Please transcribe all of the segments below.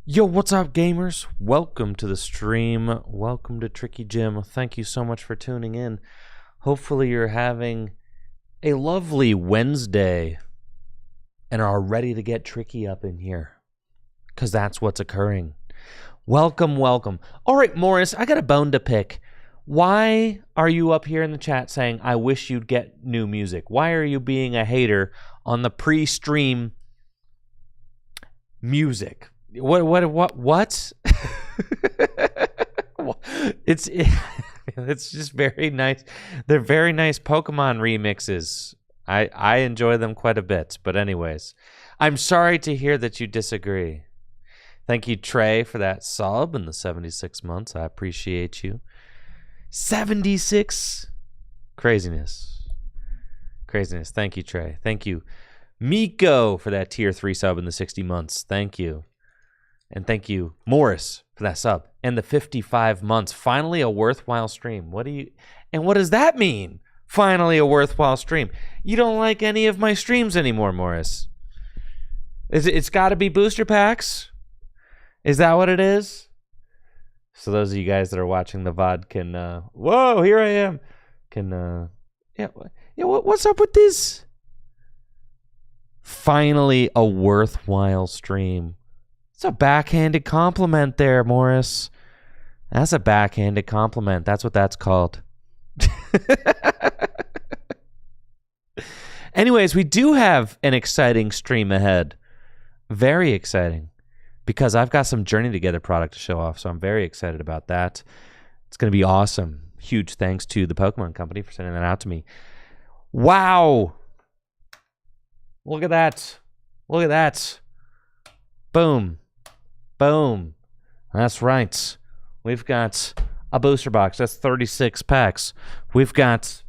Yo, what's up, gamers? Welcome to the stream. Welcome to Tricky Jim. Thank you so much for tuning in. Hopefully you're having a lovely Wednesday and are ready to get tricky up in here, because that's what's occurring. Welcome, welcome. All right, Morris, I got a bone to pick. Why are you up here in the chat saying, I wish you'd get new music? Why are you being a hater on the pre-stream music? What? It's just very nice. They're very nice Pokemon remixes. I enjoy them quite a bit. But anyways, I'm sorry to hear that you disagree. Thank you, Trey, for that sub in the 76 months. I appreciate you. 76 craziness. Thank you, Trey. Thank you, Miko, for that tier 3 sub in the 60 months. Thank you. And thank you, Morris, for that sub. And the 55 months. Finally a worthwhile stream. What does that mean? Finally a worthwhile stream. You don't like any of my streams anymore, Morris. It's got to be booster packs? Is that what it is? So those of you guys that are watching the VOD can, whoa, here I am. What's up with this? Finally a worthwhile stream. It's a backhanded compliment there, Morris. That's a backhanded compliment. That's what that's called. Anyways, we do have an exciting stream ahead. Very exciting. Because I've got some Journey Together product to show off, so I'm very excited about that. It's going to be awesome. Huge thanks to the Pokemon Company for sending that out to me. Wow! Look at that. Look at that. Boom. Boom. That's right. We've got a booster box. That's 36 packs. We've got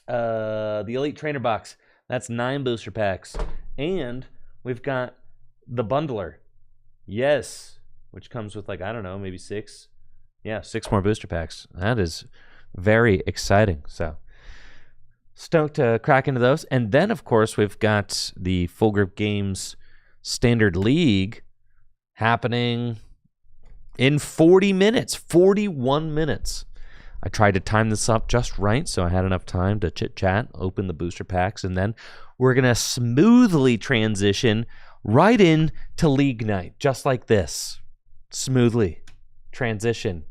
the Elite Trainer box. That's 9 booster packs. And we've got the bundler. Yes. Which comes with, like, I don't know, maybe 6. Yeah, 6 more booster packs. That is very exciting. So stoked to crack into those. And then, of course, we've got the Full Grip Games Standard League happening in 40 minutes, 41 minutes. I tried to time this up just right so I had enough time to chit-chat, open the booster packs, and then we're going to smoothly transition right into League Night, just like this. Smoothly transition.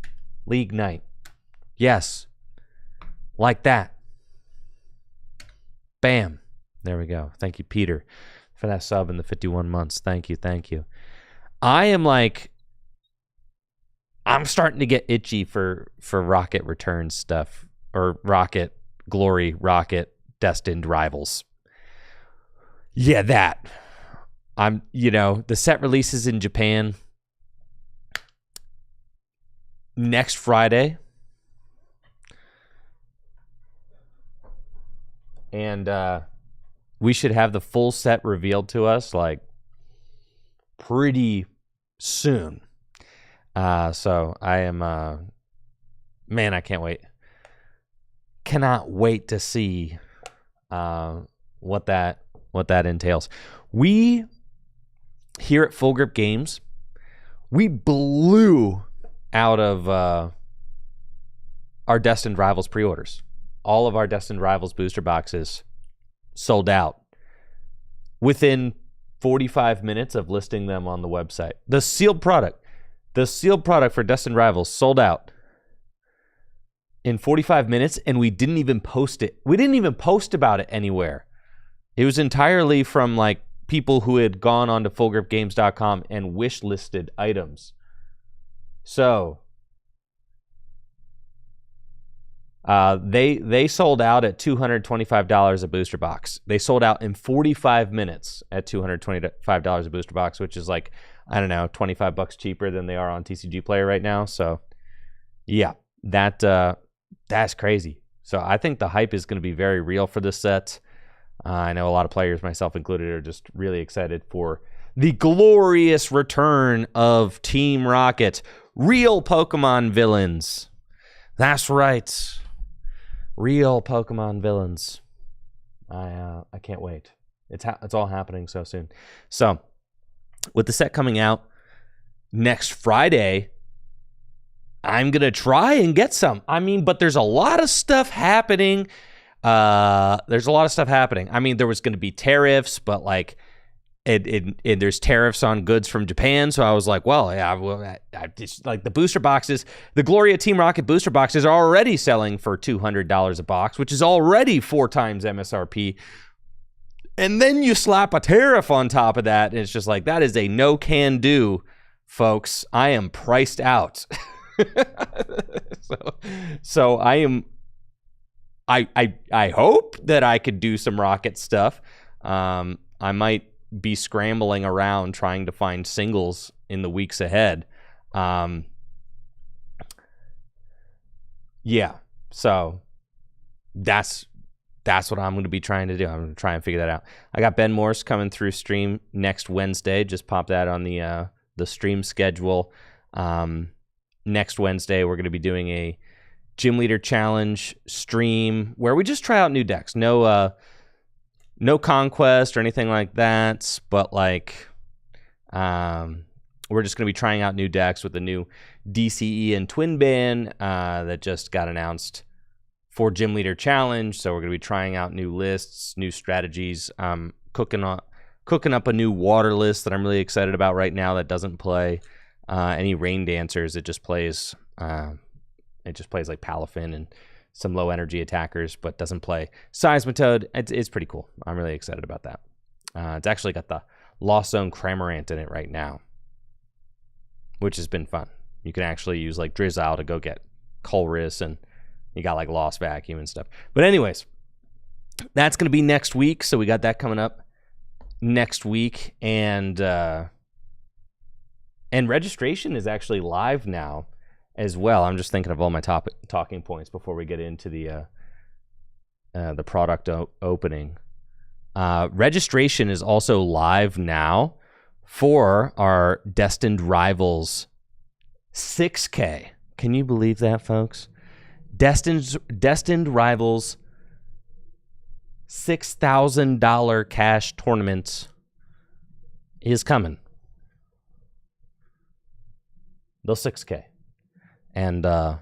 League Night. Yes. Like that. Bam. There we go. Thank you, Peter, for that sub in the 51 months. Thank you, thank you. I'm starting to get itchy for Rocket Returns stuff, or Rocket Glory, Rocket Destined Rivals. Yeah, that. The set releases in Japan next Friday. And we should have the full set revealed to us, like, pretty soon. So I am, man, I can't wait. Cannot wait to see what that entails. We, here at Full Grip Games, we blew out of our Destined Rivals pre-orders. All of our Destined Rivals booster boxes sold out within 45 minutes of listing them on the website. The sealed product for Destined Rivals sold out in 45 minutes, and we didn't even post it. We didn't even post about it anywhere. It was entirely from, like, people who had gone onto fullgripgames.com and wish listed items. So they sold out at $225 a booster box. They sold out in 45 minutes at $225 a booster box, which is, like, I don't know, $25 cheaper than they are on TCG Player right now. So yeah, that's crazy. So I think the hype is going to be very real for this set. I know a lot of players, myself included, are just really excited for the glorious return of Team Rocket. Real Pokemon villains. That's right. Real Pokemon villains. I can't wait. It's all happening so soon. So with the set coming out, next Friday, I'm going to try and get some. I mean, but there's a lot of stuff happening. There's a lot of stuff happening. I mean, there was going to be tariffs, but like, there's tariffs on goods from Japan, so I was like, well, yeah, I just, like the booster boxes, the Gloria Team Rocket booster boxes are already selling for $200 a box, which is already 4 times MSRP. And then you slap a tariff on top of that, and it's just like, that is a no can do, folks. I am priced out. so I hope that I could do some Rocket stuff. I might be scrambling around trying to find singles in the weeks ahead. Yeah, so that's what I'm going to be trying to do. I'm going to try and figure that out. I got Ben Morse coming through stream next Wednesday. Just pop that on the stream schedule. Next Wednesday, we're going to be doing a Gym Leader Challenge stream where we just try out new decks. No conquest or anything like that, but like we're just going to be trying out new decks with the new DCE and Twin Ban that just got announced for Gym Leader Challenge. So we're going to be trying out new lists, new strategies, cooking up a new water list that I'm really excited about right now that doesn't play any Rain Dancers. It just plays like Palafin and some low energy attackers, but doesn't play Seismitoad. It's pretty cool. I'm really excited about that. It's actually got the Lost Zone Cramorant in it right now, which has been fun. You can actually use like Drizzile to go get Colress, and you got like Lost Vacuum and stuff. But anyways, that's going to be next week. So we got that coming up next week. And registration is actually live now as well. I'm just thinking of all my talking points before we get into the product opening. Registration is also live now for our Destined Rivals 6K. Can you believe that, folks? Destined Rivals $6,000 cash tournament is coming. The 6K. And that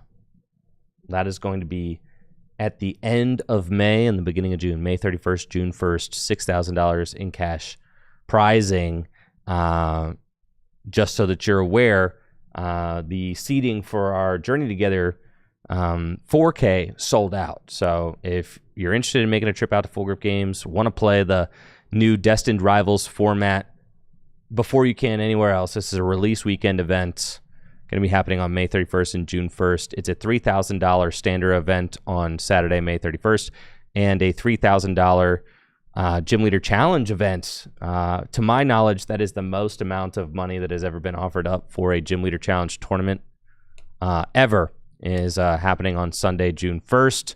is going to be at the end of May and the beginning of June. May 31st, June 1st, $6,000 in cash prizing. Just so that you're aware, the seating for our Journey Together 4K sold out. So if you're interested in making a trip out to Full Grip Games, want to play the new Destined Rivals format before you can anywhere else, this is a release weekend event. Going to be happening on May 31st and June 1st. It's a $3,000 standard event on Saturday, May 31st, and a $3,000 Gym Leader Challenge event. To my knowledge, that is the most amount of money that has ever been offered up for a Gym Leader Challenge tournament ever. Is happening on Sunday, June 1st.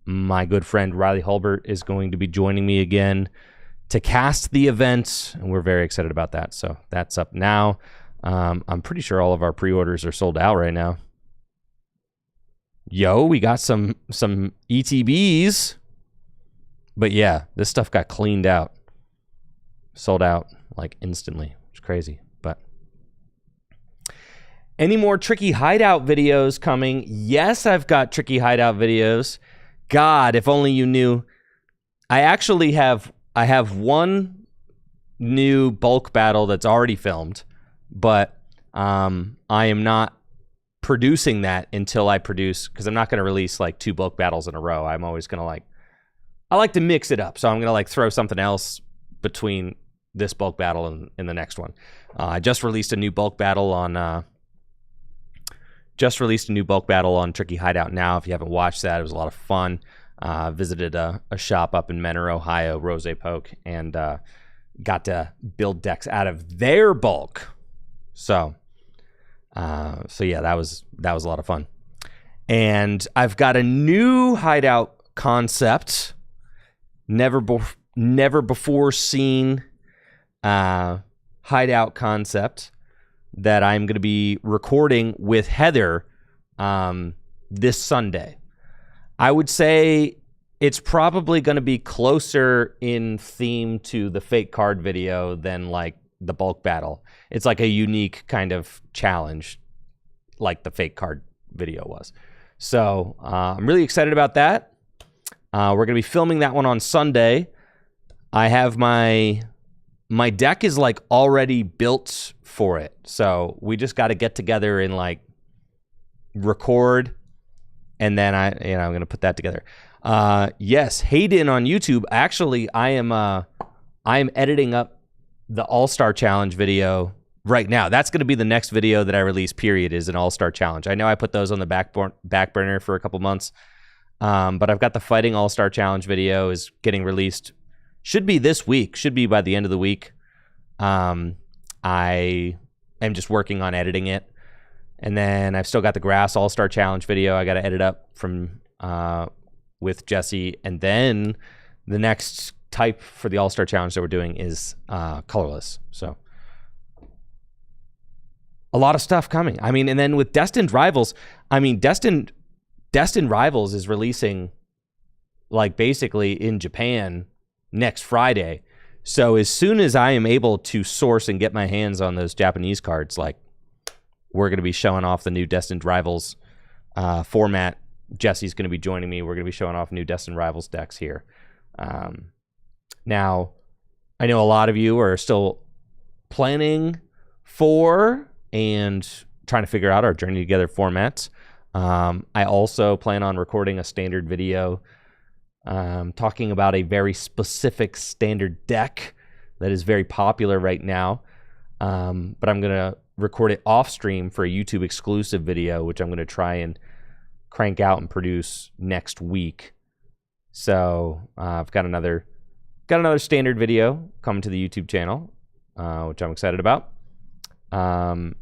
My good friend Riley Hulbert is going to be joining me again to cast the event, and we're very excited about that. So that's up now. I'm pretty sure all of our pre-orders are sold out right now. Yo, we got some ETBs. But yeah, this stuff got cleaned out. Sold out like instantly. It's crazy. But any more Tricky Hideout videos coming? Yes, I've got Tricky Hideout videos. God, if only you knew. I have one new bulk battle that's already filmed. But I am not producing that until I produce, because I'm not going to release like 2 bulk battles in a row. I'm always going to I like to mix it up. So I'm going to throw something else between this bulk battle and the next one. I just released a new bulk battle on Tricky Hideout now. If you haven't watched that, it was a lot of fun. Visited a shop up in Menor, Ohio, Rose Poke, and got to build decks out of their bulk. So yeah, that was a lot of fun. And I've got a new hideout concept, never before seen hideout concept that I'm going to be recording with Heather this Sunday. I would say it's probably going to be closer in theme to the fake card video than the bulk battle. It's like a unique kind of challenge, like the fake card video was. So I'm really excited about that. We're going to be filming that one on Sunday. I have my deck is like already built for it. So we just got to get together and like record, and then I'm going to put that together. Yes, Hayden on YouTube. Actually, I am editing up the All-Star Challenge video right now. That's going to be the next video that I release, period, is an All-Star Challenge. I know I put those on the back burner for a couple months, but I've got the Fighting All-Star Challenge video is getting released. Should be this week. Should be by the end of the week. I am just working on editing it. And then I've still got the Grass All-Star Challenge video I got to edit up from with Jesse. And then the next type for the All-Star Challenge that we're doing is colorless. So a lot of stuff coming. I mean, and then with Destined Rivals, I mean, Destined Rivals is releasing like basically in Japan next Friday. So as soon as I am able to source and get my hands on those Japanese cards, like we're going to be showing off the new Destined Rivals format. Jesse's going to be joining me. We're going to be showing off new Destined Rivals decks here. Now, I know a lot of you are still planning for and trying to figure out our Journey Together formats. I also plan on recording a standard video talking about a very specific standard deck that is very popular right now. But I'm going to record it off stream for a YouTube exclusive video, which I'm going to try and crank out and produce next week. So I've got another standard video coming to the YouTube channel, which I'm excited about. And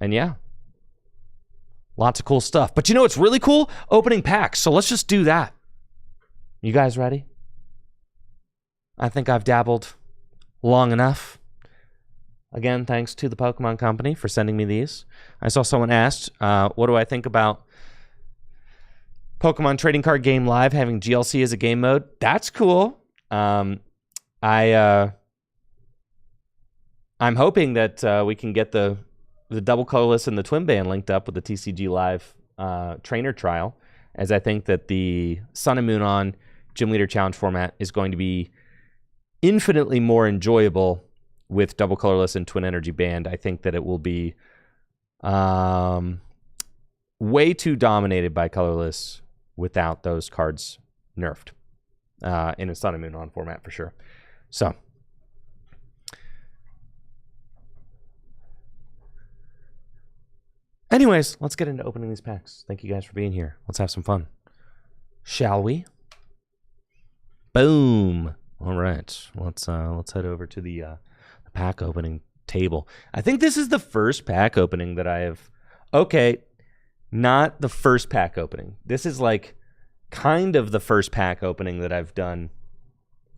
yeah, lots of cool stuff. But you know what's really cool? Opening packs. So let's just do that. You guys ready? I think I've dabbled long enough. Again, thanks to the Pokemon Company for sending me these. I saw someone asked, what do I think about Pokemon Trading Card Game Live having GLC as a game mode? That's cool. I'm hoping that we can get the double colorless and the twin band linked up with the TCG Live trainer trial, as I think that the Sun and Moon On Gym Leader Challenge format is going to be infinitely more enjoyable with double colorless and twin energy band. I think that it will be way too dominated by colorless without those cards nerfed in a Sun and Moon On format for sure. So anyways, let's get into opening these packs. Thank you guys for being here. Let's have some fun. Shall we? Boom. All right. Let's head over to the pack opening table. I think this is the first pack opening that I have. Okay, not the first pack opening. This is like kind of the first pack opening that I've done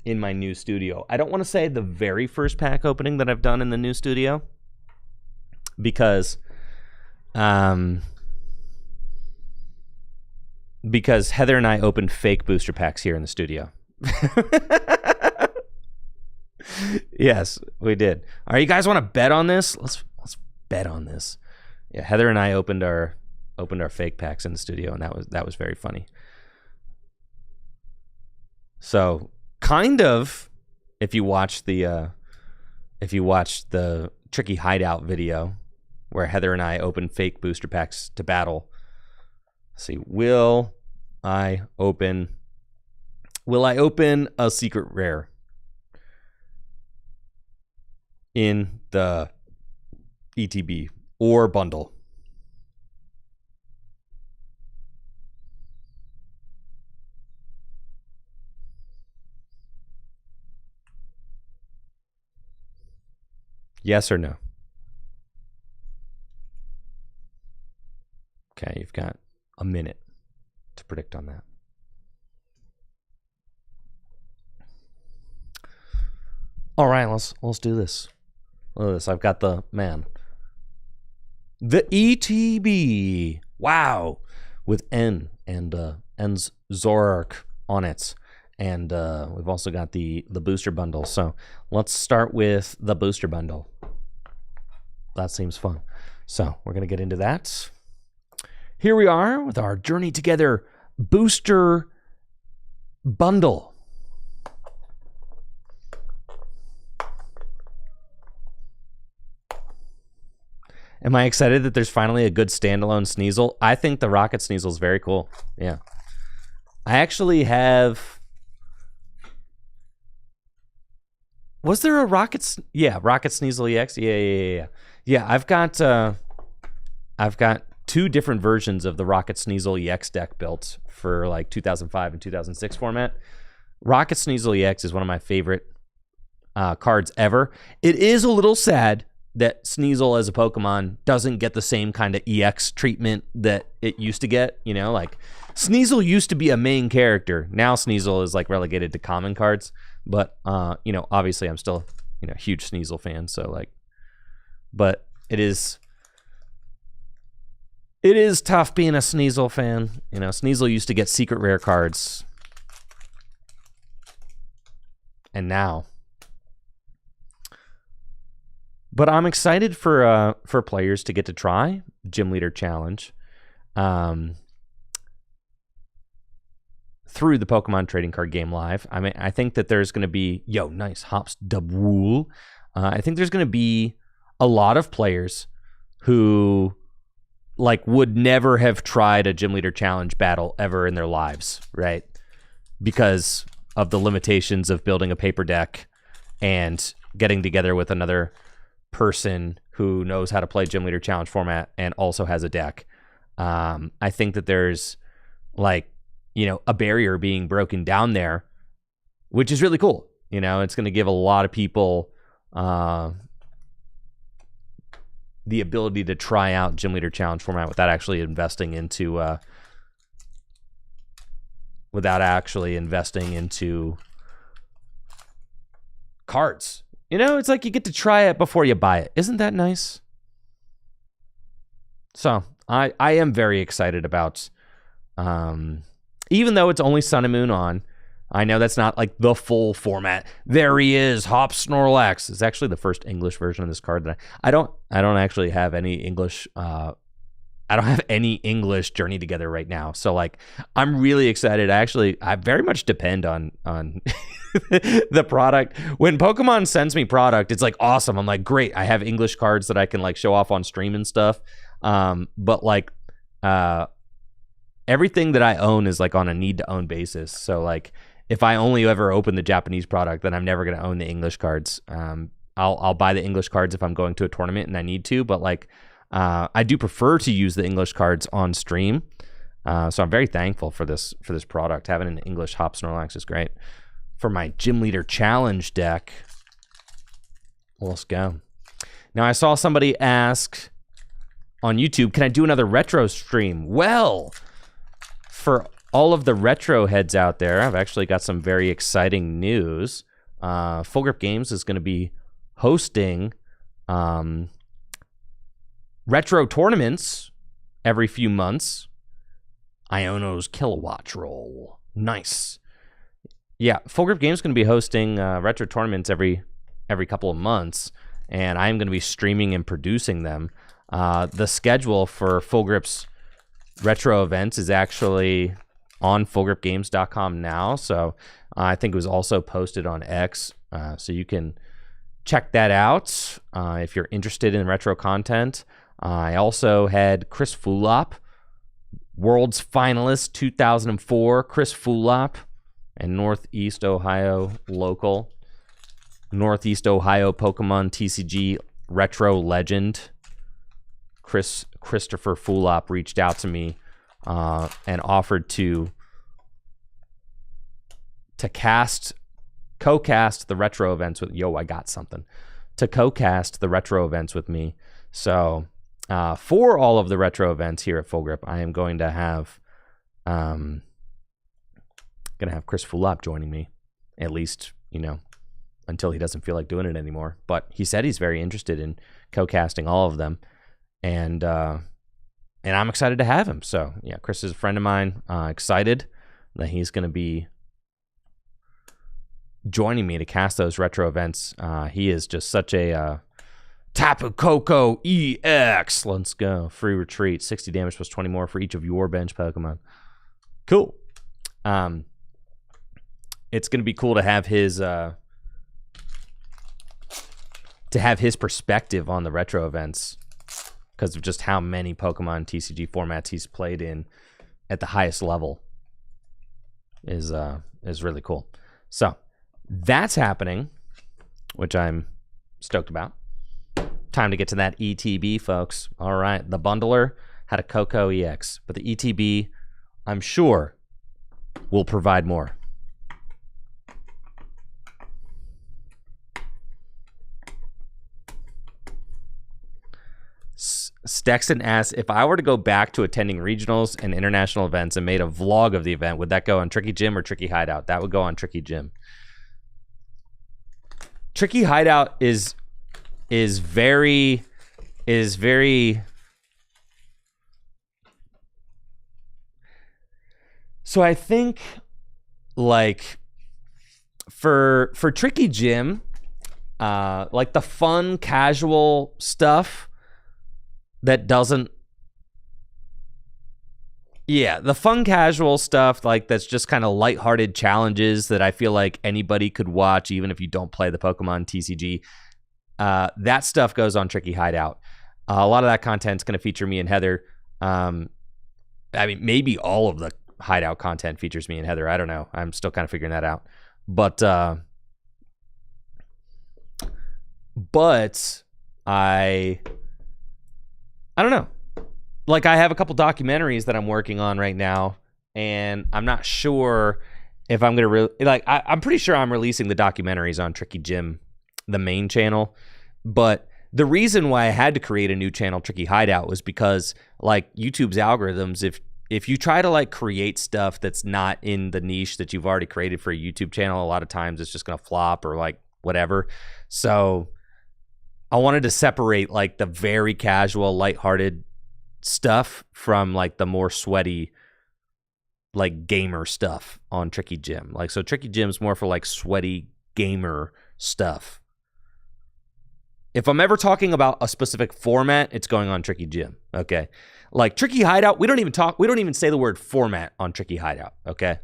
in my new studio. I don't want to say the very first pack opening that I've done in the new studio because Heather and I opened fake booster packs here in the studio. Yes, we did. All right, you guys want to bet on this? Let's bet on this. Yeah, Heather and I opened our fake packs in the studio, and that was very funny. So, kind of, if you watch the Tricky Hideout video where Heather and I opened fake booster packs to battle. Let's see, will I open a secret rare in the ETB or bundle? Yes or no? Okay, you've got a minute to predict on that. All right, let's do this. Look at this. I've got the ETB. Wow, with N and N's Zorark on it, And we've also got the booster bundle. So let's start with the booster bundle. That seems fun. So we're going to get into that. Here we are with our Journey Together booster bundle. Am I excited that there's finally a good standalone Sneasel? I think the Rocket Sneasel is very cool. Yeah. I actually have... Was there a Rocket... Yeah, Rocket Sneasel EX? Yeah. Yeah, I've got 2 different versions of the Rocket Sneasel EX deck built for like 2005 and 2006 format. Rocket Sneasel EX is one of my favorite cards ever. It is a little sad that Sneasel as a Pokemon doesn't get the same kind of EX treatment that it used to get. You know, like Sneasel used to be a main character. Now Sneasel is like relegated to common cards. But, you know, obviously I'm still, you know, a huge Sneasel fan. So like, but it is tough being a Sneasel fan. You know, Sneasel used to get secret rare cards. And now. But I'm excited for players to get to try Gym Leader Challenge through the Pokemon Trading Card Game Live. I mean, I think that there's going to be, nice, Hops Dubwool. I think there's going to be a lot of players who like would never have tried a Gym Leader Challenge battle ever in their lives, right? Because of the limitations of building a paper deck and getting together with another person who knows how to play Gym Leader Challenge format and also has a deck. I think that there's like, you know, a barrier being broken down there, which is really cool. You know, it's going to give a lot of people the ability to try out Gym Leader Challenge format without actually investing into cards. You know, it's like you get to try it before you buy it. Isn't that nice? So I am very excited about, even though it's only Sun and Moon on, I know that's not like the full format. There he is, Hop Snorlax. It's actually the first English version of this card that I don't actually have any English. I don't have any English Journey Together right now. So like, I'm really excited. I very much depend on the product. When Pokemon sends me product, it's like awesome. I'm like, great. I have English cards that I can like show off on stream and stuff. But like, everything that I own is like on a need to own basis. So like, if I only ever open the Japanese product, then I'm never going to own the English cards. I'll buy the English cards if I'm going to a tournament and I need to, but like, I do prefer to use the English cards on stream. So I'm very thankful for this product. Having an English Hop Snorlax is great. For my Gym Leader Challenge deck, let's go. Now I saw somebody ask on YouTube, can I do another retro stream? Well, for all of the retro heads out there, I've actually got some very exciting news. Full Grip Games is going to be hosting retro tournaments every few months. Iono's Kilowatt Roll. Nice. Yeah, Full Grip Games is going to be hosting retro tournaments every couple of months, and I'm going to be streaming and producing them. The schedule for Full Grip's retro events is actually on fullgripgames.com now, so I think it was also posted on X, so you can check that out if you're interested in retro content. I also had Chris Fulop, World's Finalist 2004, Chris Fulop, and Northeast Ohio local, Northeast Ohio Pokemon TCG retro legend. Christopher Fulop reached out to me and offered to co-cast the retro events with co-cast the retro events with me. So for all of the retro events here at Full Grip, I am going to have Chris Fulop joining me, at least, you know, until he doesn't feel like doing it anymore. But he said he's very interested in co-casting all of them, and I'm excited to have him. So yeah, Chris is a friend of mine. Excited that he's going to be joining me to cast those retro events. He is just such a Tapu Koko EX. Let's go. Free retreat. 60 damage plus 20 more for each of your bench Pokemon. Cool. It's going to be cool to have his perspective on the retro events because of just how many Pokemon TCG formats he's played in at the highest level is really cool. So that's happening, which I'm stoked about. Time to get to that ETB, folks. All right, the bundler had a Koko EX, but the ETB, I'm sure, will provide more. Stexton asks, if I were to go back to attending regionals and international events and made a vlog of the event, would that go on Tricky Gym or Tricky Hideout? That would go on Tricky Gym. Tricky Hideout is very so I think like for Tricky Gym, like the fun casual stuff that doesn't, the fun casual stuff like that's just kind of lighthearted challenges that I feel like anybody could watch even if you don't play the Pokemon TCG. That stuff goes on Tricky Hideout. A lot of that content's going to feature me and Heather. I mean, maybe all of the Hideout content features me and Heather. I don't know. I'm still kind of figuring that out. But I don't know. Like, I have a couple documentaries that I'm working on right now, and I'm not sure if I'm going to I'm pretty sure I'm releasing the documentaries on Tricky Gym, the main channel. But the reason why I had to create a new channel, Tricky Hideout, was because like YouTube's algorithms, if you try to like create stuff that's not in the niche that you've already created for a YouTube channel, a lot of times it's just going to flop or like whatever. So I wanted to separate like the very casual, lighthearted stuff from like the more sweaty, like gamer stuff on Tricky Gym. Like, so Tricky Gym's more for like sweaty gamer stuff. If I'm ever talking about a specific format, it's going on Tricky Gym. Okay. Like Tricky Hideout, we don't even say the word format on Tricky Hideout. Okay.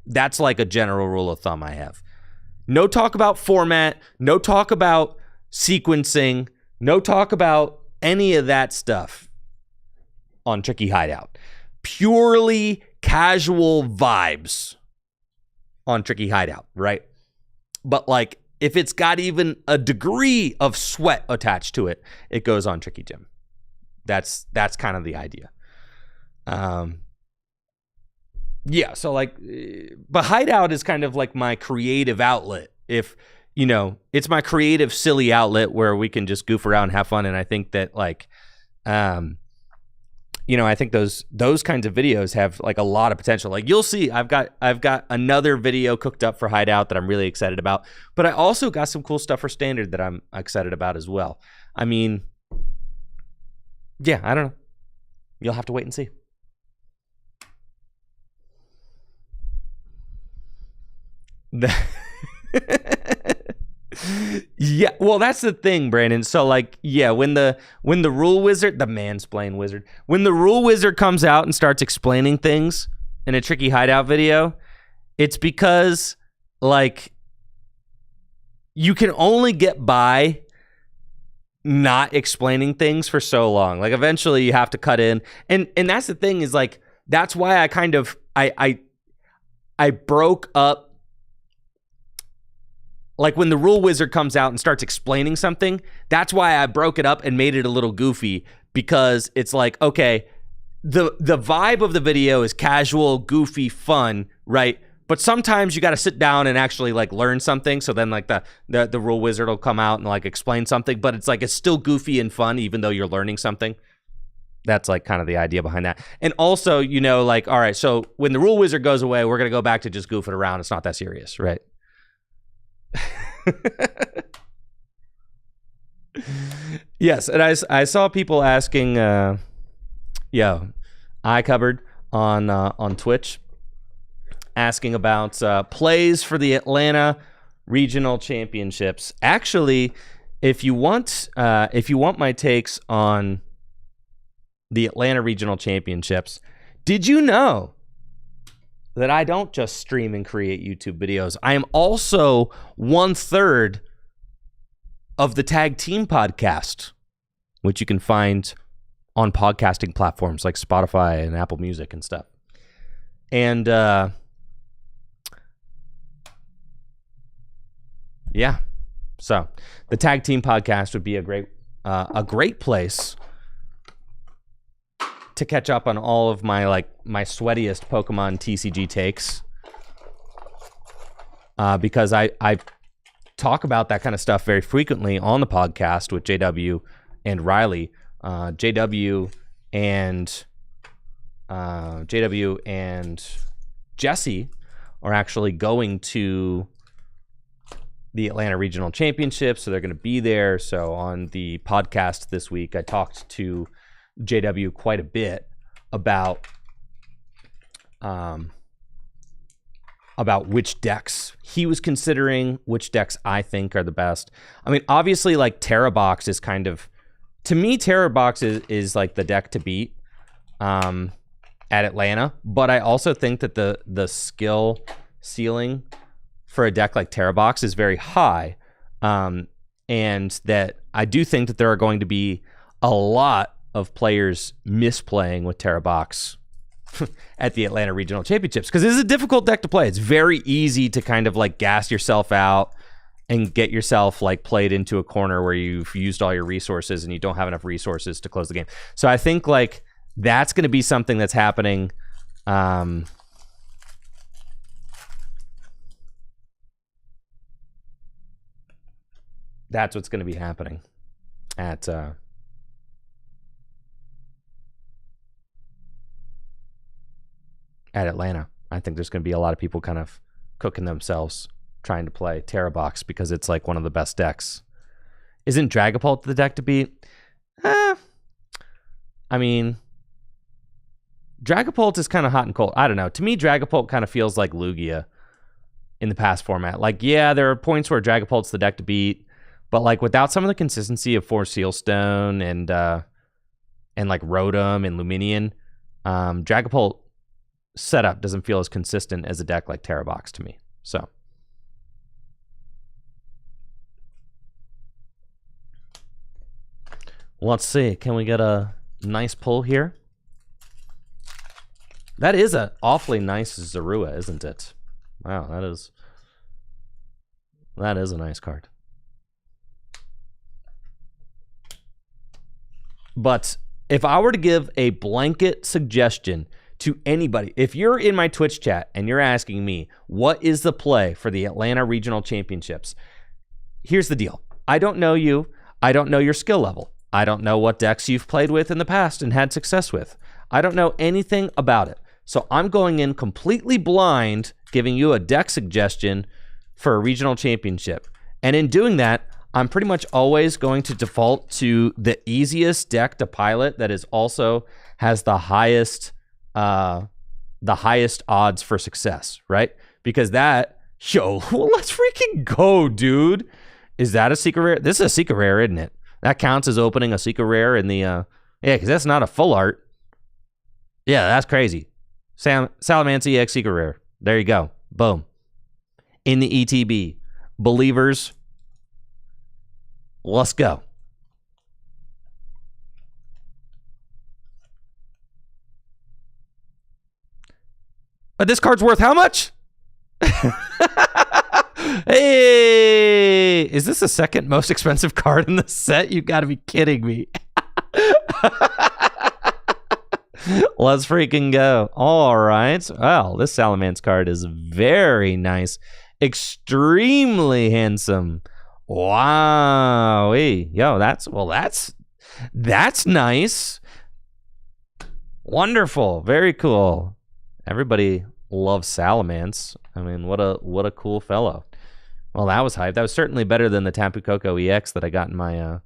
That's like a general rule of thumb I have. No talk about format, no talk about sequencing, no talk about any of that stuff on Tricky Hideout. Purely casual vibes on Tricky Hideout, right? But like, if it's got even a degree of sweat attached to it, it goes on Tricky Gym. That's kind of the idea. Yeah, so like, but Hideout is kind of like my creative outlet. If, you know, it's my creative, silly outlet where we can just goof around and have fun. And I think that like, you know, I think those kinds of videos have like a lot of potential. Like you'll see, I've got another video cooked up for Hideout that I'm really excited about, but I also got some cool stuff for Standard that I'm excited about as well. I mean, yeah, I don't know. You'll have to wait and see. Yeah, well, that's the thing, Brandon. So like, yeah, when the rule wizard, the mansplain wizard, when the rule wizard comes out and starts explaining things in a Tricky Hideout video, it's because like you can only get by not explaining things for so long. Like eventually you have to cut in, and that's the thing is like, that's why I kind of I broke up. Like when the rule wizard comes out and starts explaining something, that's why I broke it up and made it a little goofy, because it's like, okay, the vibe of the video is casual, goofy, fun, right? But sometimes you got to sit down and actually like learn something. So then like the rule wizard will come out and like explain something, but it's like, it's still goofy and fun, even though you're learning something. That's like kind of the idea behind that. And also, you know, like, all right, so when the rule wizard goes away, we're going to go back to just goofing around. It's not that serious, right? Yes, and I saw people asking, iCupboard on Twitch, asking about plays for the Atlanta Regional Championships. Actually, if you want my takes on the Atlanta Regional Championships, did you know that I don't just stream and create YouTube videos? I am also 1/3 of the Tag Team podcast, which you can find on podcasting platforms like Spotify and Apple Music and stuff. And yeah, so the Tag Team podcast would be a great place to catch up on all of my sweatiest Pokemon TCG takes, because I talk about that kind of stuff very frequently on the podcast with JW and Riley. JW and Jesse are actually going to the Atlanta Regional Championships, so they're going to be there. So on the podcast this week, I talked to JW quite a bit about which decks he was considering, which decks I think are the best. I mean, obviously, like Terra Box is kind of, to me, Terra Box is like the deck to beat at Atlanta, but I also think that the skill ceiling for a deck like Terra Box is very high, and that I do think that there are going to be a lot of players misplaying with Terra Box at the Atlanta Regional Championships, because this is a difficult deck to play. It's very easy to kind of like gas yourself out and get yourself like played into a corner where you've used all your resources and you don't have enough resources to close the game. So I think like that's going to be something that's happening. That's what's going to be happening at Atlanta. I think there's going to be a lot of people kind of cooking themselves trying to play Terra Box because it's like one of the best decks. Isn't Dragapult the deck to beat? I mean, Dragapult is kind of hot and cold. I don't know. To me, Dragapult kind of feels like Lugia in the past format. Like, yeah, there are points where Dragapult's the deck to beat, but like without some of the consistency of Force Sealstone and like Rotom and Luminion, Dragapult setup doesn't feel as consistent as a deck like Terra Box to me. So let's see. Can we get a nice pull here? That is an awfully nice Zorua, isn't it? Wow, that is a nice card. But if I were to give a blanket suggestion to anybody, if you're in my Twitch chat and you're asking me, what is the play for the Atlanta Regional Championships? Here's the deal. I don't know you. I don't know your skill level. I don't know what decks you've played with in the past and had success with. I don't know anything about it. So I'm going in completely blind, giving you a deck suggestion for a regional championship. And in doing that, I'm pretty much always going to default to the easiest deck to pilot that is also has the highest odds for success, right? Because that, let's freaking go, dude. Is that a secret rare? This is a secret rare, isn't it? That counts as opening a secret rare in the, yeah, because that's not a full art. Yeah, that's crazy. Salamence EX secret rare. There you go. Boom. In the ETB. Believers, let's go. But this card's worth how much? Hey, is this the second most expensive card in the set? You got to be kidding me. Let's freaking go. All right. Well, this Salamence card is very nice. Extremely handsome. Wow. Hey, yo, that's nice. Wonderful. Very cool. Everybody loves Salamence. I mean, what a cool fellow. Well, that was hype. That was certainly better than the Tapu Koko EX that I got in my all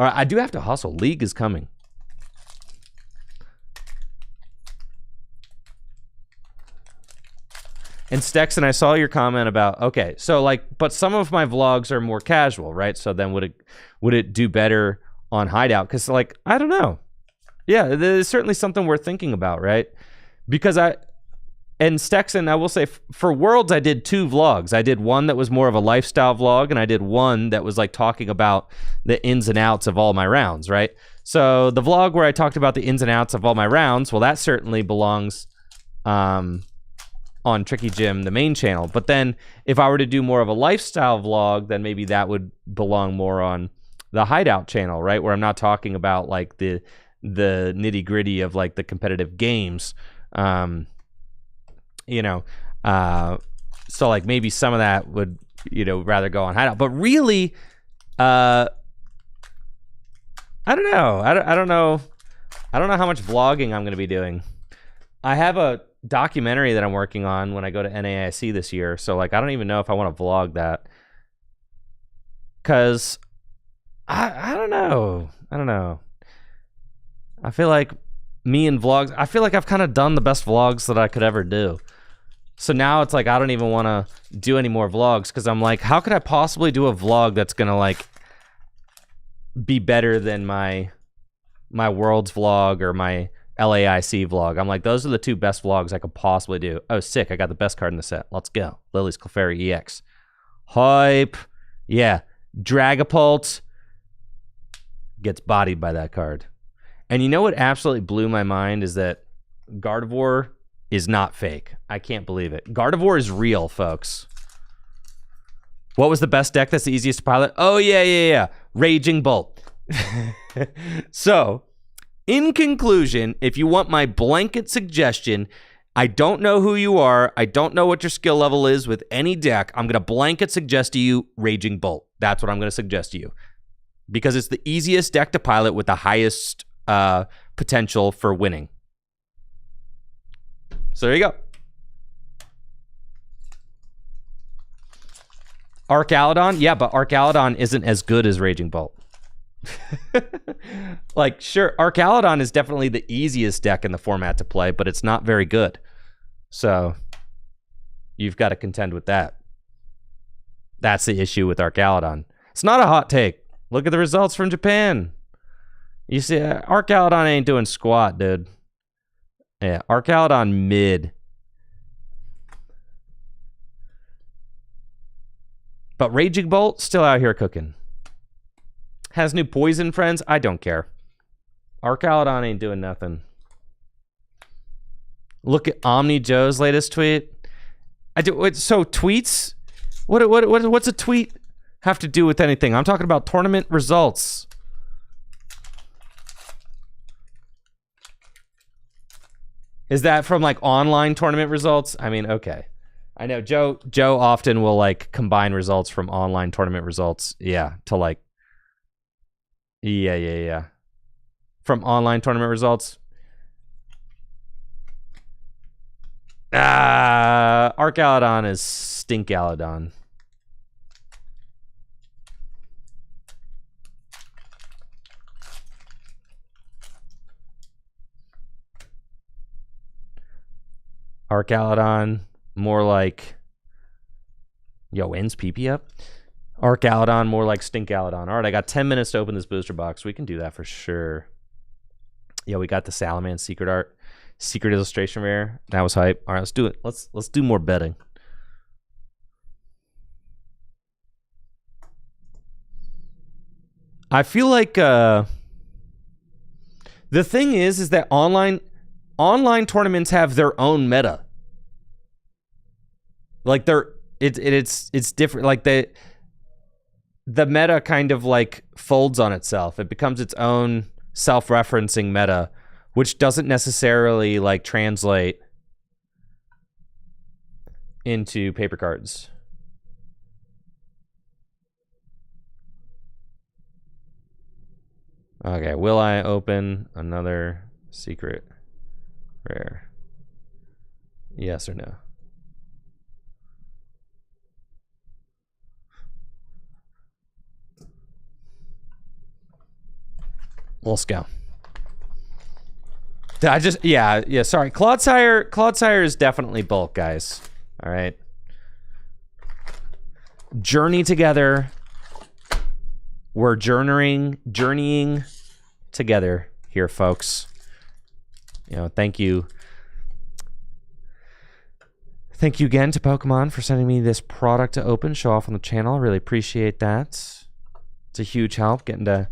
right, I do have to hustle. League is coming. And Stex, and I saw your comment about, okay, so like, but some of my vlogs are more casual, right? So then would it do better on Hideout? Because like, I don't know. Yeah, there's certainly something worth thinking about, right? Because and Stexon, I will say, for Worlds, I did 2 vlogs. I did one that was more of a lifestyle vlog, and I did one that was like talking about the ins and outs of all my rounds, right? So the vlog where I talked about the ins and outs of all my rounds, well, that certainly belongs on Tricky Jim, the main channel. But then if I were to do more of a lifestyle vlog, then maybe that would belong more on the Hideout channel, right? Where I'm not talking about like the nitty gritty of like the competitive games. You know, so like maybe some of that would, you know, rather go on Hideout. But really, I don't know. I don't know how much vlogging I'm going to be doing. I have a documentary that I'm working on when I go to NAIC this year. So like, I don't even know if I want to vlog that. Cause I don't know. I feel like me and vlogs, I feel like I've kind of done the best vlogs that I could ever do. So now it's like, I don't even want to do any more vlogs because I'm like, how could I possibly do a vlog that's going to like be better than my Worlds vlog or my LAIC vlog? I'm like, those are the 2 best vlogs I could possibly do. Oh, sick. I got the best card in the set. Let's go. Lily's Clefairy EX. Hype. Yeah. Dragapult gets bodied by that card. And you know what absolutely blew my mind is that Gardevoir is not fake. I can't believe it. Gardevoir is real, folks. What was the best deck that's the easiest to pilot? Oh, yeah. Raging Bolt. So, in conclusion, if you want my blanket suggestion, I don't know who you are. I don't know what your skill level is with any deck. I'm going to blanket suggest to you Raging Bolt. That's what I'm going to suggest to you. Because it's the easiest deck to pilot with the highest potential for winning. So there you go. Arcaladon? Yeah, but Arcaladon isn't as good as Raging Bolt. Like, sure, Arcaladon is definitely the easiest deck in the format to play, but it's not very good. So you've got to contend with that. That's the issue with Arcaladon. It's not a hot take. Look at the results from Japan. You see, Arcaladon ain't doing squat, dude. Yeah, Arcaladon mid. But Raging Bolt still out here cooking. Has new poison friends? I don't care. Arcaladon ain't doing nothing. Look at Omni Joe's latest tweet. So tweets? What's a tweet have to do with anything? I'm talking about tournament results. Is that from like online tournament results? I mean, okay. I know Joe often will like combine results from online tournament results. Yeah, to like yeah. From online tournament results. Arcaladon is Stinkaladon. Arcaladon, more like... Yo, ends PP up? Arcaladon, more like Stinkaladon. All right, I got 10 minutes to open this booster box. We can do that for sure. Yo, we got the Salaman Secret Art. Secret Illustration Rare. That was hype. All right, let's do it. Let's do more betting. I feel like the thing is that online tournaments have their own meta. Like it's different. Like the meta kind of like folds on itself. It becomes its own self-referencing meta, which doesn't necessarily like translate into paper cards. Okay, will I open another secret rare? Yes or no? Let's go. Sorry. Clodsire is definitely bulk, guys. All right. Journey together. We're journeying together here, folks. You know, thank you. Thank you again to Pokemon for sending me this product to open, show off on the channel. Really appreciate that. It's a huge help getting to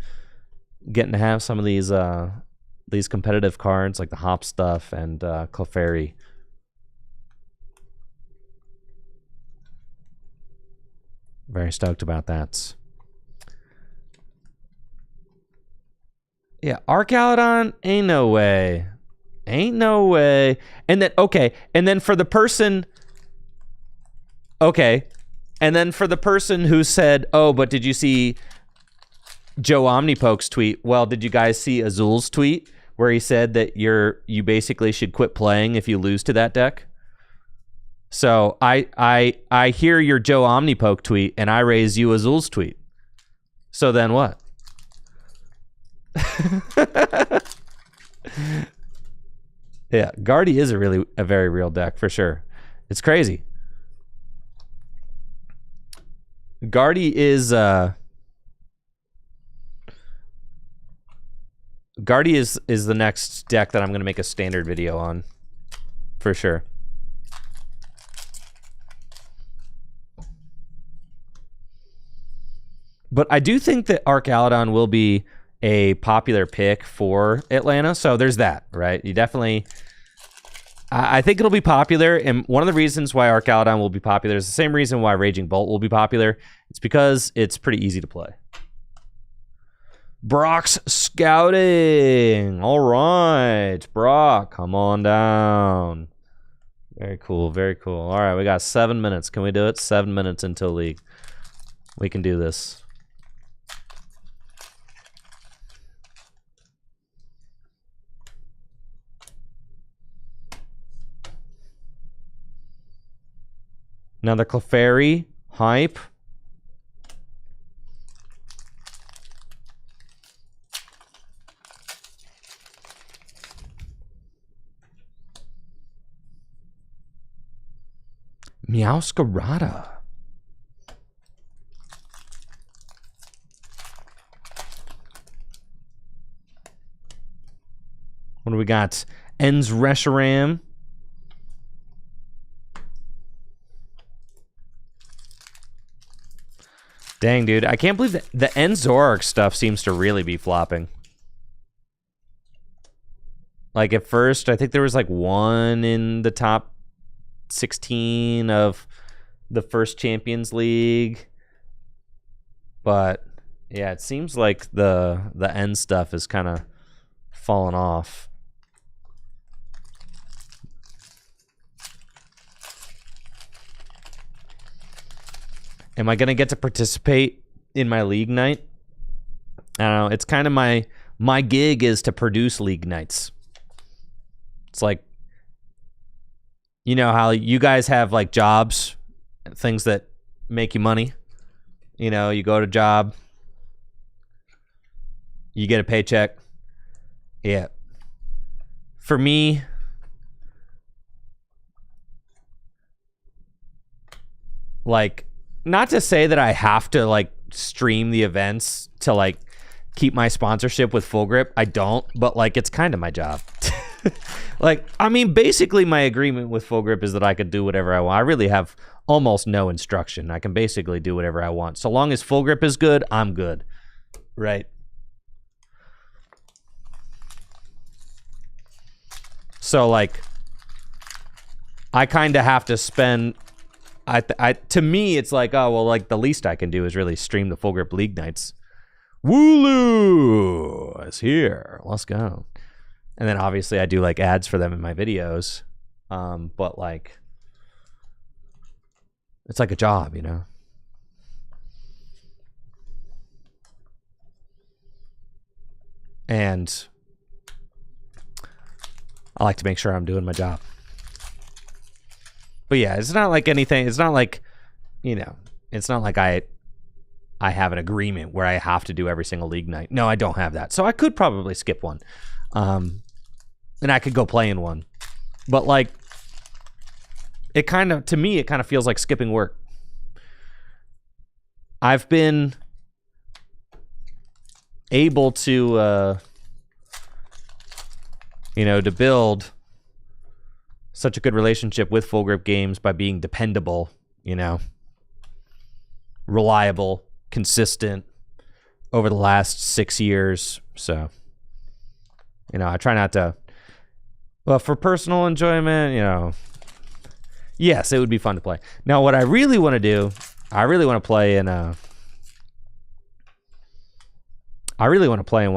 have some of these competitive cards like the Hop stuff and Clefairy. Very stoked about that. Yeah, Archaludon, ain't no way. Ain't no way. And then, okay, and then for the person... Okay, and then for the person who said, oh, but did you see Joe Omnipoke's tweet? Well, did you guys see Azul's tweet where he said that you basically should quit playing if you lose to that deck? So I hear your Joe Omnipoke tweet and I raise you Azul's tweet. So then what? Yeah, Guardy is a very real deck for sure. It's crazy. Guardy is the next deck that I'm going to make a standard video on for sure. But I do think that Archaludon will be a popular pick for Atlanta, so there's that, right? You definitely... I think it'll be popular, and one of the reasons why Archaludon will be popular is the same reason why Raging Bolt will be popular. It's because it's pretty easy to play. Brock's scouting. All right, Brock, come on down. Very cool, very cool. All right, we got 7 minutes. Can we do it? 7 minutes until League. We can do this. Another Clefairy, hype. Meowscarada. What do we got? Ens Reshiram. Dang, dude. I can't believe that the Enzoric stuff seems to really be flopping. Like, at first, I think there was, like, one in the top 16 of the first Champions League. But, yeah, it seems like the End stuff is kind of fallen off. Am I going to get to participate in my league night? I don't know. It's kind of my gig is to produce league nights. It's like, you know how you guys have like jobs, things that make you money. You know, you go to job, you get a paycheck. Yeah. For me, like, not to say that I have to like stream the events to like keep my sponsorship with Full Grip. I don't, but like it's kind of my job. Like, I mean, basically my agreement with Full Grip is that I could do whatever I want. I really have almost no instruction. I can basically do whatever I want. So long as Full Grip is good, I'm good. Right? So like I kind of have to spend to me, it's like, oh, well, like, the least I can do is really stream the Full Grip League nights. Wooloo is here. Let's go. And then, obviously, I do, like, ads for them in my videos. But, like, it's like a job, you know? And I like to make sure I'm doing my job. But yeah, it's not like anything. It's not like, you know, it's not like I have an agreement where I have to do every single league night. No, I don't have that. So I could probably skip one. And I could go play in one. But like, it kind of, to me, it kind of feels like skipping work. I've been able to, to build such a good relationship with Full Grip Games by being dependable, reliable, consistent over the last 6 years. So, I try not to, well, for personal enjoyment, yes, it would be fun to play. Now, what I really want to do, I really want to play in one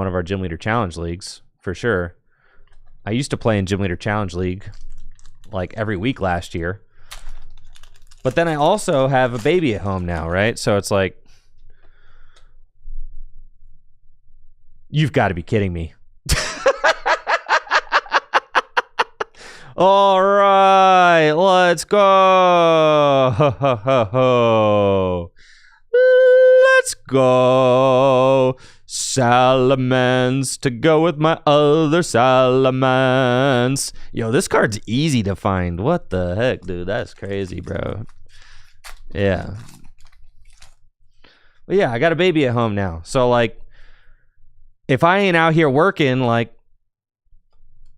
of our Gym Leader Challenge leagues, for sure. I used to play in Gym Leader Challenge League like every week last year. But then I also have a baby at home now, right? So it's like, you've got to be kidding me. All right, let's go. Let's go. Salamence to go with my other Salamence. Yo, this card's easy to find. What the heck, dude? That's crazy, bro. Yeah. But yeah, I got a baby at home now. So, like, if I ain't out here working, like,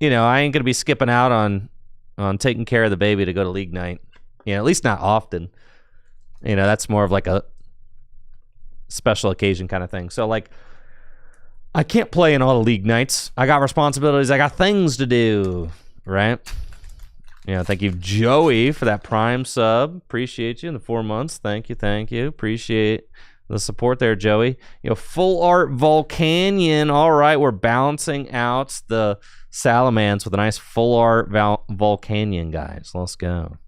I ain't going to be skipping out on taking care of the baby to go to league night. At least not often. That's more of like a special occasion kind of thing. So, like, I can't play in all the league nights. I got responsibilities. I got things to do, right? Thank you, Joey, for that Prime sub. Appreciate you in the 4 months. Thank you. Appreciate the support there, Joey. Full art Volcanion. All right, we're balancing out the Salamence with a nice full art Volcanion, guys. Let's go.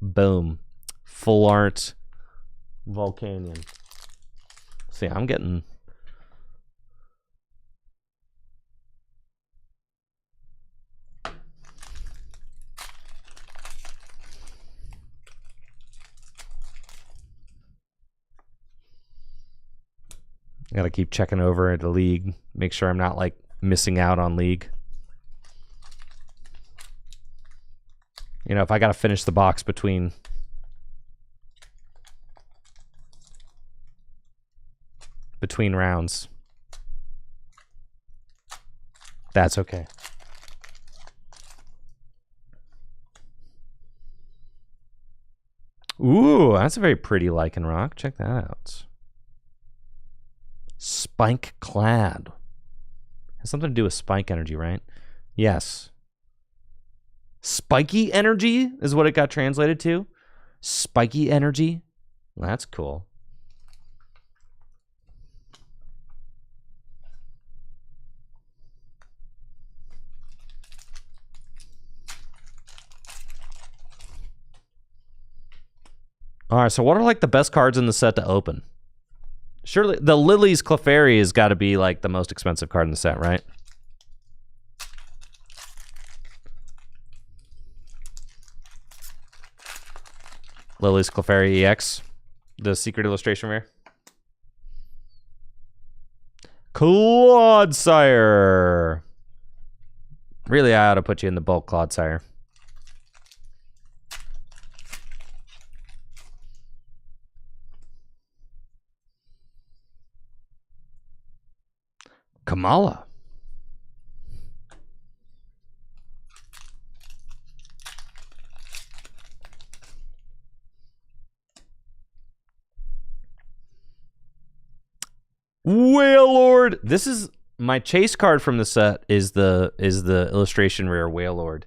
Boom. Full art Volcanion. See, I'm getting... I gotta keep checking over the league, make sure I'm not like missing out on league. If I gotta finish the box between rounds, that's okay. Ooh, that's a very pretty lichen rock. Check that out. Spike clad. Has something to do with spike energy, right? Yes. Spiky energy is what it got translated to. Spiky energy. Well, that's cool. All right, so what are like the best cards in the set to open? Surely the Lily's Clefairy has got to be like the most expensive card in the set, right? Lily's Clefairy EX, the secret illustration rare. Clodsire. Really, I ought to put you in the bulk, Clodsire. Kamala. Whalelord. This is my chase card from the set. Is the illustration rare Whalelord.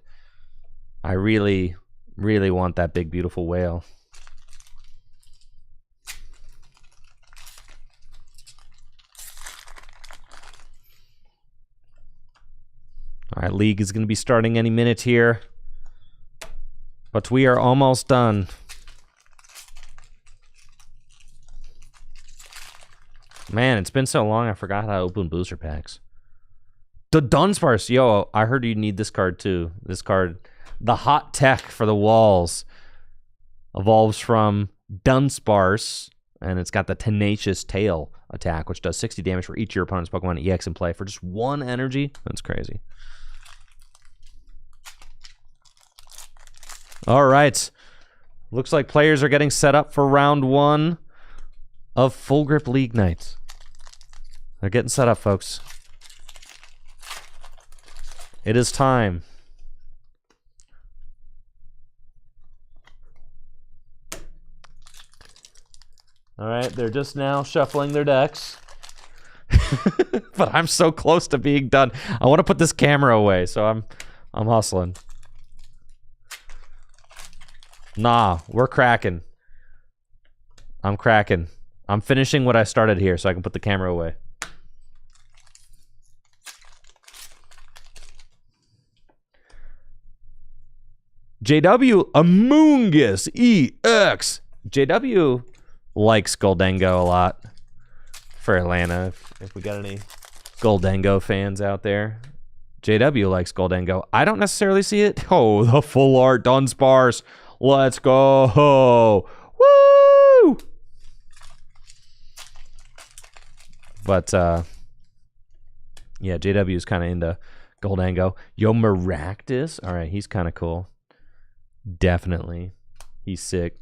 I really want that big beautiful whale. All right, league is going to be starting any minute here, but we are almost done. Man, it's been so long, I forgot how to open booster packs. The Dunsparce. Yo, I heard you need this card too. This card, the hot tech for the walls, evolves from Dunsparce, and it's got the Tenacious Tail attack, which does 60 damage for each of your opponent's Pokemon EX in play for just 1 energy. That's crazy. All right. Looks like players are getting set up for round 1 of Full Grip League Nights. They're getting set up, folks. It is time. All right, they're just now shuffling their decks. But I'm so close to being done. I want to put this camera away, so I'm hustling. Nah, we're cracking. I'm cracking. I'm finishing what I started here so I can put the camera away. JW Amoongus EX. JW likes Goldango a lot for Atlanta. If we got any Goldango fans out there. JW likes Goldango. I don't necessarily see it. Oh, the full art Dunsparce. Let's go. Woo! But, yeah, JW is kind of into Goldango. Yo, Maractus. All right, he's kind of cool. Definitely. He's sick.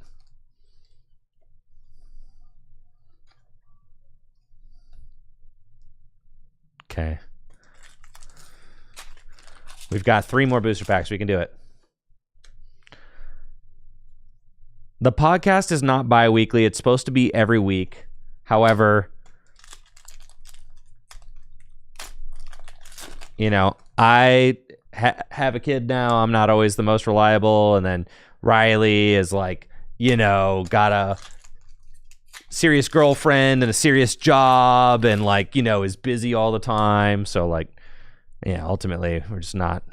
Okay. We've got 3 more booster packs. We can do it. The podcast is not bi-weekly. It's supposed to be every week. However, you know, I have a kid now. I'm not always the most reliable. And then Riley is like, you know, got a serious girlfriend and a serious job and like, you know, is busy all the time. So like, yeah, ultimately we're just not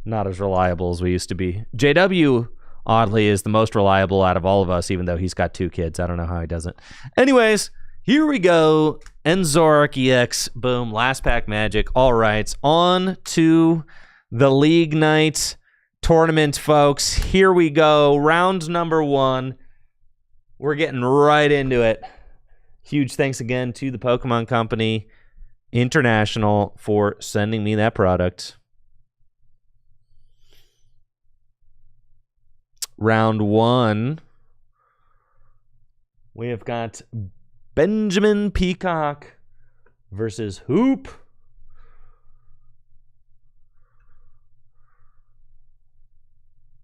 as reliable as we used to be. JW, oddly, is the most reliable out of all of us, even though he's got 2 kids. I don't know how he doesn't. Anyways, here we go. Enzoric EX. Boom. Last pack magic. All right. On to the League Night tournament, folks. Here we go. Round number 1. We're getting right into it. Huge thanks again to the Pokemon Company International for sending me that product. Round 1. We have got Benjamin Peacock versus Hoop.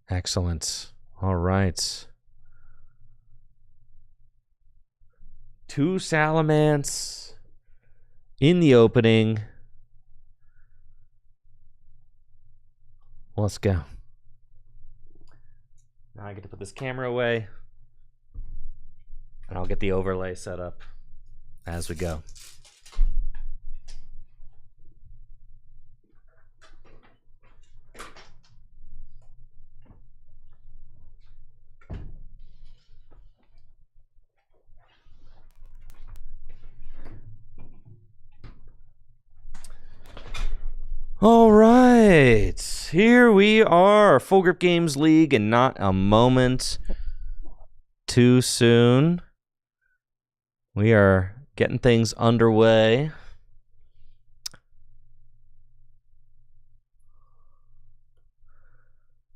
Excellent. All right. 2 Salamence in the opening. Let's go. Now I get to put this camera away. And I'll get the overlay set up as we go. All right, here we are, Full Grip Games League, and not a moment too soon. We are getting things underway.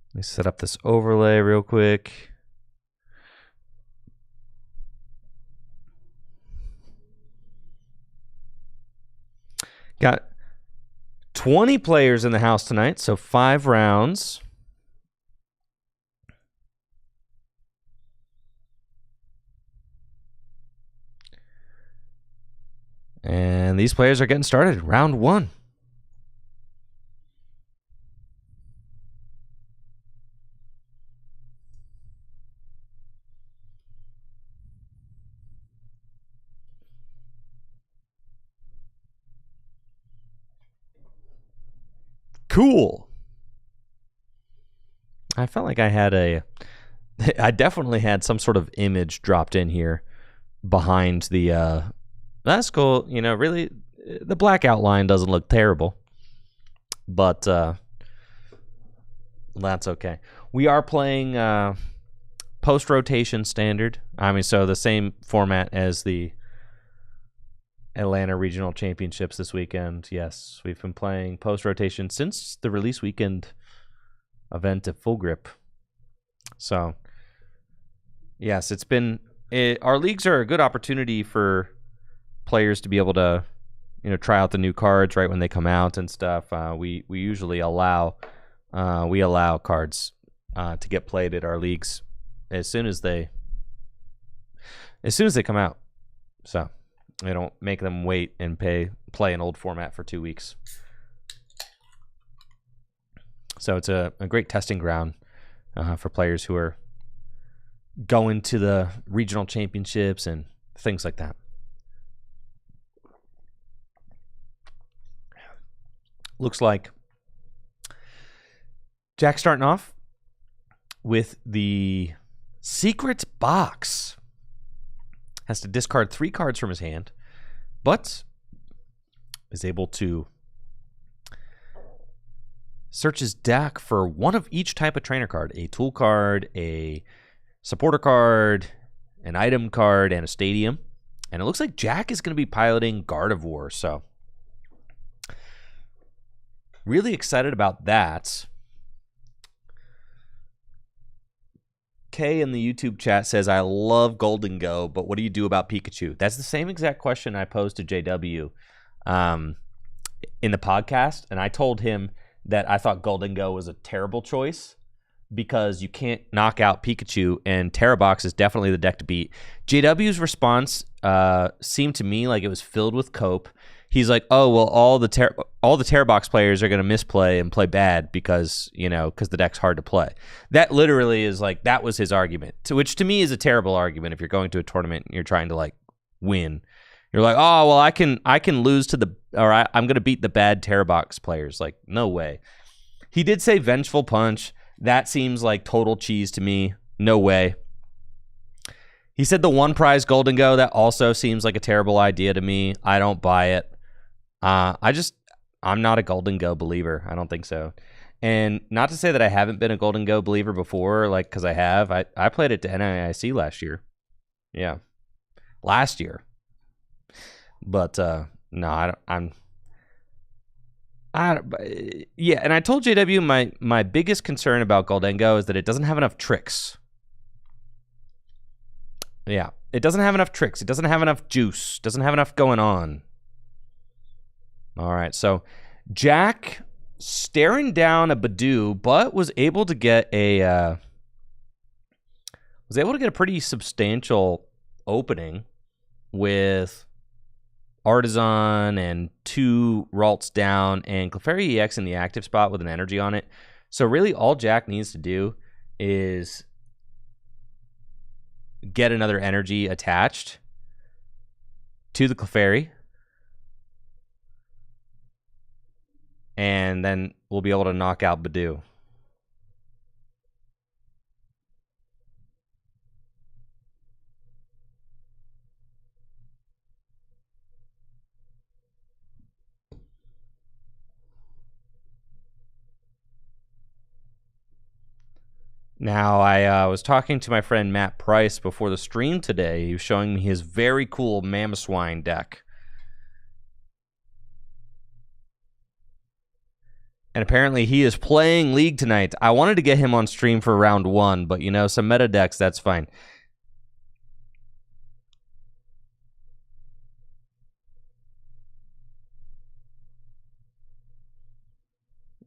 Let me set up this overlay real quick. Got 20 players in the house tonight, so 5 rounds. And these players are getting started. Round 1. Cool. I felt like I definitely had some sort of image dropped in here behind the, that's cool. You know, really, the black outline doesn't look terrible, but that's okay. We are playing post-rotation standard. I mean, so the same format as the Atlanta Regional Championships this weekend. Yes, we've been playing post-rotation since the release weekend event at Full Grip. So, yes, our leagues are a good opportunity for players to be able to, try out the new cards right when they come out and stuff. We usually allow cards to get played at our leagues as soon as they come out. So they don't make them wait and play an old format for 2 weeks. So it's a great testing ground for players who are going to the regional championships and things like that. Looks like Jack's starting off with the secret box. Has to discard 3 cards from his hand, but is able to search his deck for one of each type of trainer card: a tool card, a supporter card, an item card, and a stadium. And it looks like Jack is going to be piloting Gardevoir, so really excited about that. Kay in the YouTube chat says, I love Golden Go, but what do you do about Pikachu? That's the same exact question I posed to JW in the podcast, and I told him that I thought Golden Go was a terrible choice because you can't knock out Pikachu, and Terrabox is definitely the deck to beat. JW's response seemed to me like it was filled with cope. He's like, oh, well, all the Terrabox players are going to misplay and play bad because the deck's hard to play. That literally is like, that was his argument, which to me is a terrible argument. If you're going to a tournament and you're trying to win, you're like, oh, well, I can lose to I'm going to beat the bad Terrabox players. Like, no way. He did say Vengeful Punch. That seems like total cheese to me. No way. He said the one prize Golden Go. That also seems like a terrible idea to me. I don't buy it. I'm not a Golden Go believer. I don't think so. And not to say that I haven't been a Golden Go believer before, because I have. I played it to NAIC last year. Yeah. Last year. But, no, yeah, and I told JW my biggest concern about Golden Go is that it doesn't have enough tricks. Yeah, it doesn't have enough tricks. It doesn't have enough juice. Doesn't have enough going on. All right, so Jack staring down a Badoo, but was able to get a pretty substantial opening with Artisan and 2 Ralts down and Clefairy EX in the active spot with an energy on it. So really all Jack needs to do is get another energy attached to the Clefairy, and then we'll be able to knock out Badoo. Now, I was talking to my friend Matt Price before the stream today. He was showing me his very cool Mamoswine deck. And apparently he is playing League tonight. I wanted to get him on stream for round 1, but some meta decks, that's fine.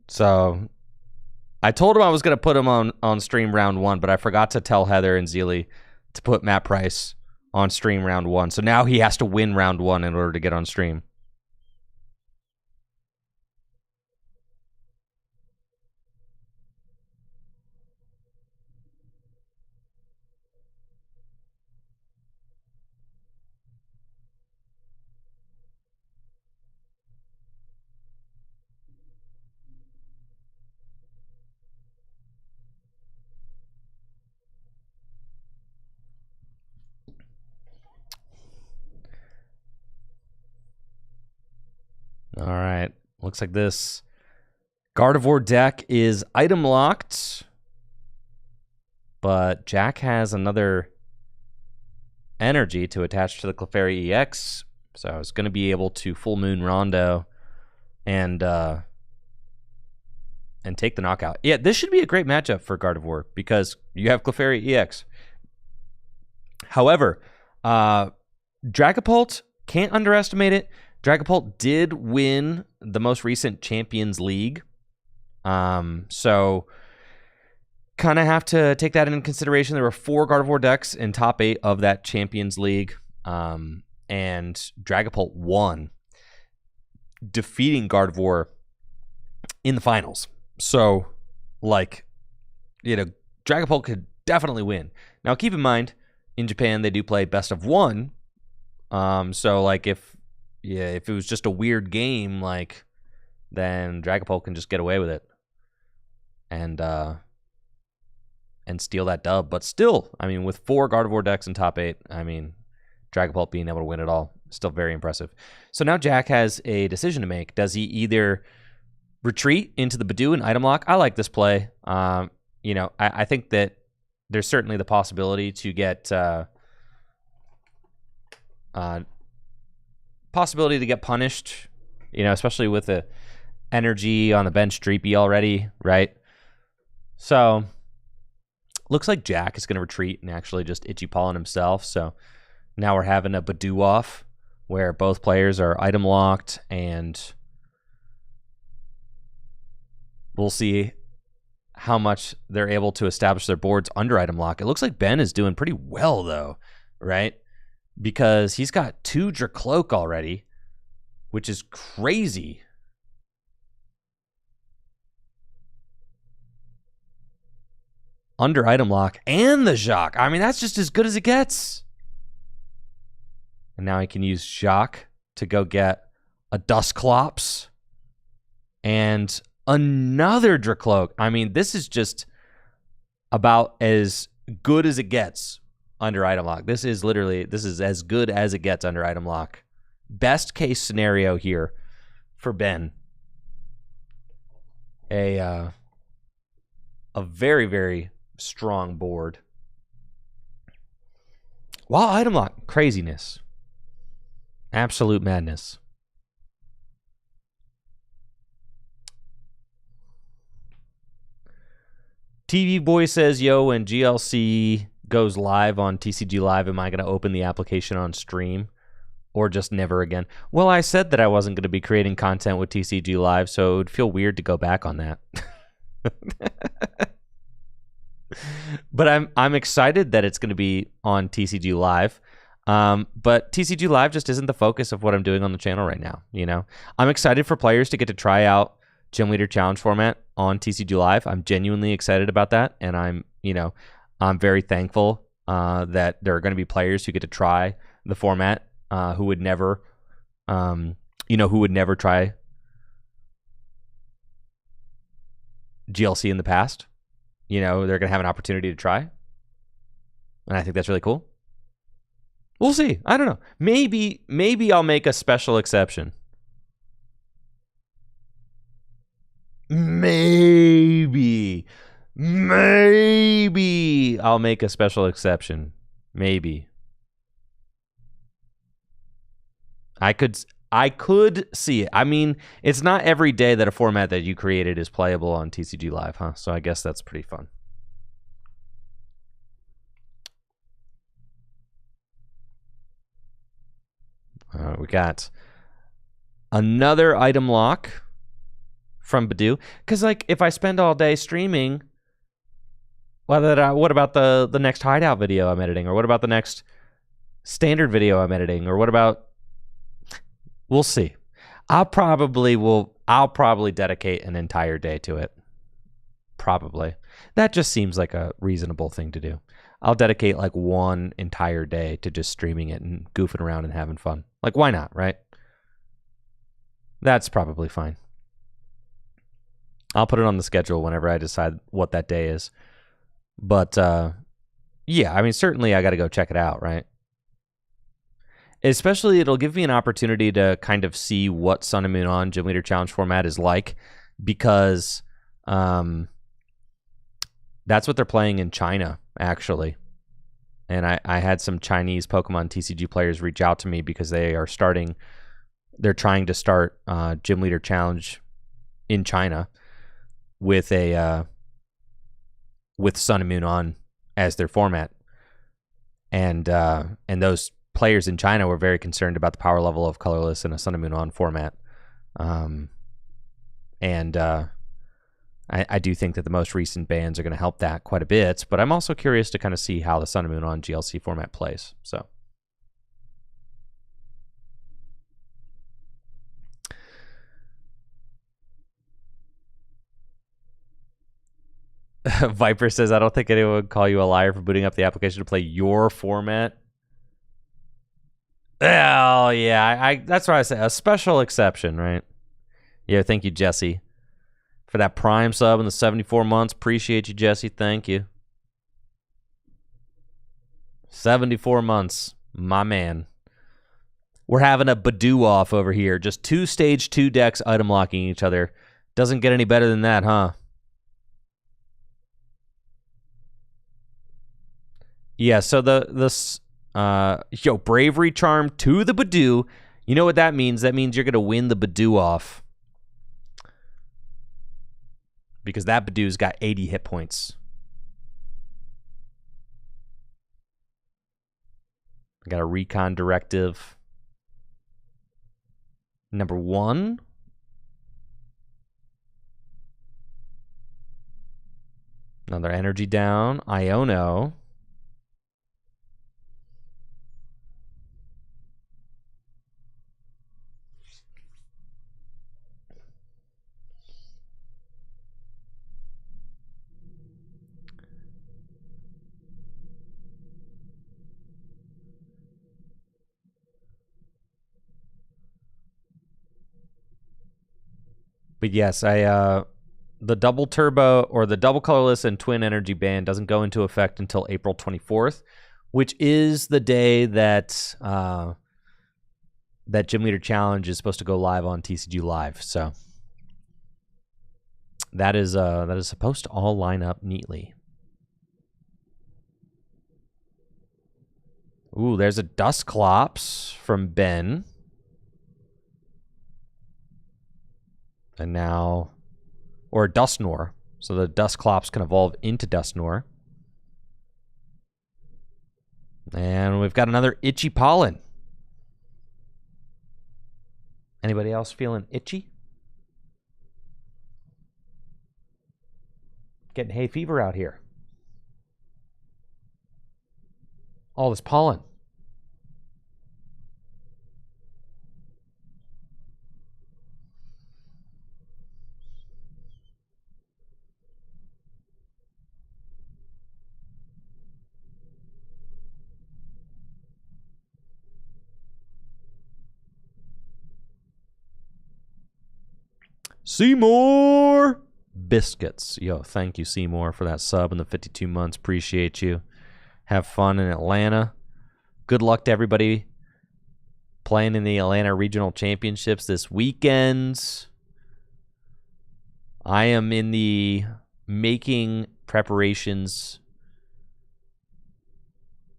So I told him I was going to put him on stream round 1, but I forgot to tell Heather and Zeely to put Matt Price on stream round 1. So now he has to win round 1 in order to get on stream. All right. Looks like this Gardevoir deck is item locked, but Jack has another energy to attach to the Clefairy EX, so I was going to be able to Full Moon Rondo and and take the knockout. Yeah, this should be a great matchup for Gardevoir because you have Clefairy EX. However, Dragapult, can't underestimate it. Dragapult did win the most recent Champions League. So kind of have to take that into consideration. There were 4 Gardevoir decks in top 8 of that Champions League. And Dragapult won, defeating Gardevoir in the finals. So, like, you know, Dragapult could definitely win. Now, keep in mind, in Japan, they do play best of 1. So, like, if it was just a weird game, like, then Dragapult can just get away with it and steal that dub. But still, I mean, with 4 Gardevoir decks in top 8, I mean, Dragapult being able to win it all, still very impressive. So now Jack has a decision to make. Does he either retreat into the Badoo and item lock? I like this play. You know, I think that there's certainly the possibility to get punished, you know, especially with the energy on the bench Dreepy already, right? So looks like Jack is going to retreat and actually just Itchy Pollen himself. So now we're having a Badoo off where both players are item locked, and we'll see how much they're able to establish their boards under item lock. It looks like Ben is doing pretty well, though, right? Because he's got 2 Dracloak already, which is crazy. Under item lock and the Jacques. I mean, that's just as good as it gets. And now he can use Jacques to go get a Dusclops and another Dracloak. I mean, this is just about as good as it gets under item lock. This is as good as it gets under item lock. Best case scenario here for Ben. A very, very strong board. While item lock, craziness. Absolute madness. TV Boy says, yo, when GLC goes live on TCG Live, am I going to open the application on stream or just never again? Well, I said that I wasn't going to be creating content with TCG Live, so it would feel weird to go back on that. But I'm excited that it's going to be on TCG Live. But TCG Live just isn't the focus of what I'm doing on the channel right now. You know, I'm excited for players to get to try out Gym Leader Challenge format on TCG Live. I'm genuinely excited about that, and I'm very thankful that there are going to be players who get to try the format who would never try GLC in the past. You know, they're going to have an opportunity to try, and I think that's really cool. We'll see. I don't know. Maybe I'll make a special exception. Maybe I'll make a special exception. Maybe. I could see it. I mean, it's not every day that a format that you created is playable on TCG Live, huh? So I guess that's pretty fun. We got another item lock from Badoo. Because, like, if I spend all day streaming, what about the next hideout video I'm editing? Or what about the next standard video I'm editing? Or what about... We'll see. I'll probably dedicate an entire day to it. Probably. That just seems like a reasonable thing to do. I'll dedicate like one entire day to just streaming it and goofing around and having fun. Like, why not, right? That's probably fine. I'll put it on the schedule whenever I decide what that day is. But, yeah, I mean, certainly I got to go check it out, right? Especially, it'll give me an opportunity to kind of see what Sun and Moon On Gym Leader Challenge format is like, because that's what they're playing in China, actually. And I had some Chinese Pokemon TCG players reach out to me because they're trying to start Gym Leader Challenge in China, with Sun and Moon on as their format, and those players in China were very concerned about the power level of colorless in a Sun and Moon on format, I do think that the most recent bans are going to help that quite a bit, but I'm also curious to kind of see how the Sun and Moon on GLC format plays. So. Viper says, I don't think anyone would call you a liar for booting up the application to play your format. Oh, yeah. That's what I say. A special exception, right? Yeah, thank you, Jesse, for that Prime sub in the 74 months. Appreciate you, Jesse. Thank you. 74 months. My man. We're having a Badoo off over here. Just 2 stage 2 decks item locking each other. Doesn't get any better than that, huh? Yeah, so Bravery Charm to the Badoo. You know what that means? That means you're going to win the Badoo off. Because that Badoo's got 80 hit points. I got a Recon Directive. Number 1. Another energy down. Iono. But yes, the double turbo or the double colorless and twin energy ban doesn't go into effect until April 24th, which is the day that that Gym Leader Challenge is supposed to go live on TCG Live. So that is supposed to all line up neatly. Ooh, there's a Dusclops from Ben. And now, or Dustnor. So the Dusclops can evolve into Dustnor. And we've got another Itchy Pollen. Anybody else feeling itchy? Getting hay fever out here. All this pollen. Seymour Biscuits. Yo, thank you, Seymour, for that sub in the 52 months. Appreciate you. Have fun in Atlanta. Good luck to everybody playing in the Atlanta Regional Championships this weekend. I am in the making preparations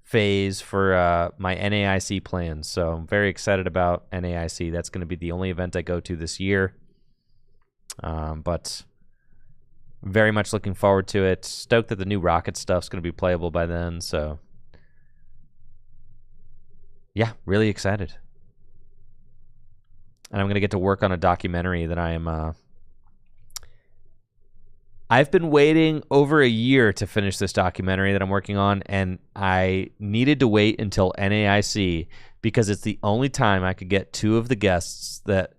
phase for my NAIC plans. So I'm very excited about NAIC. That's going to be the only event I go to this year. But very much looking forward to it. Stoked that the new Rocket stuff's going to be playable by then. So yeah, really excited. And I'm going to get to work on a documentary that I've been waiting over a year to finish this documentary that I'm working on, and I needed to wait until NAIC because it's the only time I could get 2 of the guests that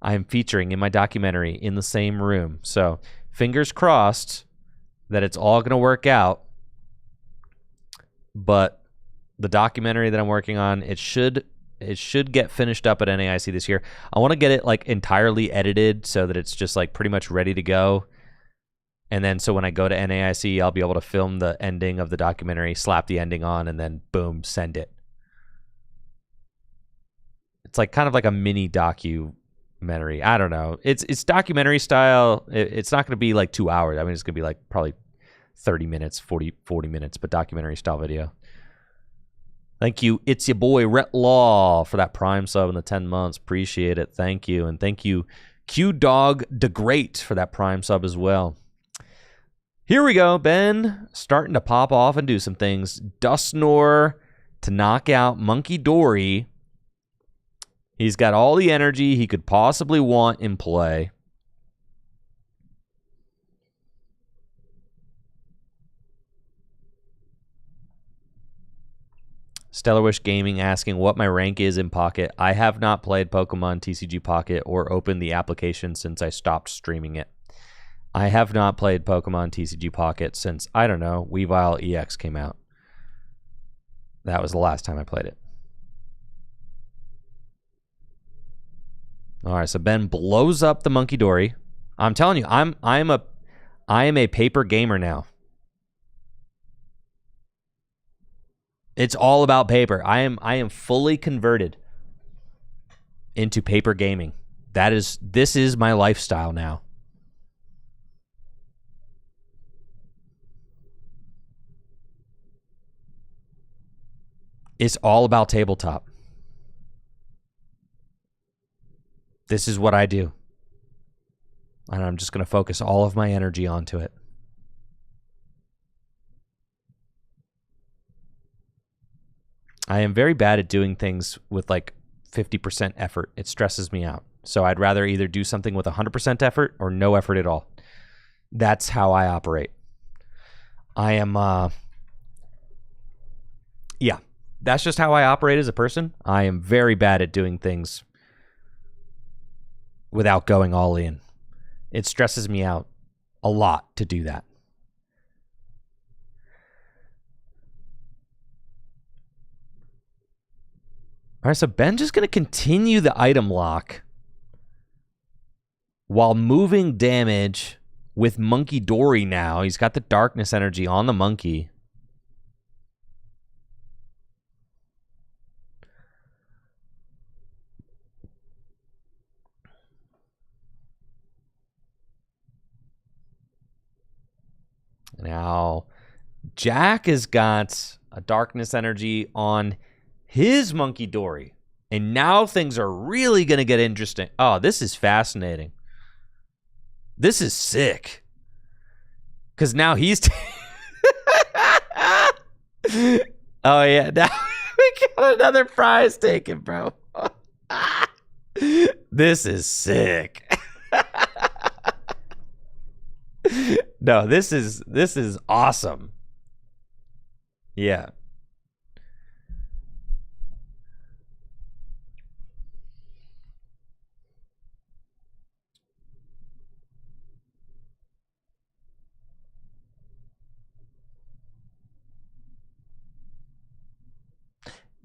I'm featuring in my documentary in the same room. So fingers crossed that it's all going to work out. But the documentary that I'm working on, it should get finished up at NAIC this year. I want to get it like entirely edited so that it's just like pretty much ready to go. And then so when I go to NAIC, I'll be able to film the ending of the documentary, slap the ending on, and then boom, send it. It's like kind of like a mini documentary. I don't know. It's documentary style. It's not going to be like 2 hours. I mean, it's going to be like probably 30 minutes, 40 minutes, but documentary style video. Thank you. It's your boy, Rhett Law, for that Prime sub in the 10 months. Appreciate it. Thank you. And thank you, Q Dog the Great, for that Prime sub as well. Here we go. Ben starting to pop off and do some things. Dusknoir to knock out Monkey Dory. He's got all the energy he could possibly want in play. Stellar Wish Gaming asking what my rank is in Pocket. I have not played Pokemon TCG Pocket or opened the application since I stopped streaming it. I have not played Pokemon TCG Pocket since, I don't know, Weavile EX came out. That was the last time I played it. All right, so Ben blows up the Monkey Dory. I'm telling you, I am a paper gamer now. It's all about paper. I am fully converted into paper gaming. This is my lifestyle now. It's all about tabletop. This is what I do. And I'm just going to focus all of my energy onto it. I am very bad at doing things with like 50% effort. It stresses me out. So I'd rather either do something with 100% effort or no effort at all. That's how I operate. I am, yeah, that's just how I operate as a person. I am very bad at doing things without going all in. It stresses me out a lot to do that. All right, so Ben's just going to continue the item lock while moving damage with Monkey Dory now. He's got the darkness energy on the monkey. Now, Jack has got a darkness energy on his Monkey Dory. And now things are really going to get interesting. Oh, this is fascinating. This is sick. Because now he's... Oh, yeah. Now we got another prize taken, bro. This is sick. No, this is awesome. Yeah.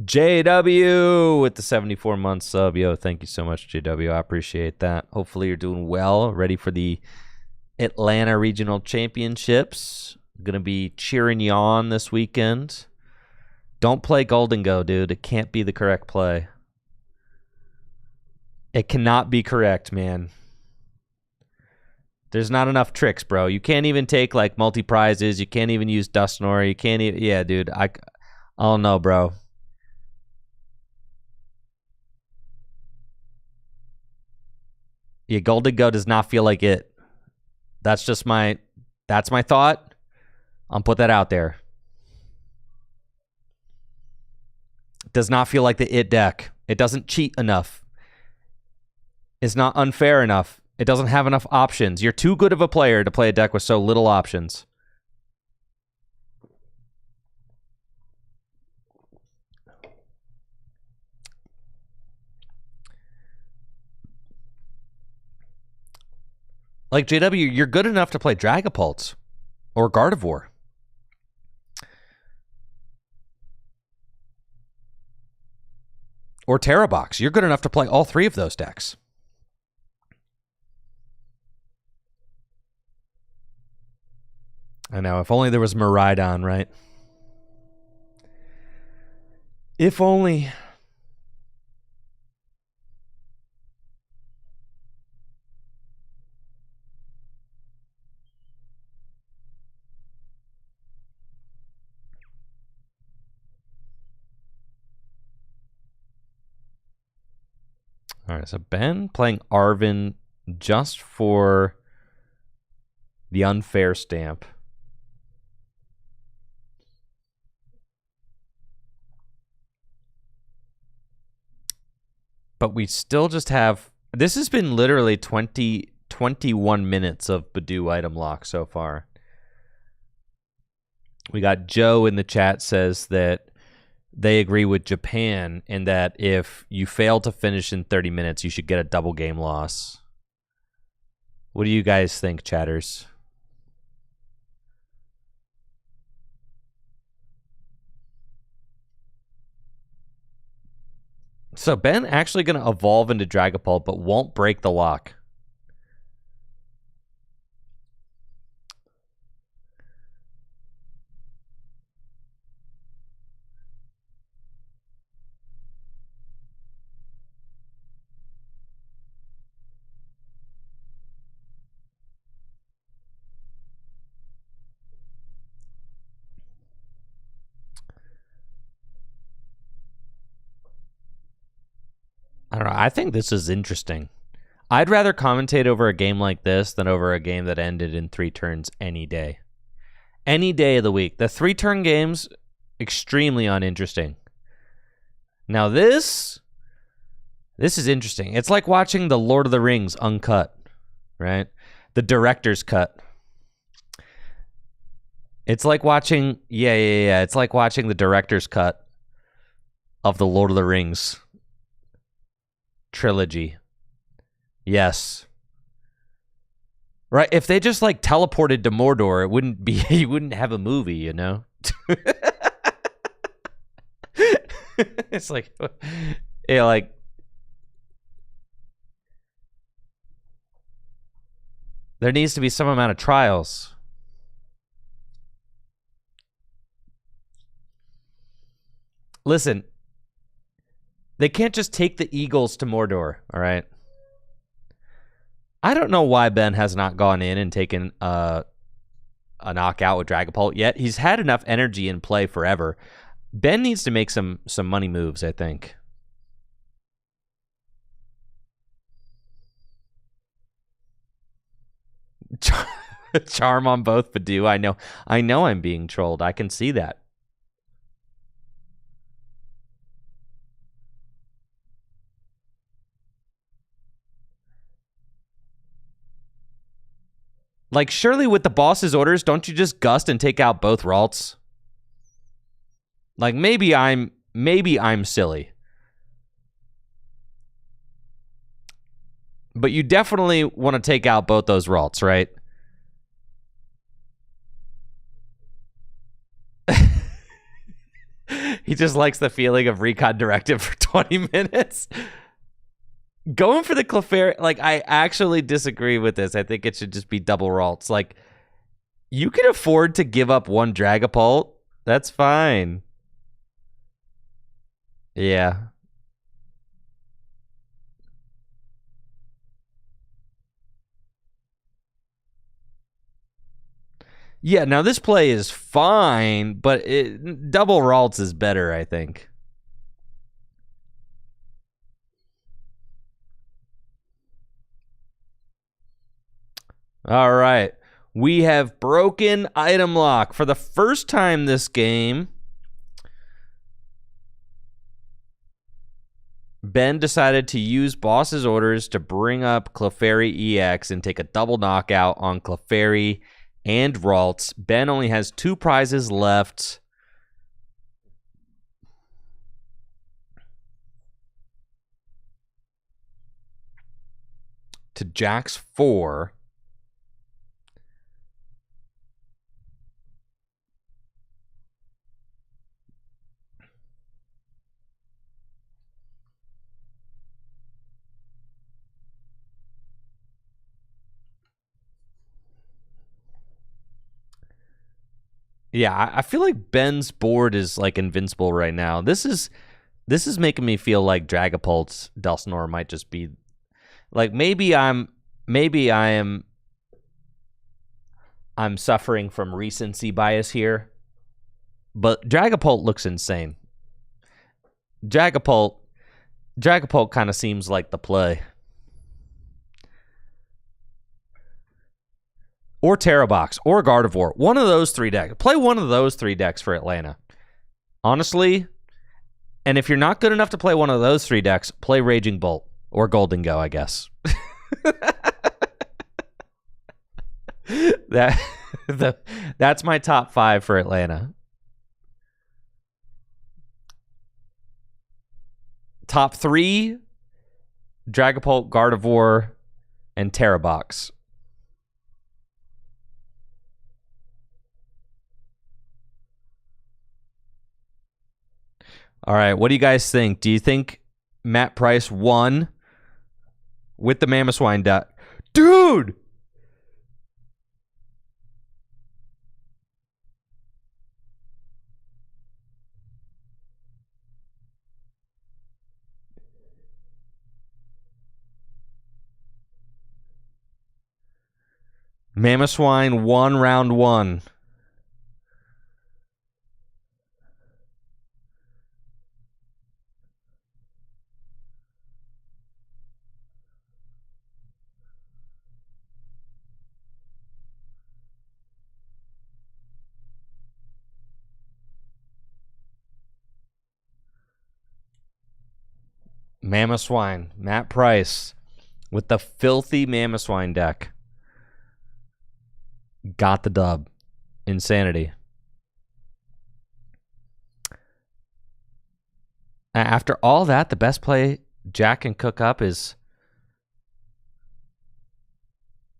JW with the 74-month sub. Yo, thank you so much, JW. I appreciate that. Hopefully you're doing well. Ready for the Atlanta Regional Championships. Going to be cheering you on this weekend. Don't play Golden Go, dude. It can't be the correct play. It cannot be correct, man. There's not enough tricks, bro. You can't even take, like, multi-prizes. You can't even use Dusknoir. You can't even... Yeah, dude. I don't know, bro. Yeah, Golden Go does not feel like it. That's just my thought. I'll put that out there. It does not feel like the it deck. It doesn't cheat enough. It's not unfair enough. It doesn't have enough options. You're too good of a player to play a deck with so little options. Like, JW, you're good enough to play Dragapult or Gardevoir. Or Terrabox. You're good enough to play all three of those decks. I know, if only there was Miraidon, right? If only... All right, so Ben playing Arvin just for the unfair stamp. But we still just have... This has been literally 21 minutes of Badoo item lock so far. We got Joe in the chat says that they agree with Japan in that if you fail to finish in 30 minutes, you should get a double game loss. What do you guys think, chatters? So Ben actually going to evolve into Dragapult, but won't break the lock. I don't know. I think this is interesting. I'd rather commentate over a game like this than over a game that ended in 3 turns any day. Any day of the week. The 3-turn games, extremely uninteresting. Now this is interesting. It's like watching the Lord of the Rings uncut, right? The director's cut. It's like watching, yeah. It's like watching the director's cut of the Lord of the Rings trilogy. Yes. Right, if they just like teleported to Mordor, it wouldn't be, you wouldn't have a movie, you know? It's like, yeah, like, there needs to be some amount of trials. Listen, they can't just take the Eagles to Mordor, all right? I don't know why Ben has not gone in and taken a knockout with Dragapult yet. He's had enough energy in play forever. Ben needs to make some money moves, I think. Charm on both Badoo. I know I'm being trolled. I can see that. Like, surely with the boss's orders, don't you just gust and take out both Ralts? Like, maybe I'm silly. But you definitely want to take out both those Ralts, right? He just likes the feeling of Recon Directive for 20 minutes. Going for the Clefairy, like, I actually disagree with this. I think it should just be double Ralts. Like, you can afford to give up one Dragapult. That's fine. Yeah. Yeah, now this play is fine, but double Ralts is better, I think. All right. We have broken item lock for the first time this game. Ben decided to use boss's orders to bring up Clefairy EX and take a double knockout on Clefairy and Ralts. Ben only has 2 prizes left. To Jack's 4. Yeah, I feel like Ben's board is like invincible right now. This is making me feel like Dragapult's Dusknoir might just be like, maybe I'm suffering from recency bias here, but Dragapult looks insane. Dragapult kind of seems like the play. Or Terrabox, or Gardevoir. One of those 3 decks. Play one of those 3 decks for Atlanta. Honestly, And if you're not good enough to play one of those 3 decks, play Raging Bolt or Golden Go, I guess. That's my top 5 for Atlanta. Top 3, Dragapult, Gardevoir, and Terrabox. All right, what do you guys think? Do you think Matt Price won with the Mamoswine deck? Dude! Mamoswine won round 1. Mamoswine, Matt Price, with the filthy Mamoswine deck. Got the dub. Insanity. After all that, the best play Jack can cook up is...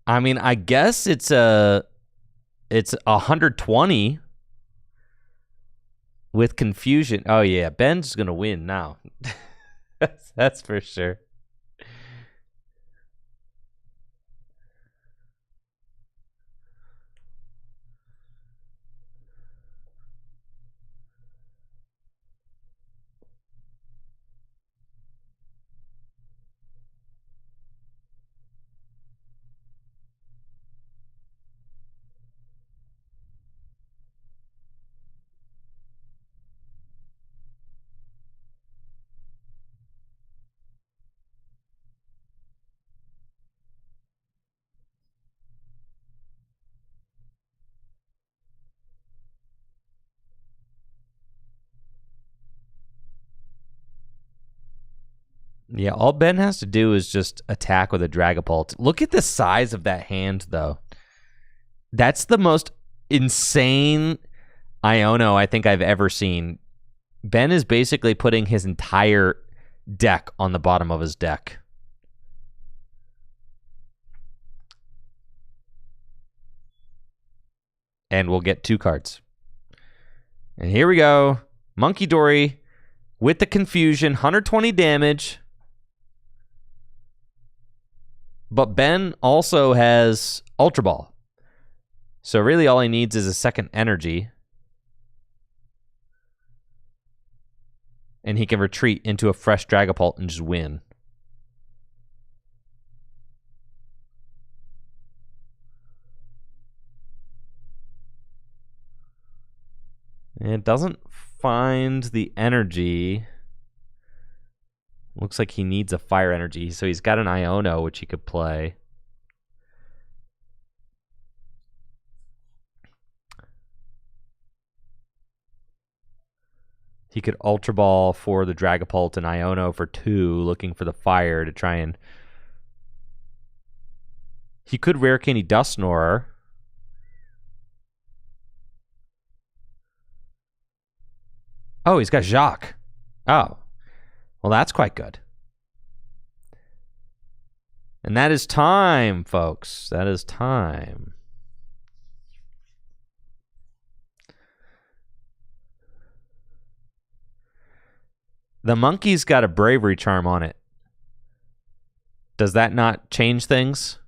I mean, I guess it's 120 with confusion. Oh, yeah. Ben's going to win now. That's for sure. Yeah, all Ben has to do is just attack with a Dragapult. Look at the size of that hand, though. That's the most insane Iono I think I've ever seen. Ben is basically putting his entire deck on the bottom of his deck. And we'll get 2 cards. And here we go. Monkey Dory with the confusion, 120 damage. But Ben also has Ultra Ball. So really all he needs is a second energy. And he can retreat into a fresh Dragapult and just win. It doesn't find the energy. Looks like he needs a fire energy, so he's got an Iono, which he could play. He could Ultra Ball for the Dragapult and Iono for 2, looking for the fire to try and... He could Rare Candy Dusknoir. Oh, he's got Jacques. Oh. Well, that's quite good. And that is time, folks. That is time. The monkey's got a bravery charm on it. Does that not change things?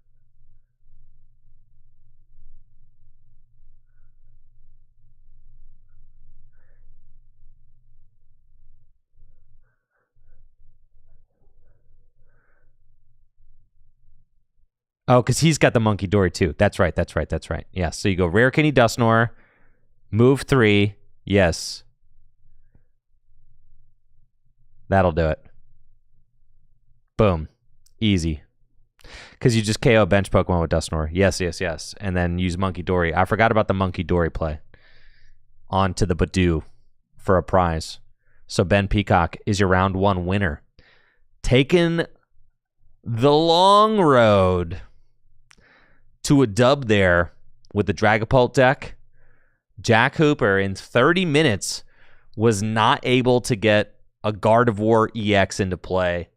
Oh, because he's got the Monkey Dory too. That's right, that's right, that's right. Yeah, so you go Rare Candy Dusknoir, move 3, yes. That'll do it. Boom. Easy. Because you just KO a bench Pokemon with Dusknoir. Yes, yes, yes. And then use Monkey Dory. I forgot about the Monkey Dory play. On to the Badoo for a prize. So Ben Peacock is your round 1 winner. Taking the long road to a dub there with the Dragapult deck. Jack Hooper in 30 minutes was not able to get a Gardevoir EX into play.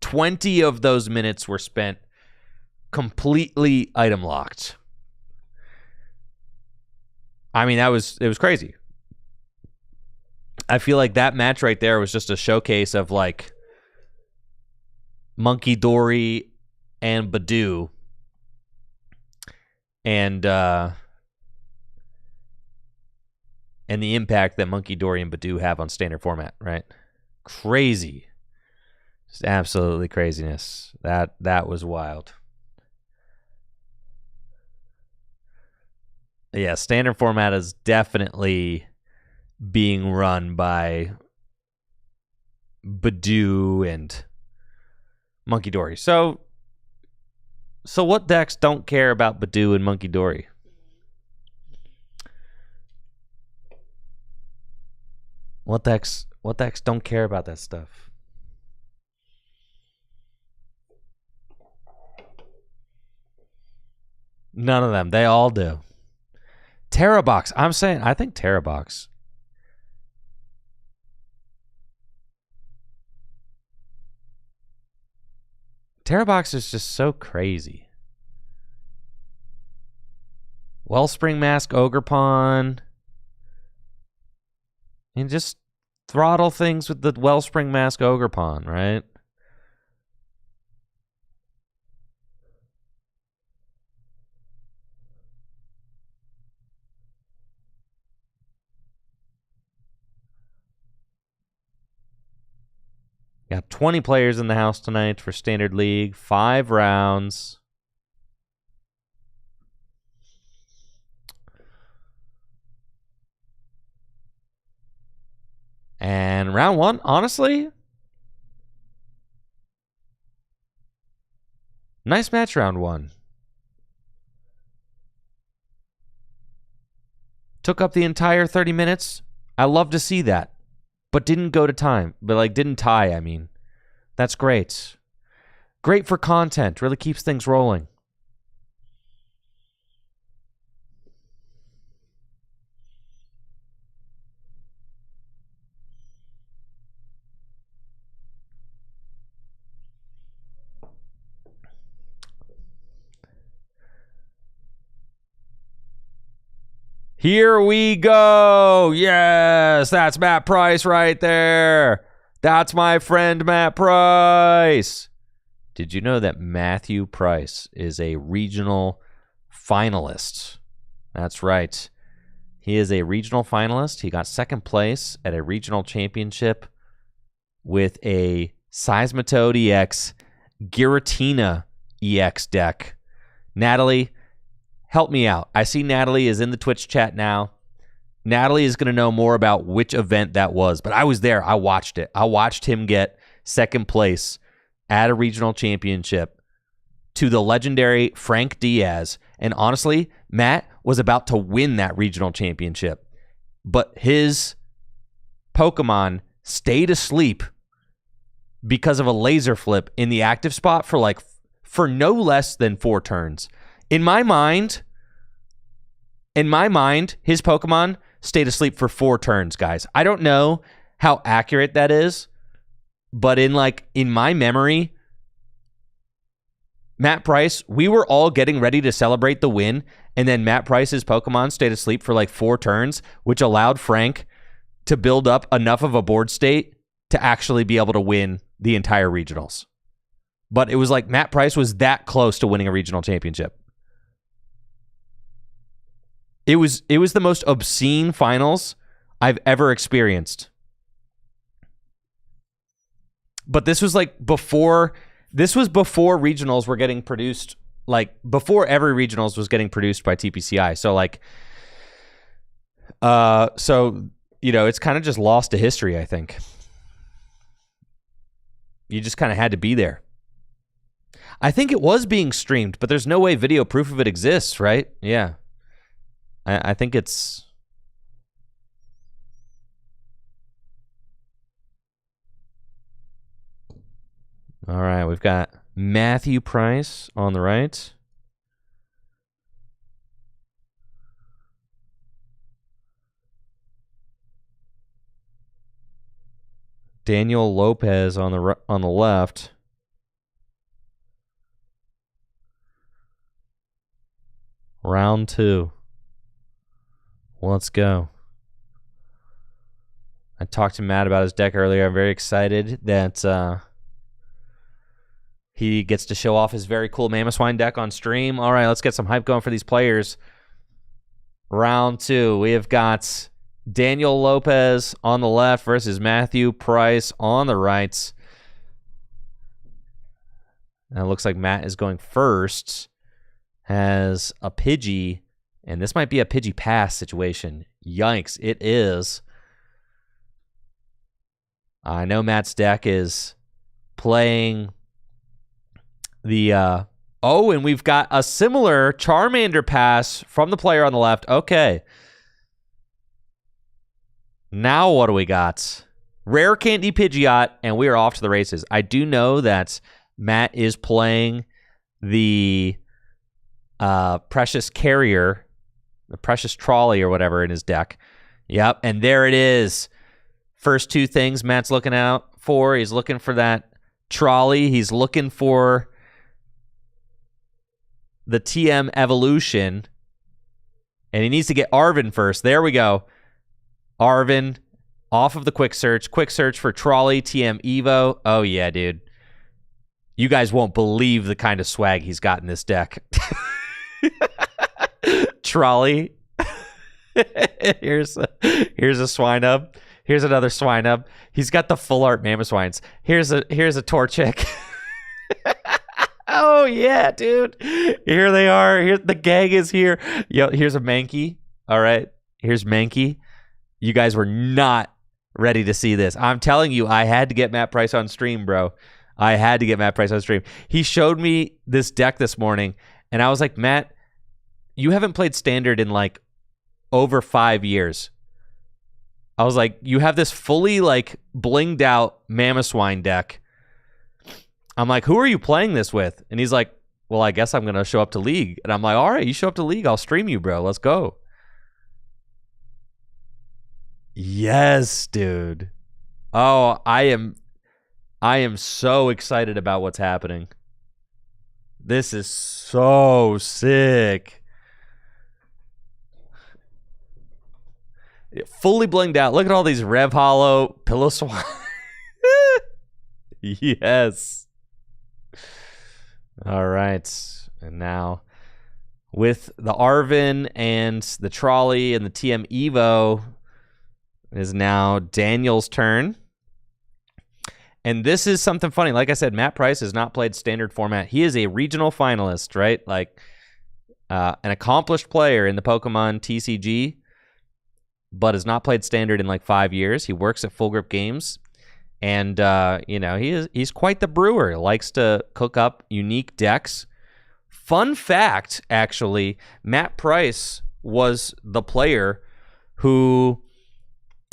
20 of those minutes were spent completely item locked. I mean, it was crazy. I feel like that match right there was just a showcase of like Monkey Dory and Badoo, and the impact that Monkey Dory and Badoo have on standard format, right? Crazy. Just absolutely craziness. That was wild. Yeah, standard format is definitely being run by Badoo and Monkey Dory. So what decks don't care about Badoo and Monkey Dory? What decks don't care about that stuff? None of them. They all do. Terrabox. I think Terrabox. Terrabox is just so crazy. Wellspring Mask, Ogerpon. And just throttle things with the Wellspring Mask, Ogerpon, right? Got 20 players in the house tonight for Standard League. 5 rounds. And round 1, honestly, nice match round 1. Took up the entire 30 minutes. I love to see that. But didn't go to time. But like didn't tie, I mean. That's great. Great for content. Really keeps things rolling. Here we go. Yes, that's Matt Price right there. That's my friend Matt Price. Did you know that Matthew Price is a regional finalist? That's right. He is a regional finalist. He got second place at a regional championship with a Seismitoad EX Giratina EX deck. Natalie, help me out. I see Natalie is in the Twitch chat now. Natalie is going to know more about which event that was, but I was there. I watched it. I watched him get second place at a regional championship to the legendary Frank Diaz. And honestly, Matt was about to win that regional championship, but his Pokemon stayed asleep because of a laser flip in the active spot for no less than 4 turns. In my mind, his Pokemon stayed asleep for 4 turns, guys. I don't know how accurate that is, but in my memory, Matt Price, we were all getting ready to celebrate the win, and then Matt Price's Pokemon stayed asleep for 4 turns, which allowed Frank to build up enough of a board state to actually be able to win the entire regionals. But it was like Matt Price was that close to winning a regional championship. It was the most obscene finals I've ever experienced. But this was before regionals were getting produced, before every regionals was getting produced by TPCi. So it's kind of just lost to history, I think. You just kind of had to be there. I think it was being streamed, but there's no way video proof of it exists, right? Yeah. I think it's... All right, we've got Matthew Price on the right. Daniel Lopez on the left. Round 2. Let's go. I talked to Matt about his deck earlier. I'm very excited that he gets to show off his very cool Mamoswine deck on stream. All right, let's get some hype going for these players. Round 2. We have got Daniel Lopez on the left versus Matthew Price on the right. And it looks like Matt is going first. Has a Pidgey, and this might be a Pidgey pass situation. Yikes, it is. I know Matt's deck is playing the... oh, and we've got a similar Charmander pass from the player on the left. Okay. Now what do we got? Rare Candy Pidgeot, and we are off to the races. I do know that Matt is playing the Precious Carrier, the Precious Trolley or whatever in his deck. Yep, and there it is. First two things Matt's looking out for. He's looking for that trolley. He's looking for the TM Evolution. And he needs to get Arvin first. There we go. Arvin off of the quick search. Quick search for trolley, TM Evo. Oh, yeah, dude. You guys won't believe the kind of swag he's got in this deck. Trolley. Here's a Swinub. Here's another Swinub. He's got the full art Mamoswines. Here's a Torchic. Oh yeah, dude. Here they are. Here the gang is here. Yo, here's a Mankey. All right. Here's Mankey. You guys were not ready to see this. I'm telling you, I had to get Matt Price on stream, bro. I had to get Matt Price on stream. He showed me this deck this morning, and I was like, Matt, you haven't played Standard in like over 5 years. I was like, you have this fully like blinged out Mamoswine deck. I'm like, who are you playing this with? And he's like, well, I guess I'm going to show up to League. And I'm like, all right, you show up to League. I'll stream you, bro. Let's go. Yes, dude. Oh, I am so excited about what's happening. This is so sick. Fully blinged out. Look at all these Rev Hollow, Pillow Swine. Yes. All right. And now with the Arvin and the Trolley and the TM Evo, it is now Daniel's turn. And this is something funny. Like I said, Matt Price has not played Standard format. He is a regional finalist, right? Like an accomplished player in the Pokemon TCG, but has not played Standard in like 5 years. He works at Full Grip Games. And, you know, he's quite the brewer. He likes to cook up unique decks. Fun fact, actually, Matt Price was the player who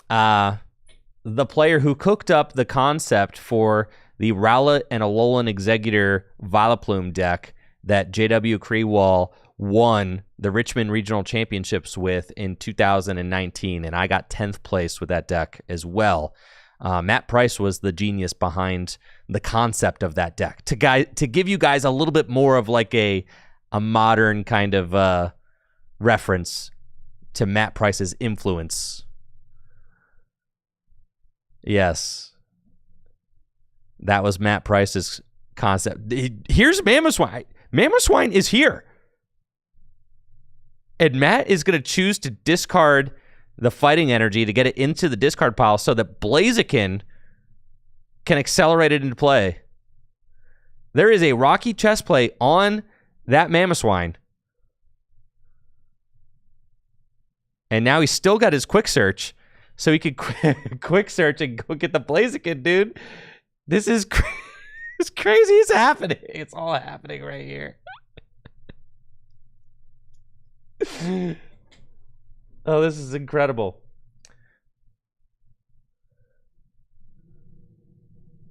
cooked up the concept for the Rowlet and Alolan Executor Vileplume deck that JW Kreewall won the Richmond Regional Championships with in 2019, and I got 10th place with that deck as well. Matt Price was the genius behind the concept of that deck. To give you guys a little bit more of like a modern kind of reference to Matt Price's influence. Yes. That was Matt Price's concept. Here's Mamoswine. Mamoswine is here. And Matt is going to choose to discard the fighting energy to get it into the discard pile so that Blaziken can accelerate it into play. There is a rocky chess play on that Mamoswine. And now he's still got his quick search, so he could quick search and go get the Blaziken, dude. This is it's crazy. It's happening. It's all happening right here. Oh, this is incredible.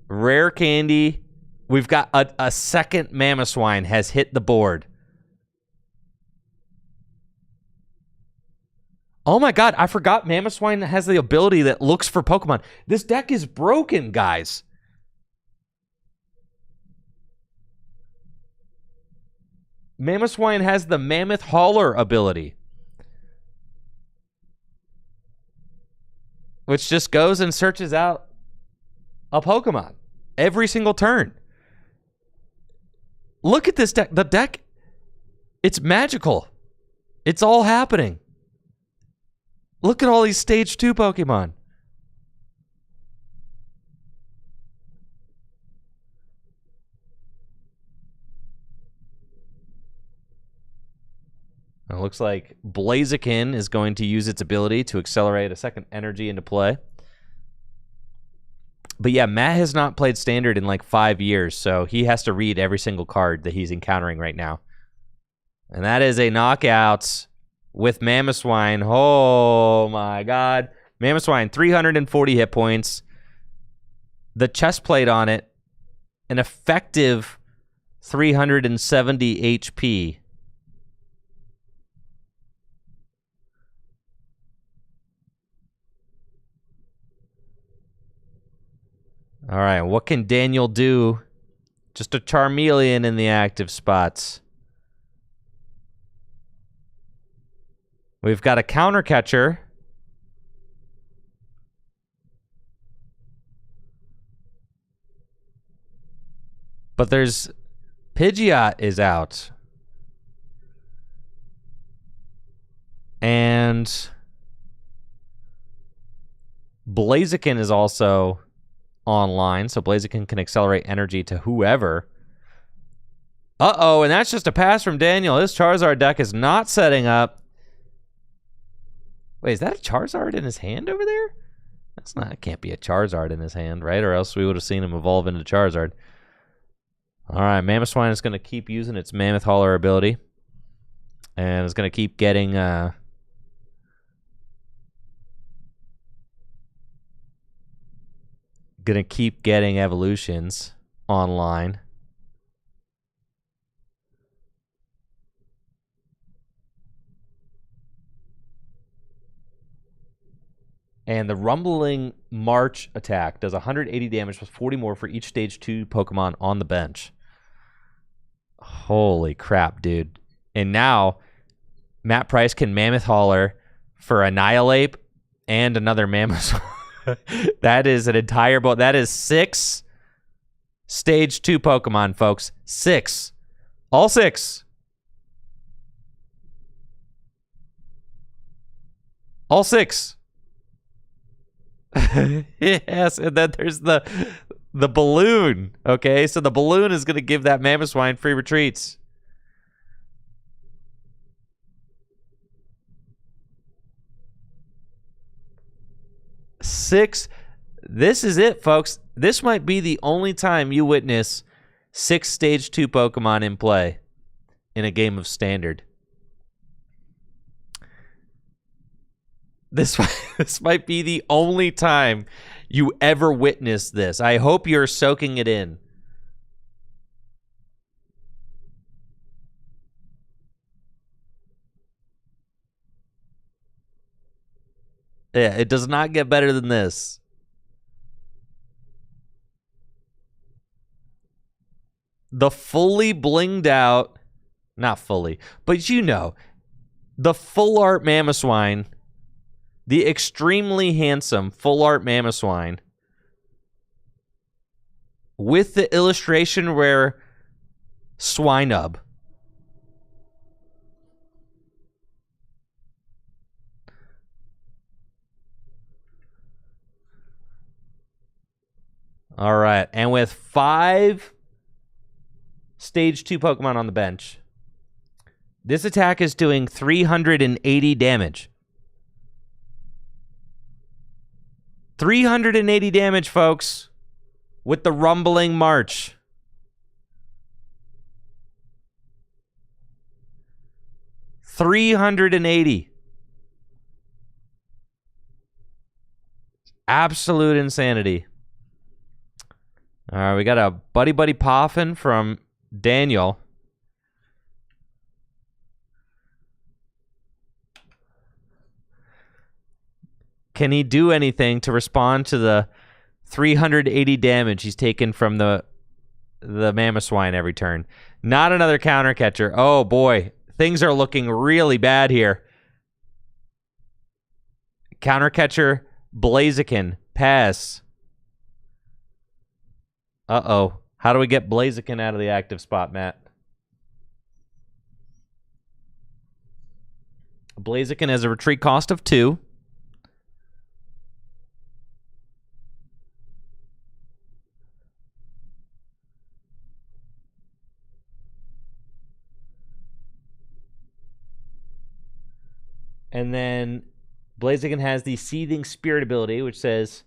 Rare Candy We've got a second Mamoswine has hit the board. Oh my god, I forgot Mamoswine has the ability that looks for Pokemon. This deck is broken, guys. Mamoswine has the Mammoth Hauler ability, which just goes and searches out a Pokemon every single turn. Look at this deck. The deck, it's magical. It's all happening. Look at all these Stage 2 Pokemon. It looks like Blaziken is going to use its ability to accelerate a second energy into play. But yeah, Matt has not played Standard in like 5 years, so he has to read every single card that he's encountering right now. And that is a knockout with Mamoswine. Oh my god. Mamoswine, 340 hit points. The chest plate on it, an effective 370 HP. All right, what can Daniel do? Just a Charmeleon in the active spots. We've got a counter catcher. But there's Pidgeot is out. And Blaziken is also online, so Blaziken can accelerate energy to whoever. Uh-oh, and that's just a pass from Daniel. This Charizard deck is not setting up. Wait, is that a Charizard in his hand over there? That's not, it can't be a Charizard in his hand, right? Or else we would have seen him evolve into Charizard. All right, Mamoswine is going to keep using its Mammoth Hauler ability. And it's going to keep getting... Gonna keep getting evolutions online. And the Rumbling March attack does 180 damage plus 40 more for each Stage 2 Pokemon on the bench. Holy crap, dude. And now, Matt Price can Mammoth Hauler for Annihilate and another Mammoth. That is an entire boat. That is 6 Stage 2 Pokemon, folks. 6. All 6. All 6. Yes, and then there's the balloon. Okay, so the balloon is going to give that Mamoswine free retreats. Six. This is it, folks. This might be the only time you witness 6 Stage 2 Pokemon in play in a game of Standard. This might be the only time you ever witness this. I hope you're soaking it in. Yeah, it does not get better than this. The fully blinged out, not fully, but you know, the full art Mamoswine, the extremely handsome full art Mamoswine with the illustration where Swinub. All right, and with 5 Stage 2 Pokemon on the bench, this attack is doing 380 damage. 380 damage, folks, with the Rumbling March. $380. Absolute insanity. All right, we got a Buddy Buddy Poffin from Daniel. Can he do anything to respond to the 380 damage he's taken from the Mamoswine every turn? Not another counter catcher. Oh boy, things are looking really bad here. Counter catcher, Blaziken, pass. Uh-oh. How do we get Blaziken out of the active spot, Matt? Blaziken has a retreat cost of 2. And then Blaziken has the Seething Spirit ability, which says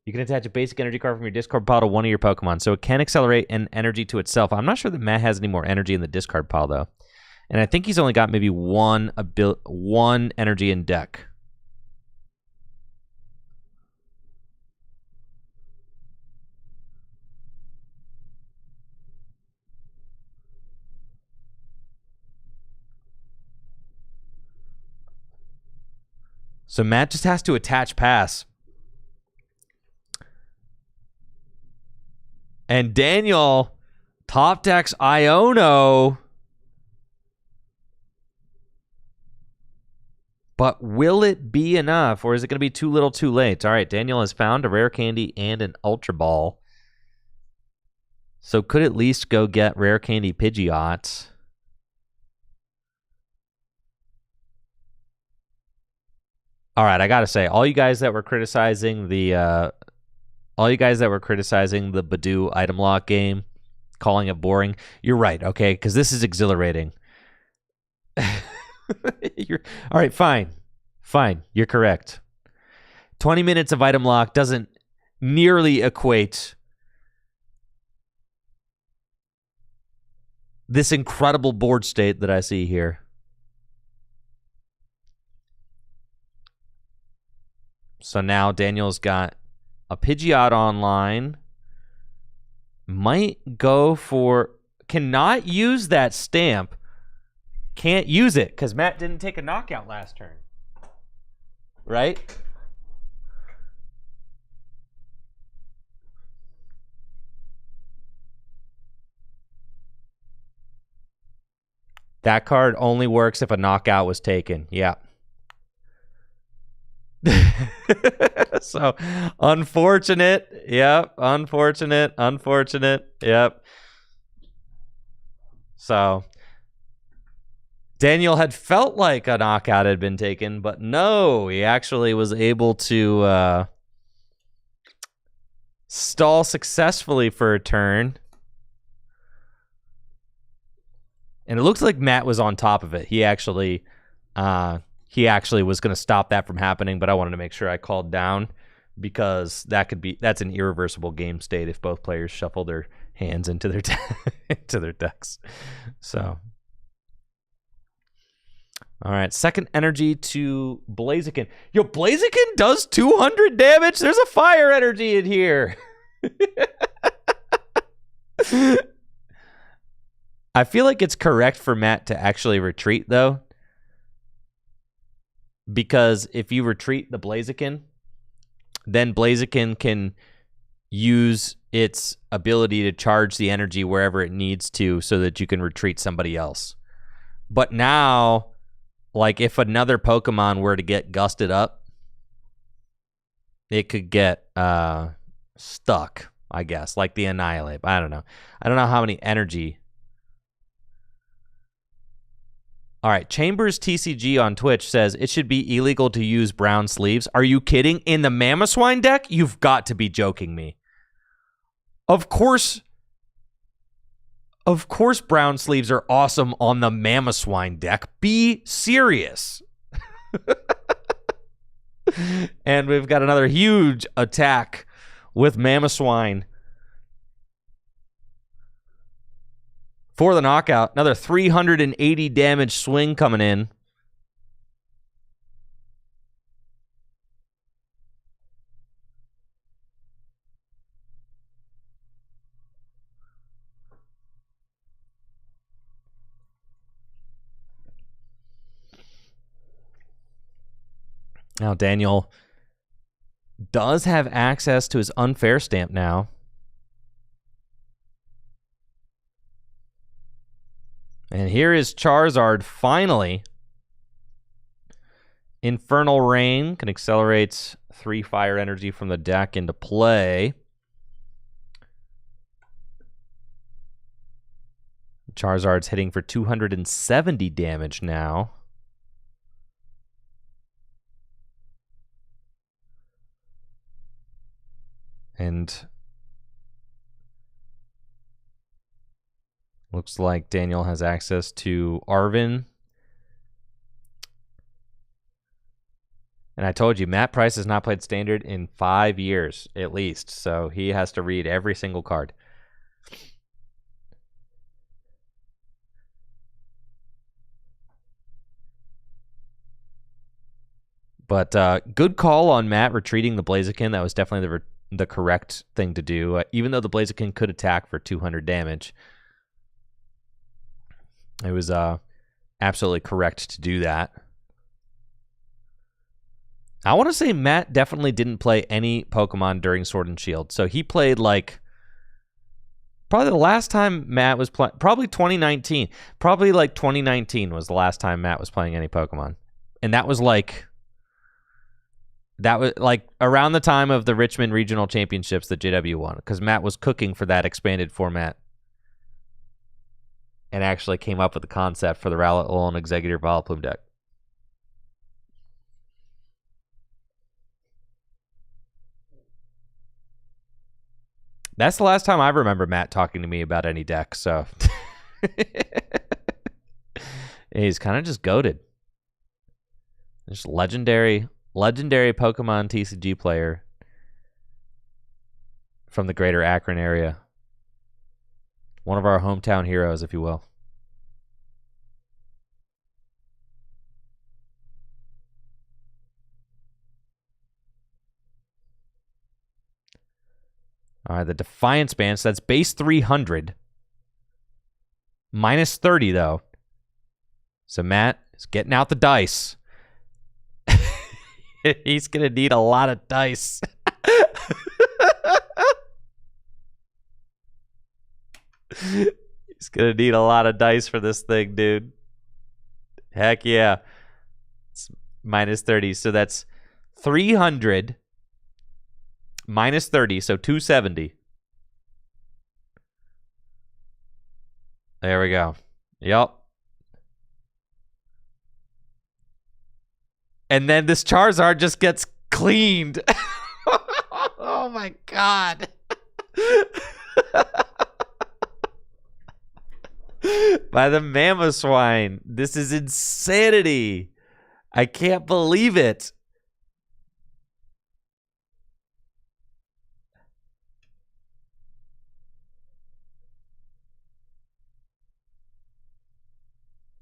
you can attach a basic energy card from your discard pile to one of your Pokemon. So it can accelerate an energy to itself. I'm not sure that Matt has any more energy in the discard pile, though. And I think he's only got maybe one energy in deck. So Matt just has to attach pass. And Daniel top decks Iono. But will it be enough, or is it going to be too little too late? All right, Daniel has found a Rare Candy and an Ultra Ball. So could at least go get Rare Candy Pidgeot. All right, I got to say, all you guys that were criticizing the Badoo item lock game, calling it boring, you're right, okay? Because this is exhilarating. All right, fine. Fine, you're correct. 20 minutes of item lock doesn't nearly equate this incredible board state that I see here. So now Daniel's got a Pidgeot online. Might go for... Cannot use that stamp. Can't use it because Matt didn't take a knockout last turn. Right? That card only works if a knockout was taken. Yeah. So, unfortunate. Yep. Unfortunate. Yep. So... Daniel had felt like a knockout had been taken, but no, he actually was able to stall successfully for a turn. And it looks like Matt was on top of it. He actually was going to stop that from happening, but I wanted to make sure I called down because that's an irreversible game state if both players shuffle their hands into their into their decks. So. All right, second energy to Blaziken. Yo, Blaziken does 200 damage. There's a fire energy in here. I feel like it's correct for Matt to actually retreat, though. Because if you retreat the Blaziken, then Blaziken can use its ability to charge the energy wherever it needs to so that you can retreat somebody else. But now... Like, if another Pokemon were to get gusted up, it could get stuck, I guess, like the Annihilate. I don't know. I don't know how many energy. All right, Chambers TCG on Twitch says it should be illegal to use brown sleeves. Are you kidding? In the Mamoswine deck? You've got to be joking me. Of course brown sleeves are awesome on the Mamoswine deck. Be serious. And we've got another huge attack with Mamoswine. For the knockout, another 380 damage swing coming in. Now Daniel does have access to his unfair stamp now. And here is Charizard finally. Infernal Rain can accelerate 3 fire energy from the deck into play. Charizard's hitting for 270 damage now. And looks like Daniel has access to Arvin. And I told you, Matt Price has not played Standard in 5 years, at least. So he has to read every single card. But good call on Matt retreating the Blaziken. That was definitely the correct thing to do. Even though the Blaziken could attack for 200 damage, it was absolutely correct to do that. I want to say Matt definitely didn't play any Pokemon during Sword and Shield. So he played like... Probably the last time Matt was playing... Probably 2019. Probably like 2019 was the last time Matt was playing any Pokemon. And that was like... That was like around the time of the Richmond Regional Championships that JW won, because Matt was cooking for that expanded format and actually came up with the concept for the Rowlet and Executor Vileplume deck. That's the last time I remember Matt talking to me about any deck, so he's kind of just goated. Just legendary Pokemon TCG player from the greater Akron area. One of our hometown heroes, if you will. All right, the Defiance Band, so that's base 300. Minus 30, though. So Matt is getting out the dice. He's going to need a lot of dice. He's going to need a lot of dice for this thing, dude. Heck yeah. It's minus 30. So that's 300 minus 30. So 270. There we go. Yep. And then this Charizard just gets cleaned. Oh my god. By the Mamoswine. This is insanity. I can't believe it.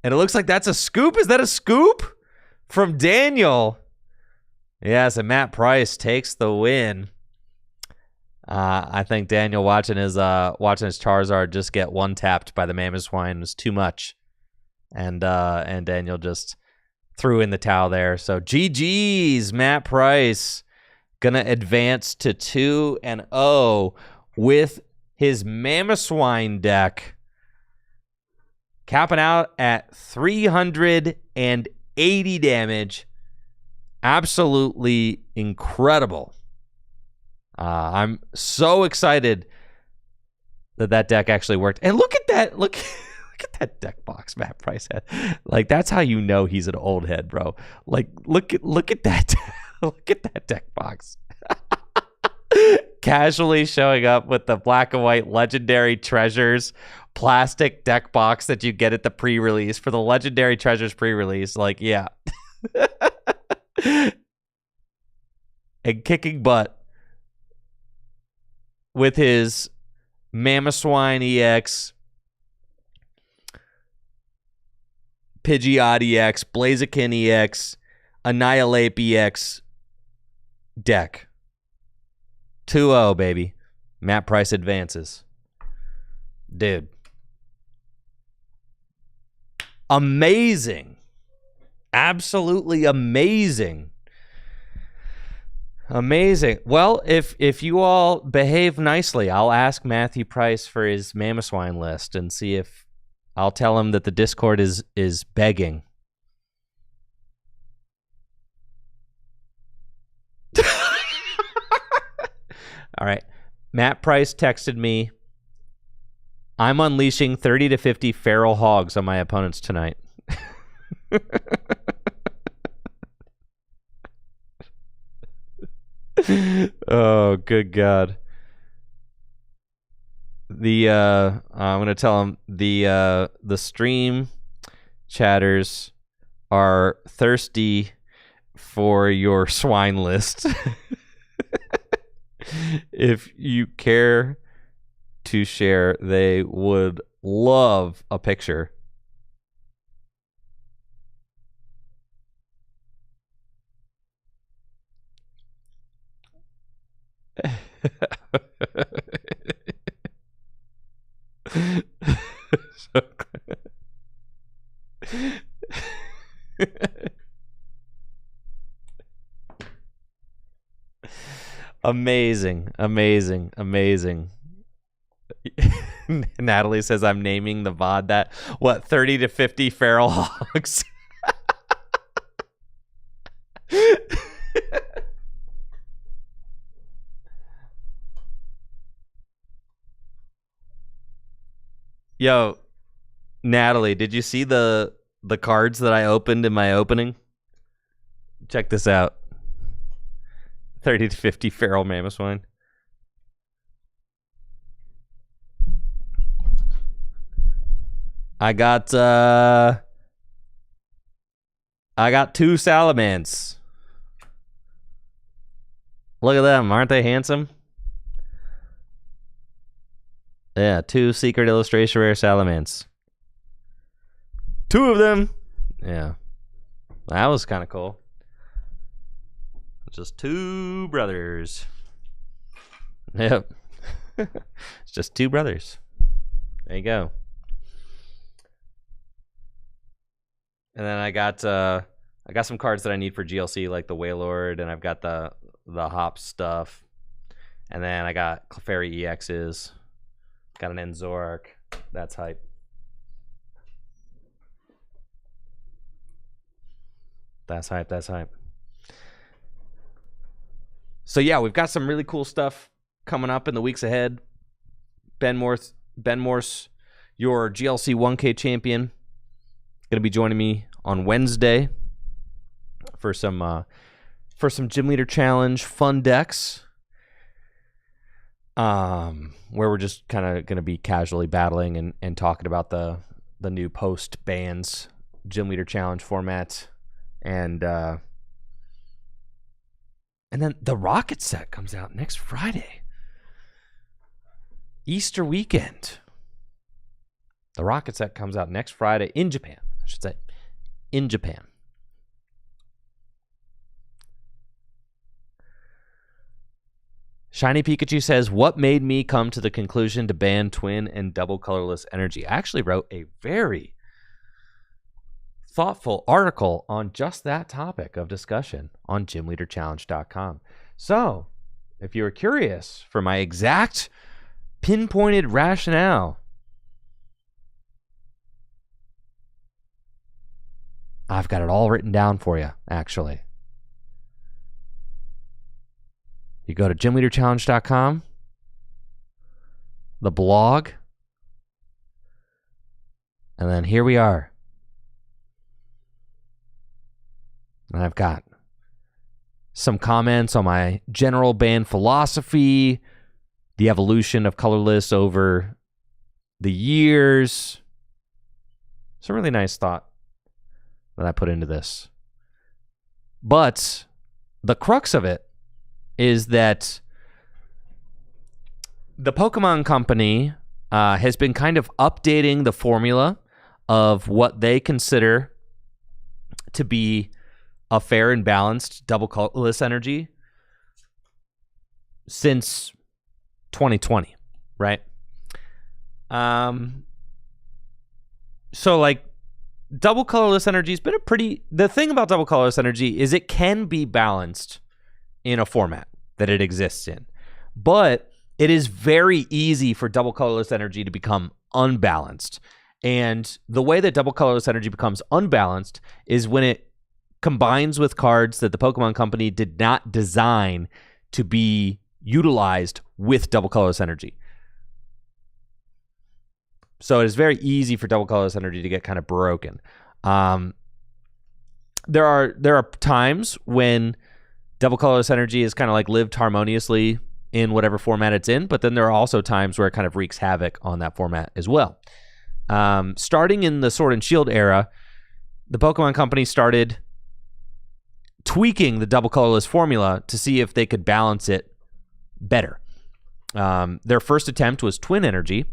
And it looks like that's a scoop. Is that a scoop? From Daniel. Yes, and Matt Price takes the win. I think Daniel watching his Charizard just get one-tapped by the Mamoswine was too much. And Daniel just threw in the towel there. So GG's, Matt Price gonna advance to 2-0 with his Mamoswine deck. Capping out at 380 damage. Absolutely incredible. I'm so excited that deck actually worked. And look at that. Look at that deck box Matt Price had. Like, that's how you know he's an old head, bro. Like, look at that. Look at that deck box. Casually showing up with the black and white Legendary Treasures plastic deck box that you get at the pre-release for the Legendary Treasures pre-release. Like, yeah. And kicking butt with his Mamoswine EX, Pidgeot EX, Blaziken EX, Annihilate EX deck. 2-0, baby. Matt Price advances. Dude. Amazing. Absolutely amazing. Amazing. Well, if you all behave nicely, I'll ask Matthew Price for his Mamoswine list and see if I'll tell him that the Discord is begging. All right. Matt Price texted me, I'm unleashing 30 to 50 feral hogs on my opponents tonight. Oh, good God. I'm gonna tell him the stream chatters are thirsty for your swine list. If you care to share, they would love a picture. Amazing, amazing, amazing. Natalie says I'm naming the VOD that, what, 30 to 50 feral hogs? Yo, Natalie, did you see the cards that I opened in my opening? Check this out. 30 to 50 feral Mamoswine. I got 2 Salamans. Look at them. Aren't they handsome? Yeah, 2 Secret Illustration Rare Salamans. 2 of them. Yeah. That was kind of cool. Just 2 brothers. Yep. It's just 2 brothers. There you go. And then I got some cards that I need for GLC, like the Waylord, and I've got the Hop stuff. And then I got Clefairy EXs. Got an Enzork. That's hype. That's hype. That's hype. So yeah, we've got some really cool stuff coming up in the weeks ahead. Ben Morse, your GLC 1K champion, going to be joining me on Wednesday for some Gym Leader Challenge fun decks. Where we're just kind of going to be casually battling and talking about the new post bans Gym Leader Challenge format, and then the Rocket set comes out next Friday, Easter weekend. The Rocket set comes out next Friday in Japan, I should say, in Japan. Shiny Pikachu says, what made me come to the conclusion to ban twin and double colorless energy? I actually wrote a very thoughtful article on just that topic of discussion on gymleaderchallenge.com. So, if you were curious for my exact pinpointed rationale, I've got it all written down for you, actually. You go to gymleaderchallenge.com, the blog, and then here we are. And I've got some comments on my general ban philosophy, the evolution of colorless over the years. It's a really nice thought that I put into this. But the crux of it is that the Pokemon Company has been kind of updating the formula of what they consider to be a fair and balanced double colorless energy since 2020, right? So like double colorless energy has been the thing about double colorless energy is it can be balanced in a format that it exists in. But it is very easy for double colorless energy to become unbalanced. And the way that double colorless energy becomes unbalanced is when it combines with cards that the Pokemon Company did not design to be utilized with double colorless energy. So it is very easy for double colorless energy to get kind of broken. There are times when double colorless energy is kind of like lived harmoniously in whatever format it's in, but then there are also times where it kind of wreaks havoc on that format as well. Starting in the Sword and Shield era, the Pokemon Company started tweaking the double colorless formula to see if they could balance it better. Their first attempt was Twin Energy,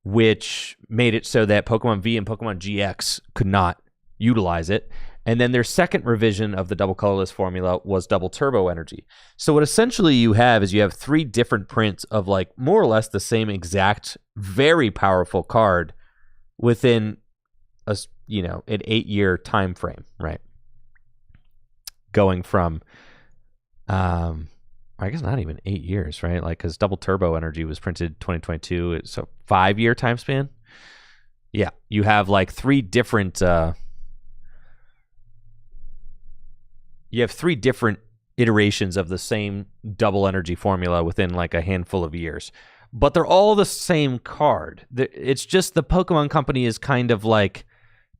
which made it so that Pokemon V and Pokemon GX could not utilize it. And then their second revision of the double colorless formula was Double Turbo Energy. So what essentially you have is you have 3 different prints of like more or less the same exact, very powerful card within a, you know, an 8-year time frame, right? Going from, I guess not even 8 years, right? Like, because Double Turbo Energy was printed 2022, so 5-year time span. Yeah, you have like 3 different. You have 3 different iterations of the same double energy formula within like a handful of years, but they're all the same card. It's just the Pokemon Company is kind of like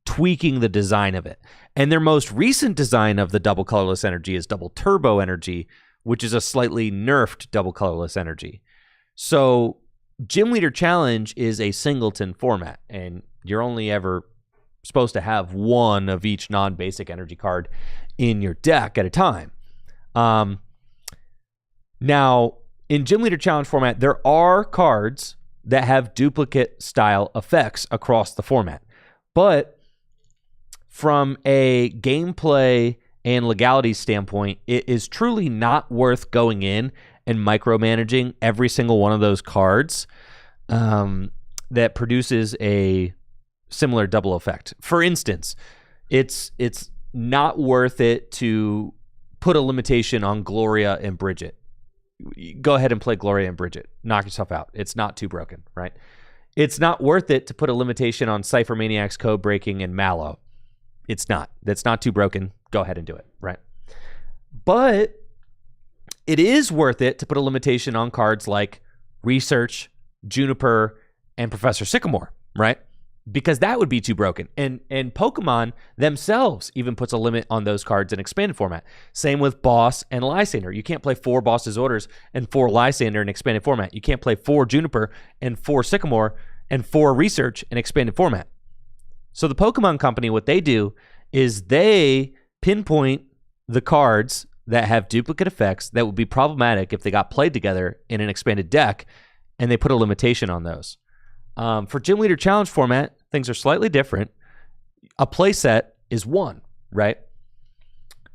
tweaking the design of it. And their most recent design of the double colorless energy is Double Turbo Energy, which is a slightly nerfed double colorless energy. So Gym Leader Challenge is a singleton format, and you're only ever supposed to have one of each non-basic energy card in your deck at a time. Now, in Gym Leader Challenge format, there are cards that have duplicate style effects across the format. But from a gameplay and legality standpoint, it is truly not worth going in and micromanaging every single one of those cards that produces a similar double effect. For instance, it's not worth it to put a limitation on Gloria and Bridget. Go ahead and play Gloria and Bridget. Knock yourself out. It's not too broken, right? It's not worth it to put a limitation on Cypher Maniac's Code Breaking and Mallow. It's not. That's not too broken. Go ahead and do it, right? But it is worth it to put a limitation on cards like Research, Juniper, and Professor Sycamore, right? Because that would be too broken. And Pokemon themselves even puts a limit on those cards in expanded format. Same with Boss and Lysander. You can't play 4 Boss's Orders and 4 Lysander in expanded format. You can't play 4 Juniper and 4 Sycamore and 4 Research in expanded format. So the Pokemon Company, what they do is they pinpoint the cards that have duplicate effects that would be problematic if they got played together in an expanded deck, and they put a limitation on those. For Gym Leader Challenge format, things are slightly different. A playset is 1, right?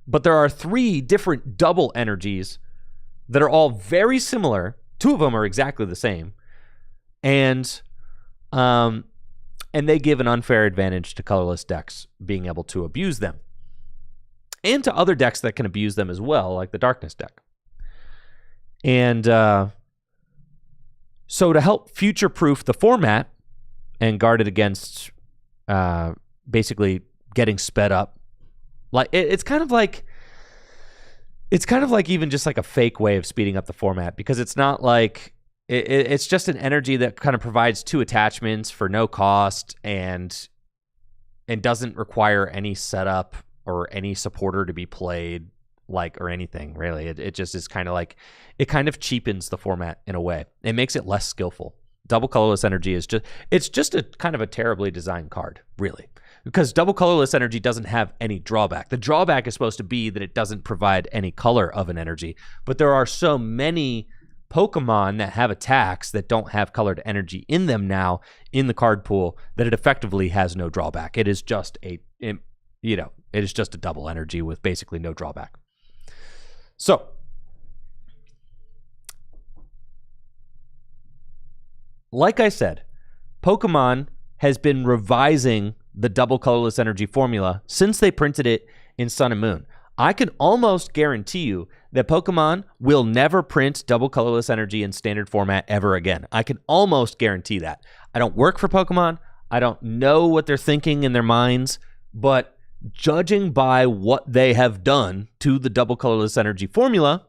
But there are 3 different double energies that are all very similar. 2 of them are exactly the same. And they give an unfair advantage to colorless decks being able to abuse them. And to other decks that can abuse them as well, like the Darkness deck. And so to help future-proof the format and guard it against basically getting sped up, like it's kind of like even just like a fake way of speeding up the format, because it's not like it's just an energy that kind of provides 2 attachments for no cost and doesn't require any setup or any supporter to be played, like, or anything really. It just is kind of like, it kind of cheapens the format in a way. It makes it less skillful. Double colorless energy is just a kind of a terribly designed card, really, because double colorless energy doesn't have any drawback. The drawback is supposed to be that it doesn't provide any color of an energy, but there are so many Pokemon that have attacks that don't have colored energy in them now in the card pool that it effectively has no drawback. It is just it is just a double energy with basically no drawback. So like I said, Pokemon has been revising the double colorless energy formula since they printed it in Sun and Moon. I can almost guarantee you that Pokemon will never print double colorless energy in standard format ever again. I can almost guarantee that. I don't work for Pokemon. I don't know what they're thinking in their minds, but judging by what they have done to the double colorless energy formula,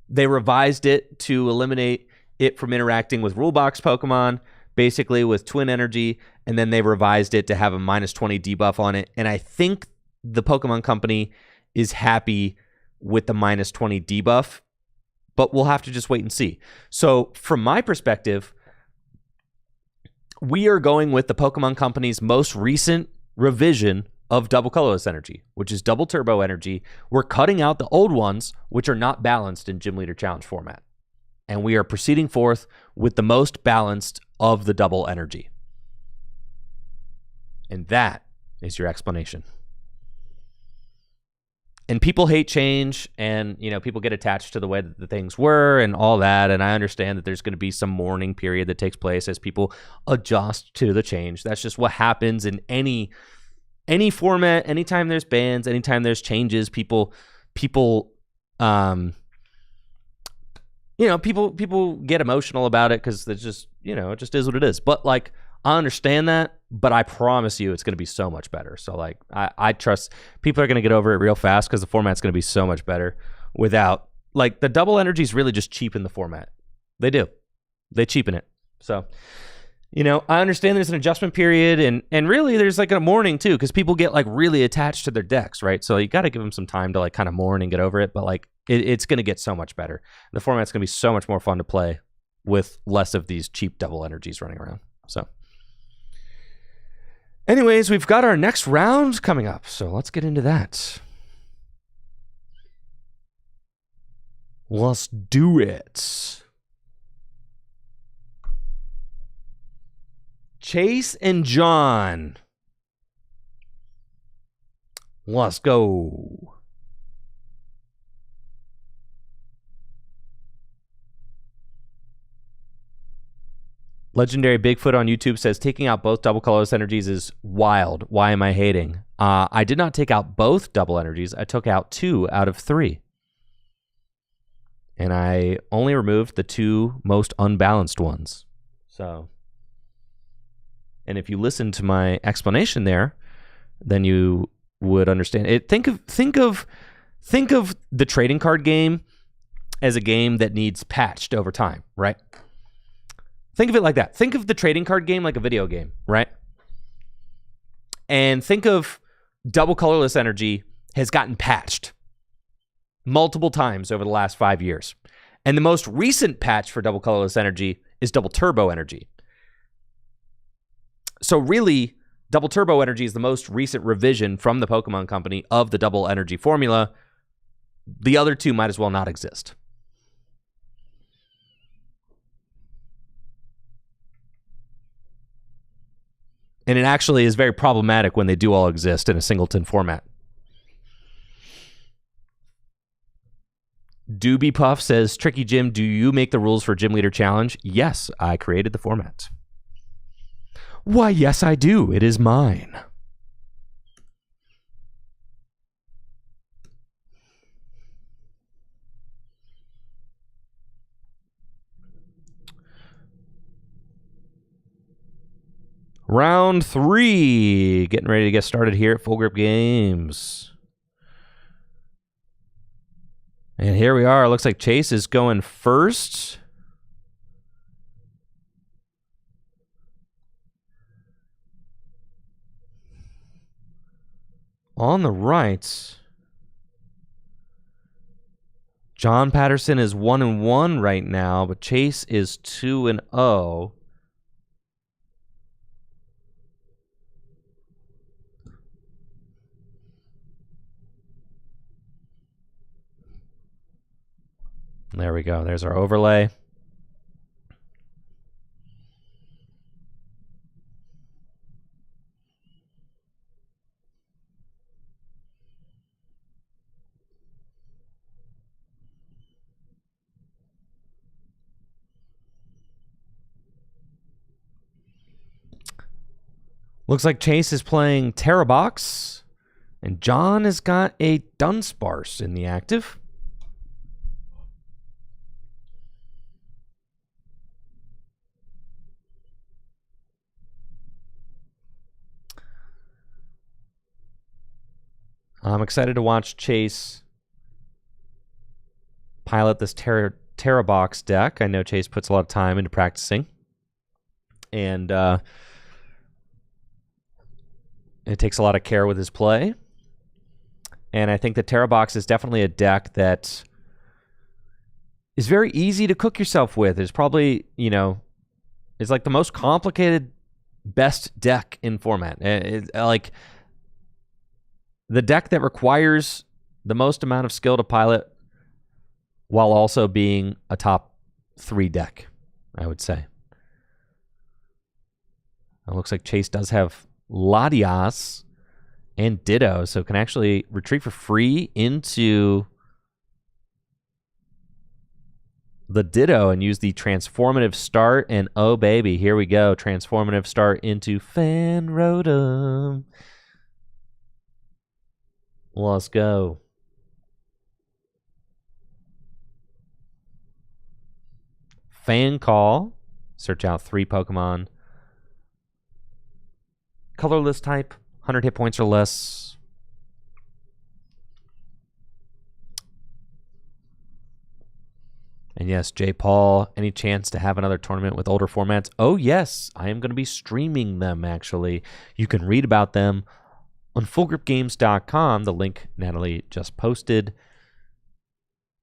they revised it to eliminate it from interacting with rulebox Pokemon, basically with twin energy, and then they revised it to have a -20 debuff on it. And I think the Pokemon Company is happy with the -20 debuff, but we'll have to just wait and see. So from my perspective, we are going with the Pokemon Company's most recent revision of double colorless energy, which is double turbo energy. We're cutting out the old ones, which are not balanced in Gym Leader Challenge format. And we are proceeding forth with the most balanced of the double energy. And that is your explanation. And people hate change, and people get attached to the way that the things were and all that. And I understand that there's going to be some mourning period that takes place as people adjust to the change. That's just what happens in any format. Anytime there's bans, anytime there's changes, people people get emotional about it because it's just it just is what it is. But like, I understand that, but I promise you it's going to be so much better. So like, I trust people are going to get over it real fast because the format's going to be so much better without, like, the double energies really just cheapen the format. They do. They cheapen it. So, I understand there's an adjustment period, and really there's like a mourning too, because people get like really attached to their decks, right? So you got to give them some time to like kind of mourn and get over it, but like it's going to get so much better. The format's going to be so much more fun to play with less of these cheap double energies running around. So anyways, we've got our next round coming up, so let's get into that. Let's do it. Chase and John. Let's go. Legendary Bigfoot on YouTube says, taking out both double colorless energies is wild. Why am I hating? I did not take out both double energies. I took out 2 out of 3. And I only removed the 2 most unbalanced ones. So, and if you listen to my explanation there, then you would understand it. Think of the trading card game as a game that needs patched over time, right? Think of it like that. Think of the trading card game like a video game, right? And think of double colorless energy has gotten patched multiple times over the last 5 years. And the most recent patch for double colorless energy is double turbo energy. So really, double turbo energy is the most recent revision from the Pokemon Company of the double energy formula. The other 2 might as well not exist. And it actually is very problematic when they do all exist in a singleton format. Doobie Puff says, Tricky Jim, do you make the rules for Gym Leader Challenge? Yes, I created the format. Why, yes, I do. It is mine. Round 3. Getting ready to get started here at Full Grip Games. And here we are. Looks like Chase is going first. On the right, John Patterson is 1-1 right now, but Chase is 2-0. There we go. There's our overlay. Looks like Chase is playing Terrabox, And John has got a Dunsparce in the active. I'm excited to watch Chase pilot this Terrabox deck. I know Chase puts a lot of time into practicing. And it takes a lot of care with his play. And I think the Terrabox is definitely a deck that is very easy to cook yourself with. It's probably, it's like the most complicated, best deck in format. Like the deck that requires the most amount of skill to pilot while also being a top 3 deck, I would say. It looks like Chase does have Latias and Ditto, so can actually retreat for free into the Ditto and use the transformative start. And oh baby, here we go. Transformative start into Fan Rotom. Let's go. Fan Call. Search out 3 Pokemon. Colorless type. 100 hit points or less. And yes, J. Paul, any chance to have another tournament with older formats? Oh yes, I am going to be streaming them actually. You can read about them on fullgripgames.com, the link Natalie just posted.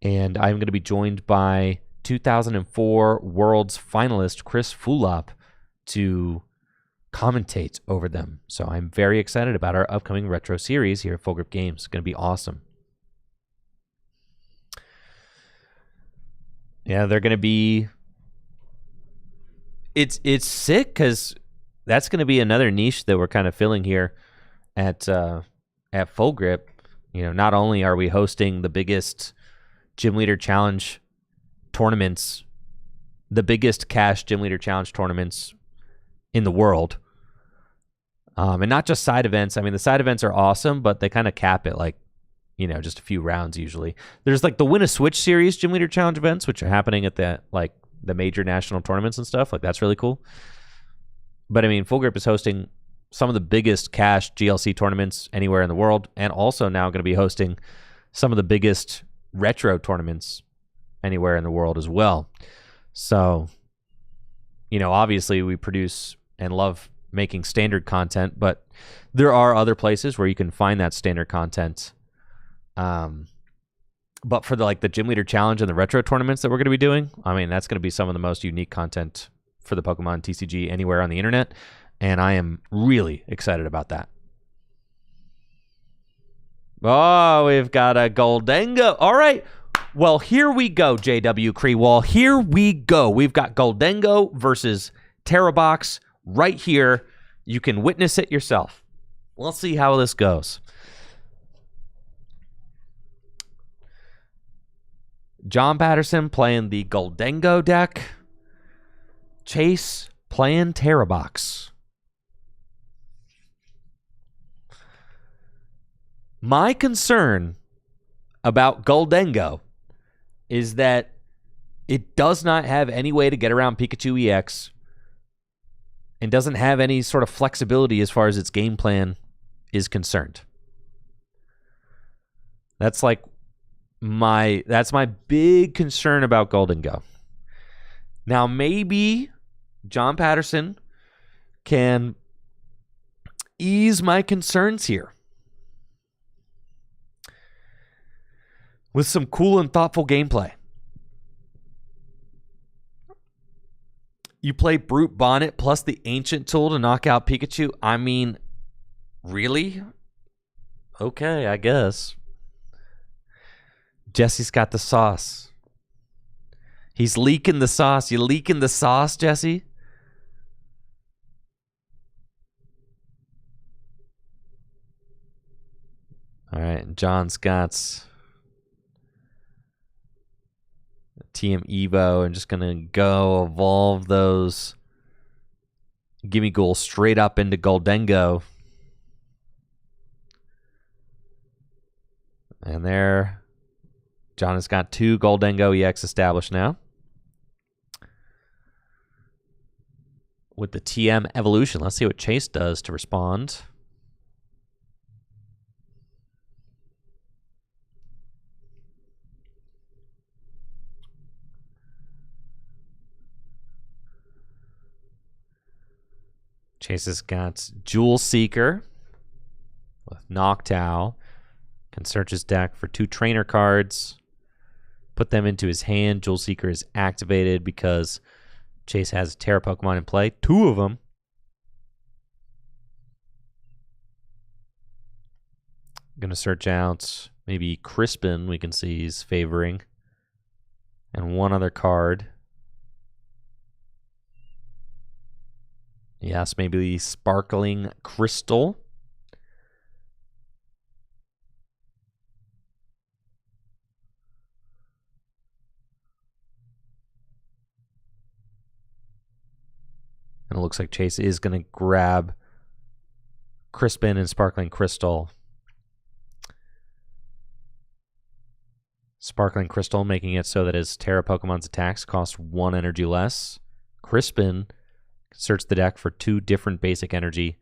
And I'm going to be joined by 2004 Worlds finalist Chris Fulop to commentate over them. So I'm very excited about our upcoming retro series here at Full Grip Games. It's going to be awesome. Yeah, they're going to be... It's sick because that's going to be another niche that we're kind of filling here at Full Grip. Not only are we hosting the biggest Gym Leader Challenge tournaments, the biggest cash Gym Leader Challenge tournaments in the world, and not just side events. I mean, the side events are awesome, but they kind of cap it like, just a few rounds usually. There's like the Win a Switch series Gym Leader Challenge events, which are happening at the major national tournaments and stuff. Like, that's really cool. But I mean, Full Grip is hosting some of the biggest cash GLC tournaments anywhere in the world, and also now going to be hosting some of the biggest retro tournaments anywhere in the world as well. So, obviously we produce and love making standard content, but there are other places where you can find that standard content. But for the Gym Leader Challenge and the retro tournaments that we're going to be doing, I mean, that's going to be some of the most unique content for the Pokemon TCG anywhere on the internet, and I am really excited about that. Oh, we've got a Goldengo. All right. Well, here we go, JW Creewall. Here we go. We've got Goldengo versus Terrabox right here. You can witness it yourself. We'll see how this goes. John Patterson playing the Goldengo deck. Chase playing Terrabox. My concern about Goldengo is that it does not have any way to get around Pikachu EX and doesn't have any sort of flexibility as far as its game plan is concerned. That's my big concern about Goldengo. Now, maybe John Patterson can ease my concerns here with some cool and thoughtful gameplay. You play Brute Bonnet plus the Ancient Tool to knock out Pikachu? I mean, really? Okay, I guess. Jesse's got the sauce. He's leaking the sauce. You leaking the sauce, Jesse? All right, John's got TM Evo and just going to go evolve those Gimme Ghoul straight up into Goldengo. And there, John has got 2 Goldengo EX established now. With the TM evolution, let's see what Chase does to respond. Chase has got Jewel Seeker with Noctowl. Can search his deck for 2 trainer cards. Put them into his hand. Jewel Seeker is activated because Chase has a Terra Pokemon in play. 2 of them. Going to search out maybe Crispin, we can see he's favoring. And 1 other card. Yes, maybe Sparkling Crystal. And it looks like Chase is going to grab Crispin and Sparkling Crystal. Sparkling Crystal making it so that his Terra Pokemon's attacks cost 1 energy less. Crispin search the deck for 2 different basic energy.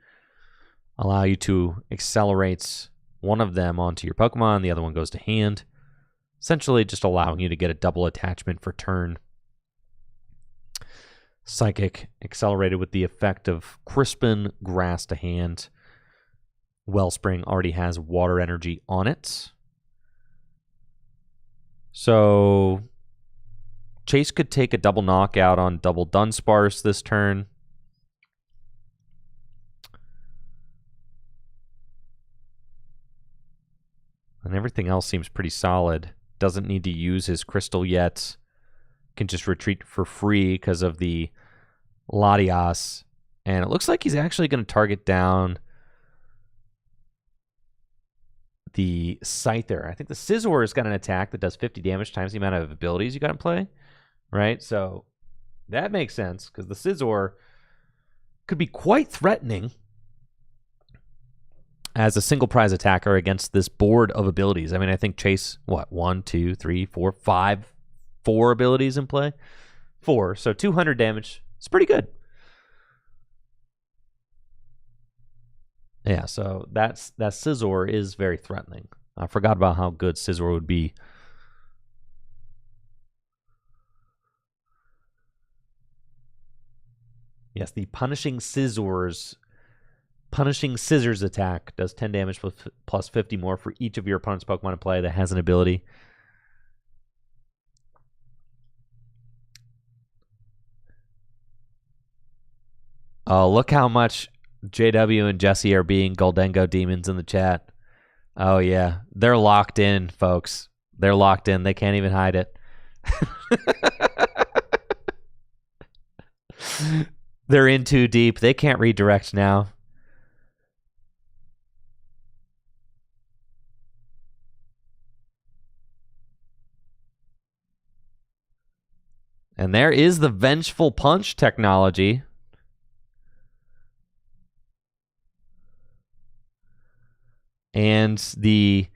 Allow you to accelerate one of them onto your Pokemon, the other one goes to hand. Essentially just allowing you to get a double attachment for turn. Psychic accelerated with the effect of Crispin, Grass to hand. Wellspring already has water energy on it. So Chase could take a double knockout on double Dunsparce this turn. And everything else seems pretty solid. Doesn't need to use his crystal yet. Can just retreat for free because of the Latias. And it looks like he's actually going to target down the Scyther. I think the Scizor has got an attack that does 50 damage times the amount of abilities you got in play. Right? So that makes sense because the Scizor could be quite threatening as a single prize attacker against this board of abilities. I mean, I think Chase, what, 1, 2, 3, 4, 5, 4 abilities in play? 4. So 200 damage. It's pretty good. Yeah, so that Scizor is very threatening. I forgot about how good Scizor would be. Yes, the Punishing Scissors attack does 10 damage plus 50 more for each of your opponent's Pokemon in play that has an ability. Oh, look how much JW and Jesse are being Goldengo demons in the chat. Oh, yeah. They're locked in, folks. They're locked in. They can't even hide it. They're in too deep. They can't redirect now. And there is the Vengeful Punch technology. And the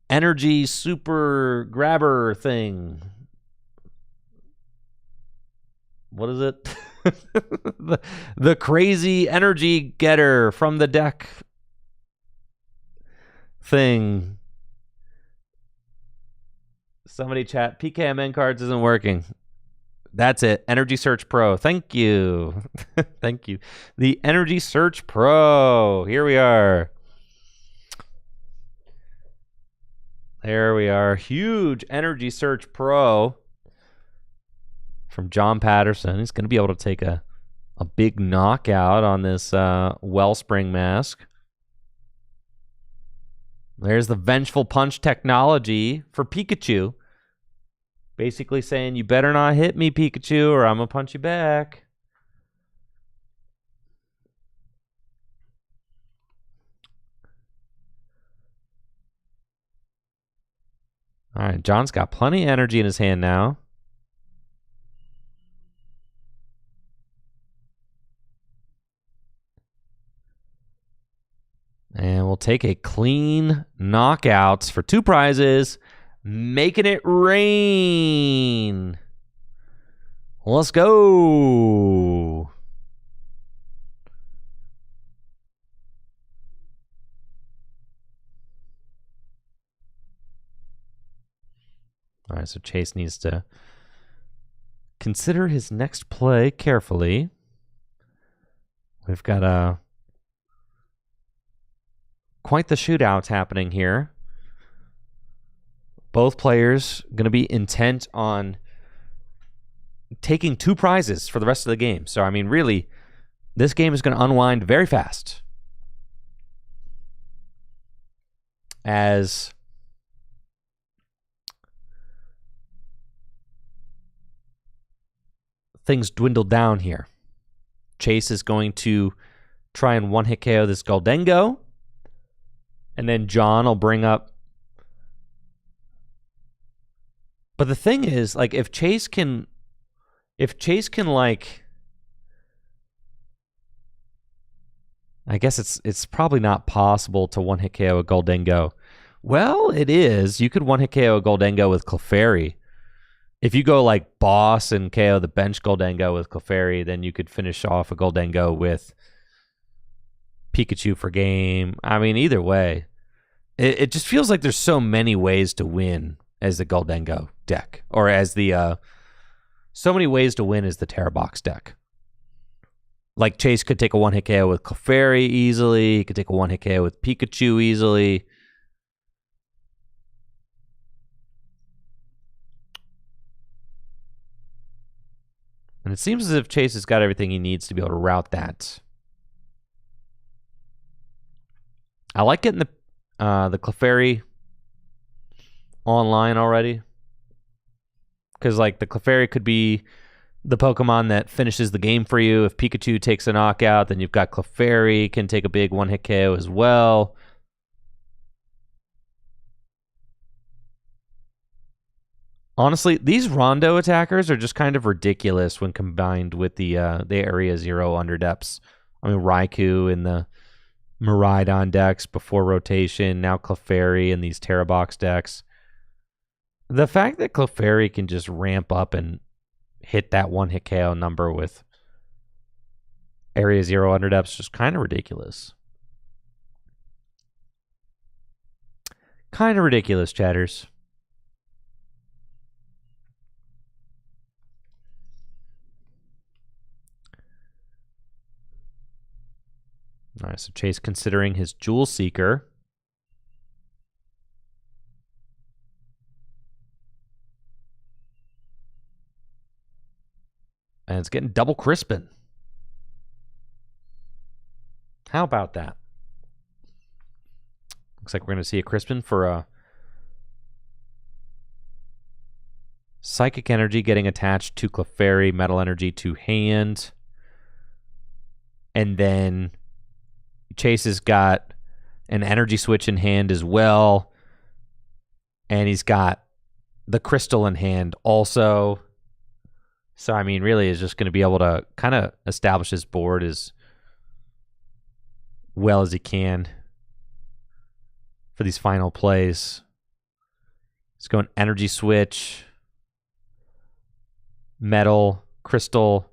energy super grabber thing. What is it? the crazy energy getter from the deck thing. Somebody chat, PKMN cards isn't working. That's it. Energy Search Pro. Thank you. Thank you. The Energy Search Pro. Here we are. There we are. Huge Energy Search Pro from John Patterson. He's going to be able to take a big knockout on this Wellspring Mask. There's the Vengeful Punch technology for Pikachu. Basically saying, you better not hit me, Pikachu, or I'm going to punch you back. All right, John's got plenty of energy in his hand now. And we'll take a clean knockout for 2 prizes, making it rain. Let's go. All right, so Chase needs to consider his next play carefully. We've got quite the shootout happening here. Both players going to be intent on taking 2 prizes for the rest of the game. So, I mean, really, this game is going to unwind very fast. As things dwindle down here. Chase is going to try and one-hit KO this Goldengo. And then John will bring up. But the thing is, like, if Chase can like, I guess it's probably not possible to one-hit KO a Goldengo. Well, it is. You could one-hit KO a Goldengo with Clefairy. If you go like boss and KO the bench Goldengo with Clefairy, then you could finish off a Goldengo with Pikachu for game. I mean, either way, it just feels like there's so many ways to win as the Goldengo deck, or as the so many ways to win as the Terra Box deck. Like Chase could take a one-hit KO with Clefairy easily. He could take a one-hit KO with Pikachu easily. And it seems as if Chase has got everything he needs to be able to route that. I like getting the Clefairy online already. Because, like, the Clefairy could be the Pokemon that finishes the game for you. If Pikachu takes a knockout, then you've got Clefairy, can take a big one-hit KO as well. Honestly, these Rondo attackers are just kind of ridiculous when combined with the Area Zero Underdepths. I mean, Raikou in the Miraidon decks before rotation, now Clefairy in these Terra Box decks. The fact that Clefairy can just ramp up and hit that one-hit KO number with Area Zero Underdepths is just kind of ridiculous. Kind of ridiculous, chatters. All right, so Chase considering his Jewel Seeker. And it's getting double Crispin. How about that? Looks like we're going to see a Crispin for a Psychic Energy getting attached to Clefairy, Metal Energy to hand. And then Chase has got an Energy Switch in hand as well. And he's got the Crystal in hand also. So, I mean, really is just going to be able to kind of establish his board as well as he can for these final plays. He's going Energy Switch, Metal, Crystal.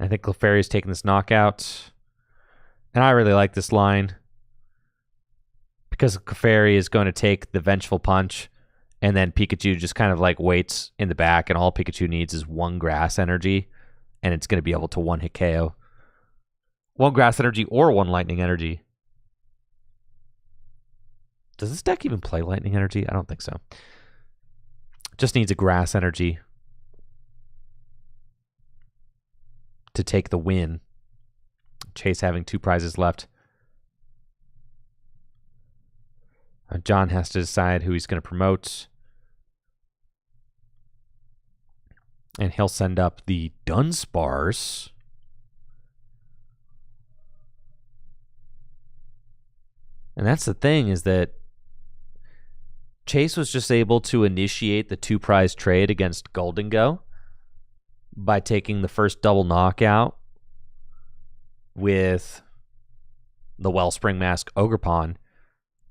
I think Clefairy is taking this knockout. And I really like this line because Clefairy is going to take the Vengeful Punch, and then Pikachu just kind of like waits in the back, and all Pikachu needs is one Grass Energy, and it's going to be able to one-hit KO. One Grass Energy or one Lightning Energy. Does this deck even play Lightning Energy? I don't think so. Just needs a Grass Energy to take the win. Chase having 2 prizes left. John has to decide who he's going to promote. And he'll send up the Dunsparce. And that's the thing, is that Chase was just able to initiate the 2 prize trade against Goldengo by taking the first double knockout with the Wellspring Mask Ogerpon.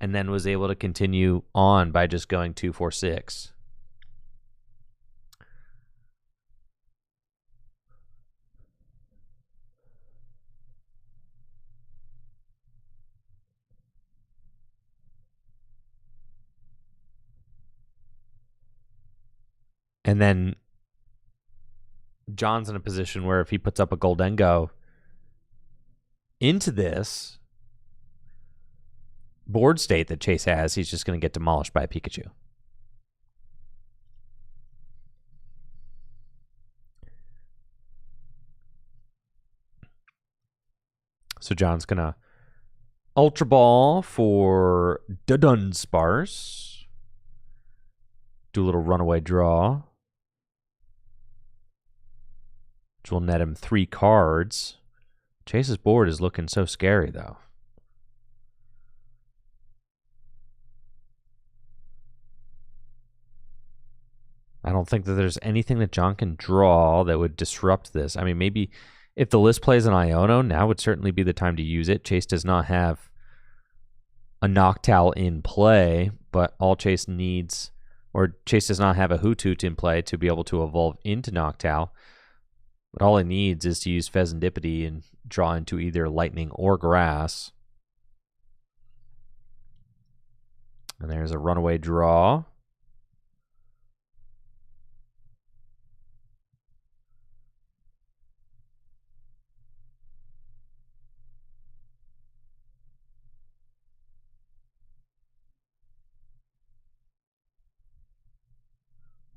and then was able to continue on by just going 2-4-6. And then John's in a position where if he puts up a Goldengo into this board state that Chase has, he's just going to get demolished by a Pikachu. So John's going to Ultra Ball for Dunsparce. Do a little runaway draw, which will net him 3 cards. Chase's board is looking so scary, though. I don't think that there's anything that John can draw that would disrupt this. I mean, maybe if the list plays an Iono, now would certainly be the time to use it. Chase does not have a Noctowl in play, but all Chase needs, or Chase does not have a Hoothoot in play to be able to evolve into Noctowl. But all he needs is to use Pheasantipity and draw into either Lightning or Grass. And there's a runaway draw.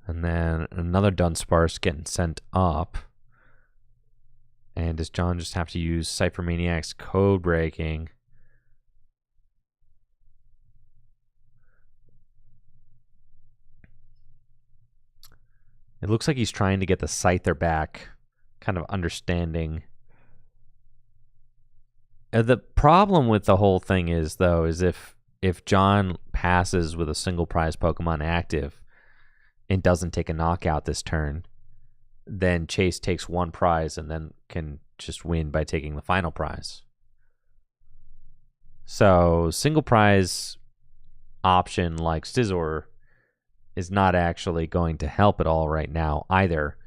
And then another Dunsparce getting sent up. And does John just have to use Cypher Maniac's Code Breaking? It looks like he's trying to get the Scyther back, kind of understanding. The problem with the whole thing is, though, is if John passes with a single prize Pokemon active and doesn't take a knockout this turn, then Chase takes 1 prize and then can just win by taking the final prize. So single prize option like Scizor is not actually going to help at all right now either.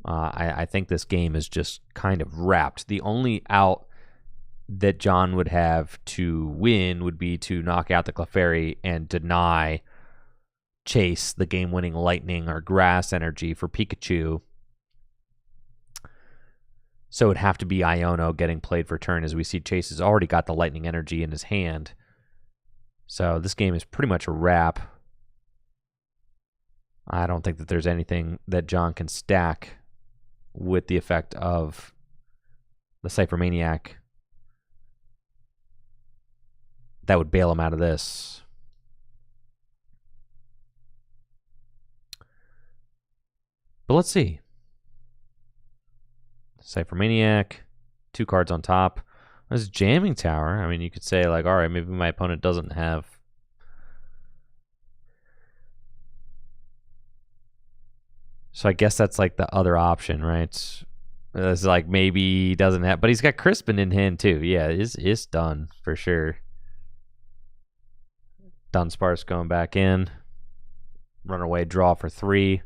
I think this game is just kind of wrapped. The only out that John would have to win would be to knock out the Clefairy and deny Chase the game-winning Lightning or Grass energy for Pikachu. So it would have to be Iono getting played for turn, as we see Chase has already got the Lightning energy in his hand. So this game is pretty much a wrap. I don't think that there's anything that John can stack with the effect of the Cypher Maniac that would bail him out of this. But let's see. Cypher Maniac, 2 cards on top. There's Jamming Tower. I mean, you could say, like, all right, maybe my opponent doesn't have. So I guess that's like the other option, right? It's like maybe he doesn't have, but he's got Crispin in hand too. Yeah, it's done for sure. Dunsparce going back in. Runaway draw for 3.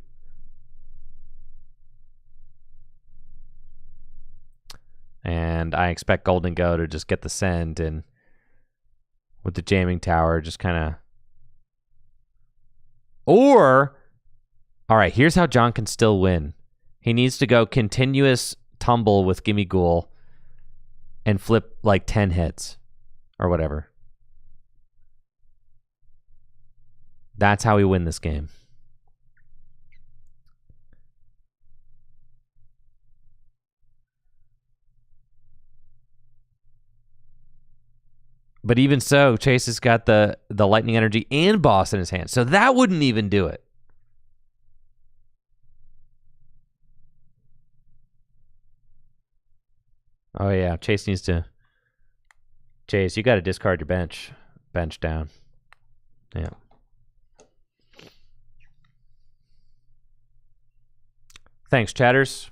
And I expect Goldengo to just get the send, and with the Jamming Tower, just kind of. Or, all right, here's how John can still win. He needs to go continuous tumble with Gimme Ghoul and flip like 10 hits or whatever. That's how we win this game. But even so, Chase has got the Lightning energy and Boss in his hand. So that wouldn't even do it. Oh, yeah. Chase needs to. Chase, you got to discard your bench. Bench down. Yeah. Thanks, chatters.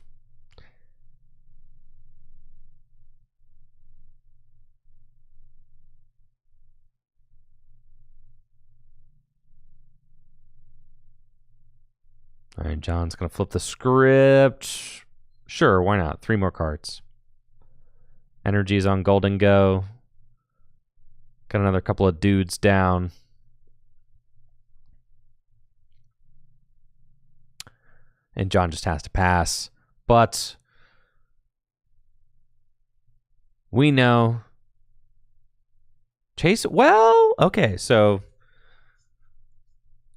All right, John's going to flip the script. Sure, why not? 3 more cards. Energy's on Golden Go. Got another couple of dudes down. And John just has to pass. But we know Chase, well, okay, so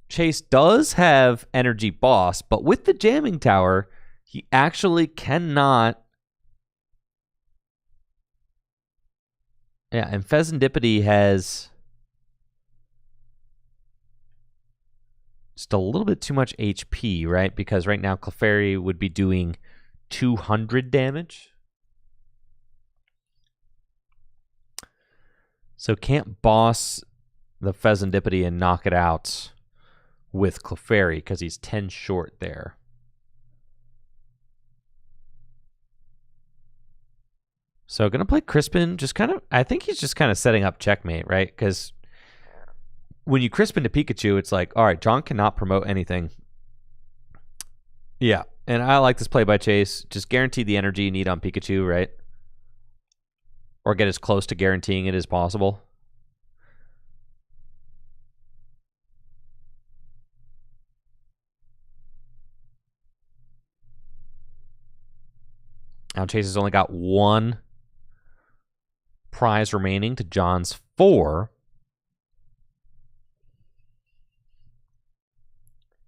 Chase does have Energy Boss, but with the Jamming Tower, he actually cannot. Yeah, and Pheasantipity has just a little bit too much HP, right? Because right now Clefairy would be doing 200 damage. So can't boss the Pheasantipity and knock it out with Clefairy because he's 10 short there. So going to play Crispin, just kind of, I think he's just kind of setting up checkmate, right? Because when you Crispin to Pikachu, it's like, all right, John cannot promote anything. Yeah, and I like this play by Chase. Just guarantee the energy you need on Pikachu, right? Or get as close to guaranteeing it as possible. Now Chase has only got 1 prize remaining to John's 4.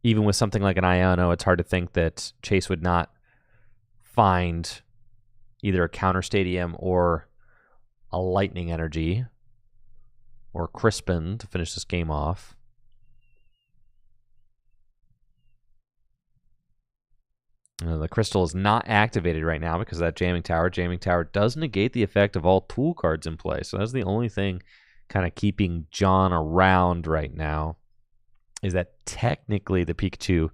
Even with something like an Iono, it's hard to think that Chase would not find either a counter stadium or a lightning energy or Crispin to finish this game off. The crystal is not activated right now because of that Jamming Tower. Jamming Tower does negate the effect of all tool cards in play. So that's the only thing kind of keeping John around right now, is that technically the Pikachu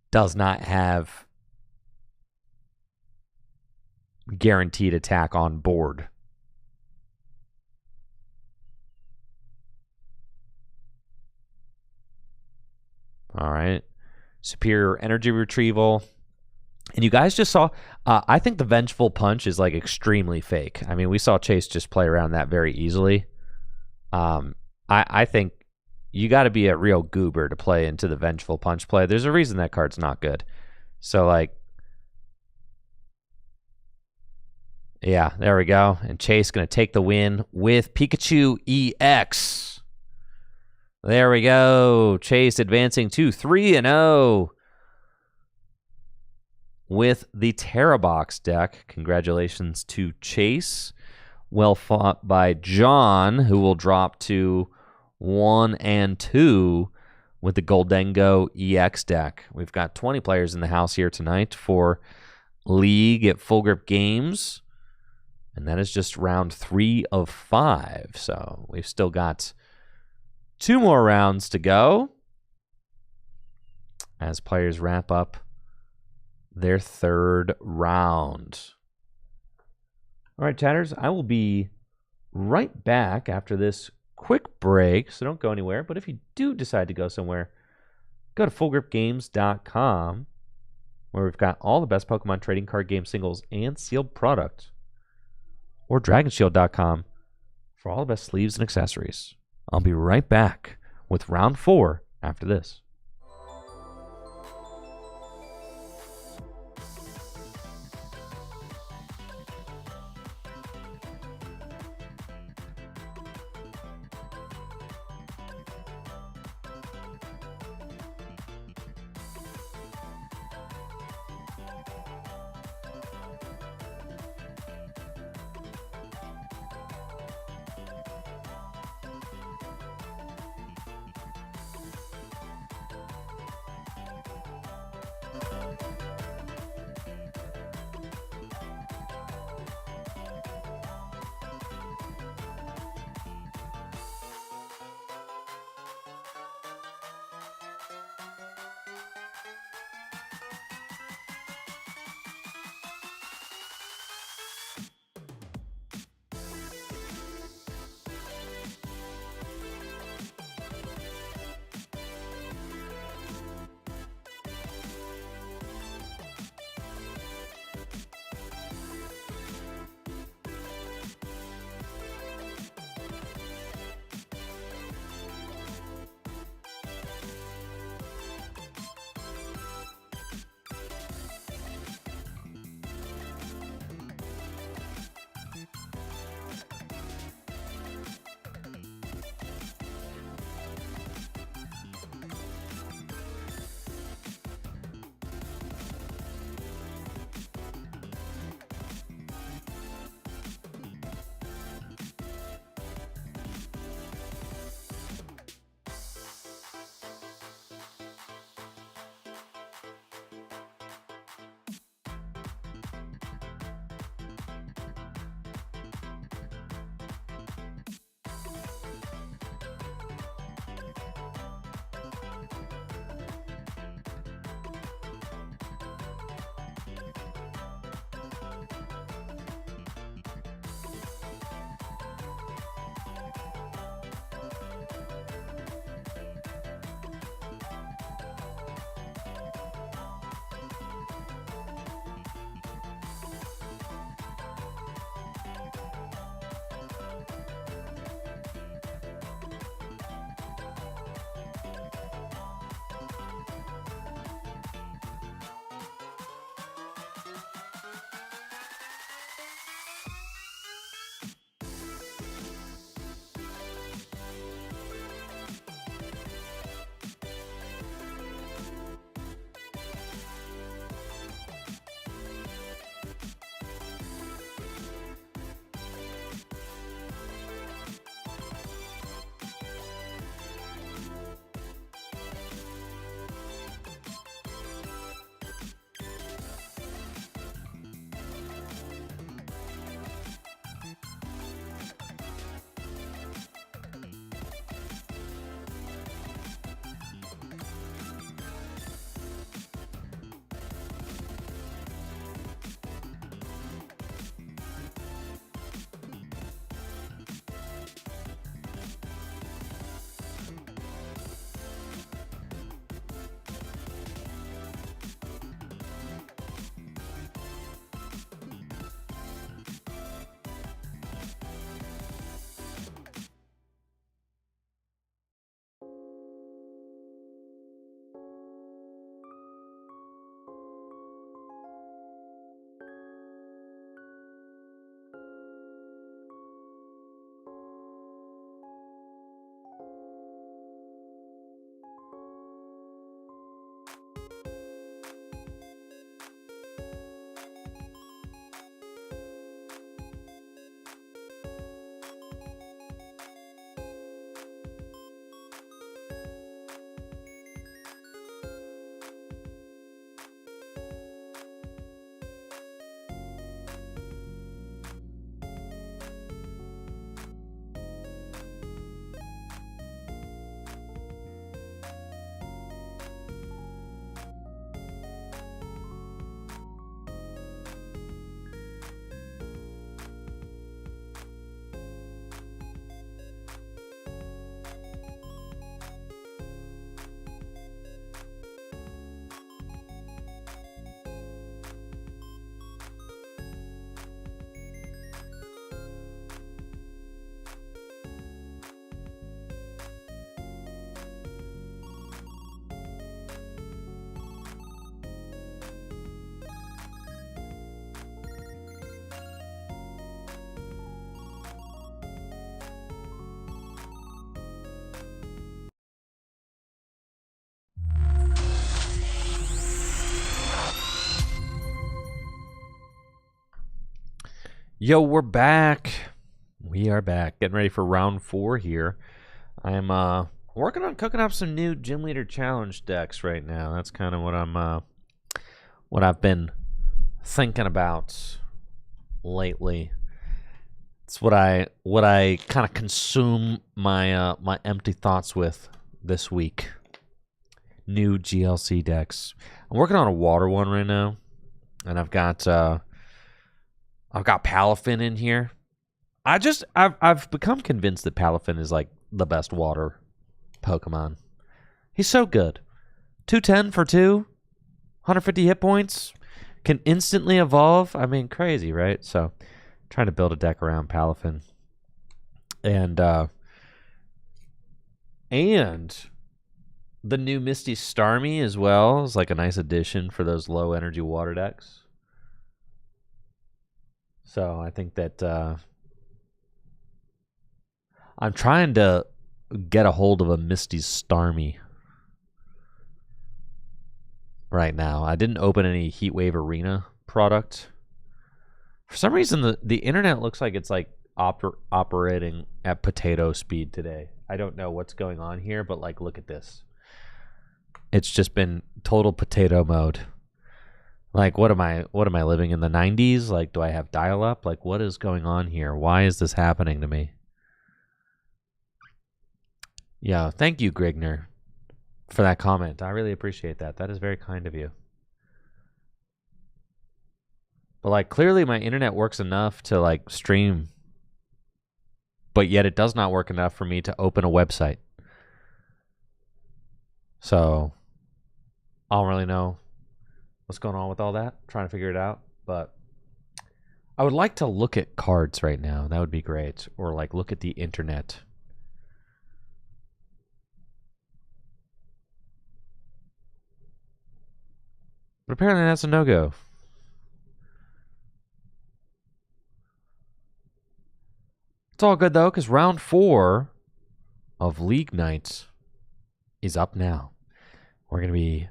does not have guaranteed attack on board. All right. Superior energy retrieval. And you guys just saw, I think the Vengeful Punch is like extremely fake. I mean, we saw Chase just play around that very easily. I think you got to be a real goober to play into the Vengeful Punch play. There's a reason that card's not good. So, like, yeah, there we go. And Chase going to take the win with Pikachu EX. There we go. Chase advancing to 3-0 with the Terrabox deck. Congratulations to Chase. Well fought by John, who will drop to 1-2 with the Goldengo EX deck. We've got 20 players in the house here tonight for League at Full Grip Games. And that is just round 3 of 5. So we've still got 2 more rounds to go as players wrap up their 3rd round. All right, chatters, I will be right back after this quick break, so don't go anywhere. But if you do decide to go somewhere, go to fullgripgames.com, where we've got all the best Pokemon trading card game singles and sealed product, or dragonshield.com for all the best sleeves and accessories. I'll be right back with round 4 after this. Yo, we're back. We are back. Getting ready for round 4 here. I'm working on cooking up some new Gym Leader Challenge decks right now. That's kind of what I've been thinking about lately. It's what I kind of consume my my empty thoughts with this week. New GLC decks. I'm working on a water one right now, and I've got Palafin in here. I've become convinced that Palafin is like the best water Pokemon. He's so good. 210 for 2, 150 hit points, can instantly evolve. I mean, crazy, right? So, trying to build a deck around Palafin. And the new Misty Starmie as well is like a nice addition for those low energy water decks. So I think that I'm trying to get a hold of a Misty Starmie right now. I didn't open any Heatwave Arena product. For some reason, the internet looks like it's like operating at potato speed today. I don't know what's going on here, but like, look at this. It's just been total potato mode. Like, what am I living in the 90s? Like, do I have dial-up? Like, what is going on here? Why is this happening to me? Yeah, thank you, Grigner, for that comment. I really appreciate that. That is very kind of you. But, like, clearly my internet works enough to, like, stream, but yet it does not work enough for me to open a website. So, I don't really know what's going on with all that. I'm trying to figure it out, but I would like to look at cards right now. That would be great. Or like look at the internet. But apparently that's a no-go. It's all good though, because round 4 of League Nights is up now. We're going to be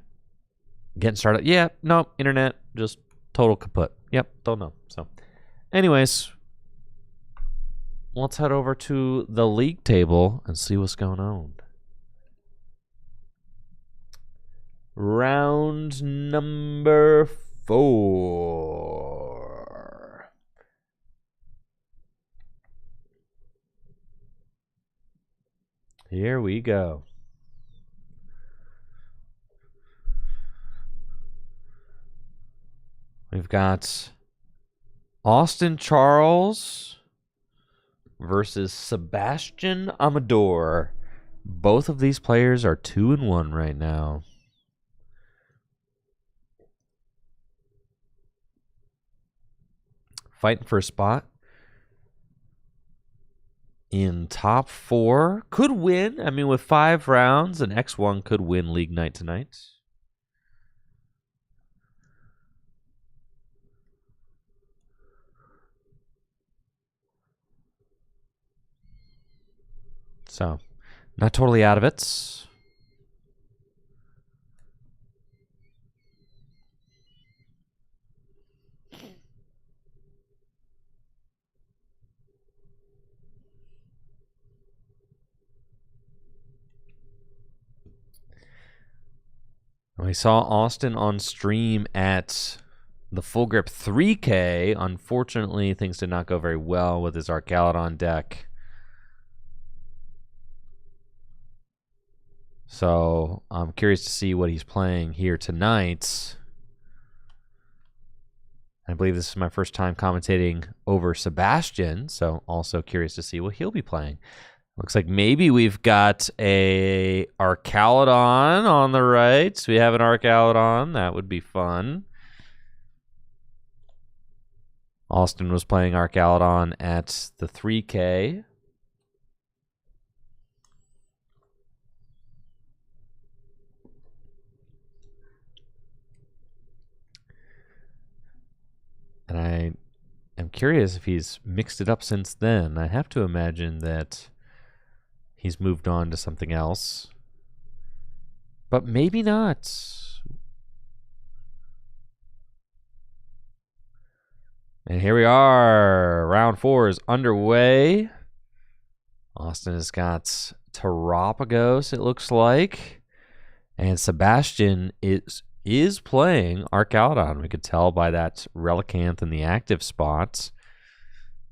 getting started. Yeah, no, internet, just total kaput. Yep, don't know. So, anyways, let's head over to the league table and see what's going on. Round number 4. Here we go. We've got Austin Charles versus Sebastian Amador. Both of these players are 2-1 right now. Fighting for a spot in top 4. Could win. I mean, with 5 rounds, an X1 could win League Night tonight. So, not totally out of it. We saw Austin on stream at the Full Grip 3K. Unfortunately, things did not go very well with his Archaludon deck. So I'm curious to see what he's playing here tonight. I believe this is my first time commentating over Sebastian, so also curious to see what he'll be playing. Looks like maybe we've got a Archaludon on the right. We have an Archaludon. That would be fun. Austin was playing Archaludon at the 3K. And I am curious if he's mixed it up since then. I have to imagine that he's moved on to something else. But maybe not. And here we are. Round 4 is underway. Austin has got Terapagos, it looks like. And Sebastian is playing Arcaludon. We could tell by that Relicanth in the active spots.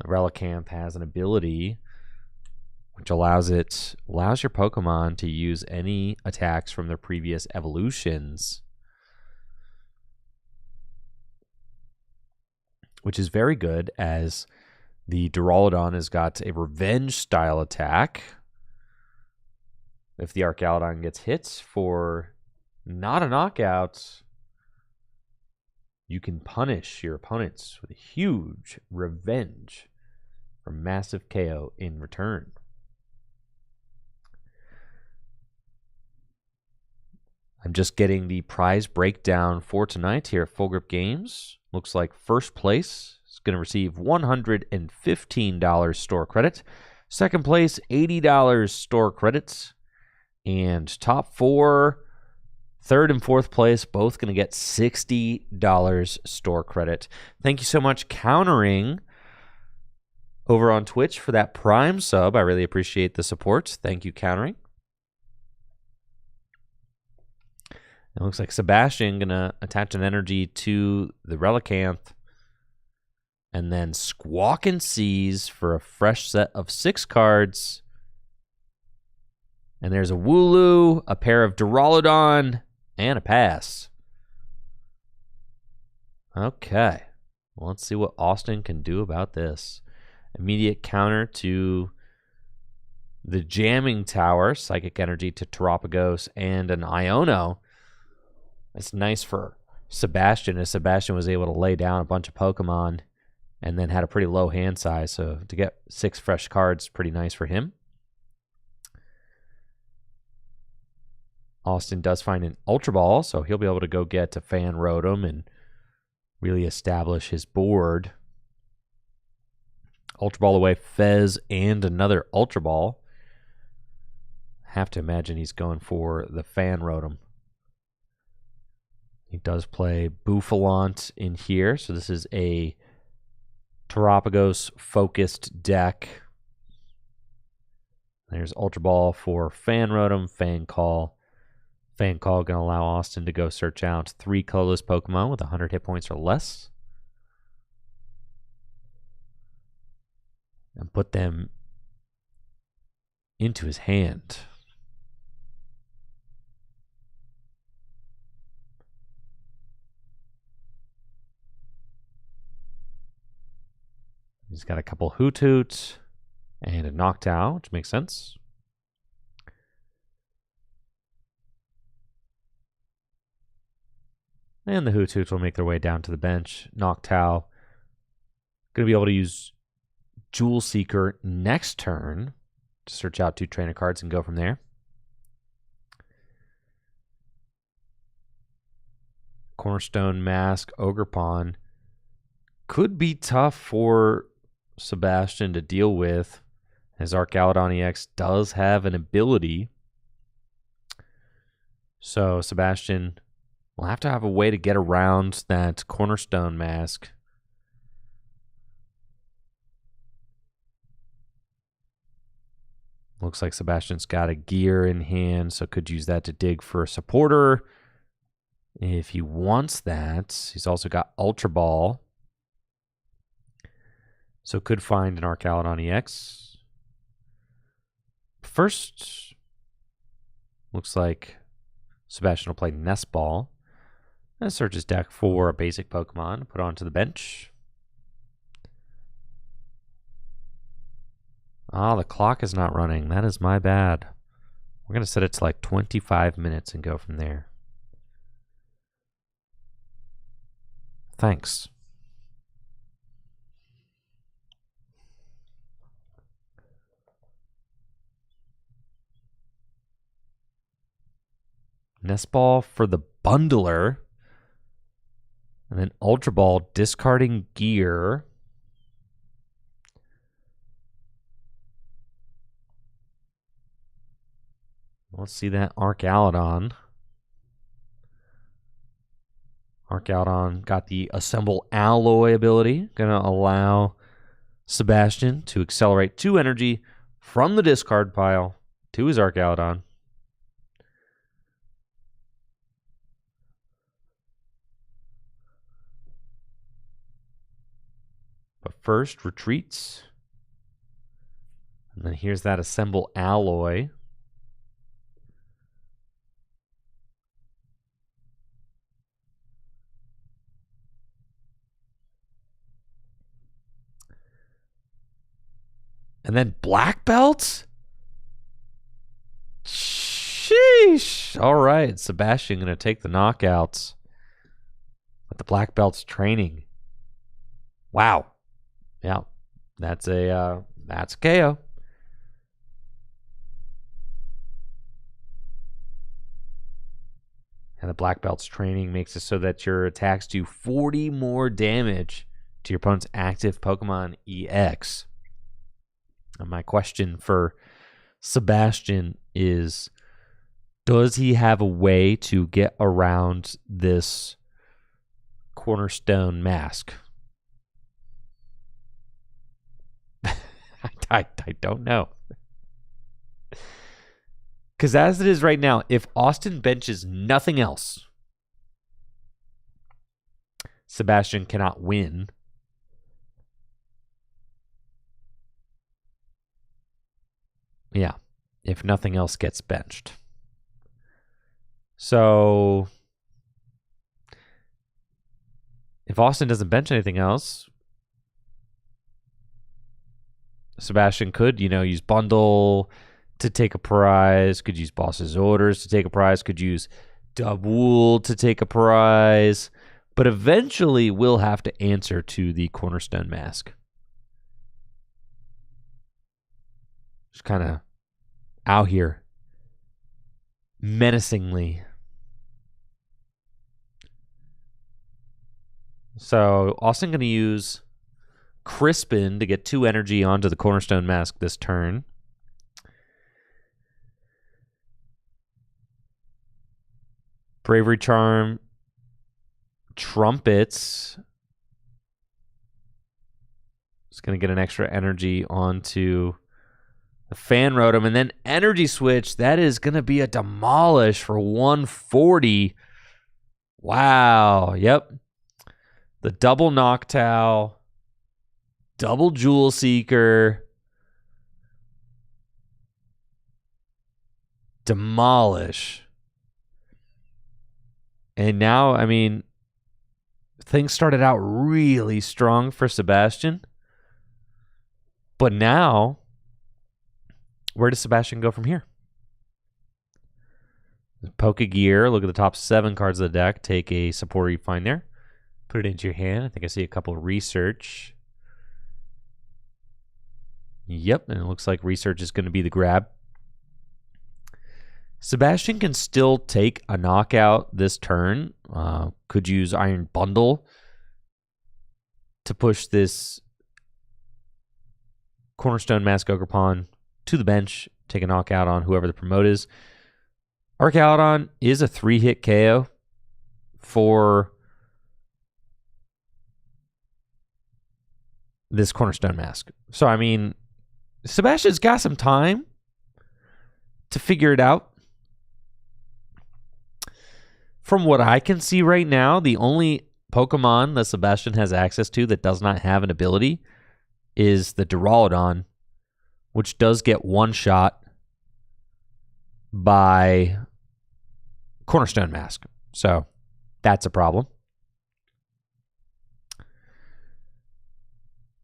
The Relicanth has an ability which allows your Pokemon to use any attacks from their previous evolutions, which is very good, as the Duraludon has got a revenge style attack. If the Arcaludon gets hit for not a knockout, you can punish your opponents with a huge revenge for massive KO in return. I'm just getting the prize breakdown for tonight here at Full Grip Games. Looks like first place is going to receive $115 store credit. Second place, $80 store credit. And top 4, third and fourth place, both going to get $60 store credit. Thank you so much, Countering, over on Twitch for that Prime sub. I really appreciate the support. Thank you, Countering. It looks like Sebastian going to attach an energy to the Relicanth and then Squawk and Seize for a fresh set of 6 cards. And there's a Wooloo, a pair of Duraludon, and a pass. Okay. Well, let's see what Austin can do about this. Immediate counter to the Jamming Tower, Psychic Energy to Terapagos, and an Iono. It's nice for Sebastian, as Sebastian was able to lay down a bunch of Pokemon and then had a pretty low hand size. So to get 6 fresh cards, pretty nice for him. Austin does find an Ultra Ball, so he'll be able to go get a Fan Rotom and really establish his board. Ultra Ball away, Fez, and another Ultra Ball. Have to imagine he's going for the Fan Rotom. He does play Bouffalante in here, so this is a Terapagos-focused deck. There's Ultra Ball for Fan Rotom, Fan Call. Fan Call going to allow Austin to go search out 3 colorless Pokemon with 100 hit points or less and put them into his hand. He's got a couple Hootoots and a Noctowl, which makes sense. And the Hootoots will make their way down to the bench. Noctowl going to be able to use Jewel Seeker next turn to search out 2 trainer cards and go from there. Cornerstone Mask, Ogerpon could be tough for Sebastian to deal with, as Arcaludon EX does have an ability. So Sebastian will have to have a way to get around that Cornerstone Mask. Looks like Sebastian's got a Gear in hand, so could use that to dig for a supporter if he wants that. He's also got Ultra Ball, so could find an Arcaludon EX. First, looks like Sebastian will play Nest Ball and search his deck for a basic Pokemon to put onto the bench. Ah, the clock is not running. That is my bad. We're going to set it to like 25 minutes and go from there. Thanks. Nest Ball for the Bundler. And then Ultra Ball discarding Gear. Let's see that Arcaludon. Archaeodon got the Assemble Alloy ability, going to allow Sebastian to accelerate 2 energy from the discard pile to his Archaeodon. But first, retreats. And then here's that Assemble Alloy. And then black belts? Sheesh. All right, Sebastian going to take the knockouts. But the black belts training. Wow. Yeah, that's a KO. And the black belt's training makes it so that your attacks do 40 more damage to your opponent's active Pokemon EX. And my question for Sebastian is, does he have a way to get around this Cornerstone Mask? I don't know. Because as it is right now, if Austin benches nothing else, Sebastian cannot win. Yeah, if nothing else gets benched. So if Austin doesn't bench anything else, Sebastian could, use Bundle to take a prize, could use Boss's Orders to take a prize, could use Dubwool to take a prize, but eventually will have to answer to the Cornerstone Mask. Just kind of out here, menacingly. So Austin going to use Crispin to get 2 energy onto the Cornerstone Mask this turn. Bravery Charm, Trumpets. It's going to get an extra energy onto the Fan Rotom. And then Energy Switch, that is going to be a Demolish for 140. Wow. Yep. The double Noctowl. Double Jewel Seeker. Demolish. And now, I mean, things started out really strong for Sebastian. But now, where does Sebastian go from here? Pokegear, look at the top 7 cards of the deck. Take a supporter you find there. Put it into your hand. I think I see a couple of Research. Yep, and it looks like Research is going to be the grab. Sebastian can still take a knockout this turn. Could use Iron Bundle to push this Cornerstone Mask Ogerpon to the bench, take a knockout on whoever the promote is. Archaeodon is a 3-hit KO for this Cornerstone Mask. So, I mean, Sebastian's got some time to figure it out. From what I can see right now, the only Pokemon that Sebastian has access to that does not have an ability is the Duraludon, which does get one shot by Cornerstone Mask. So that's a problem.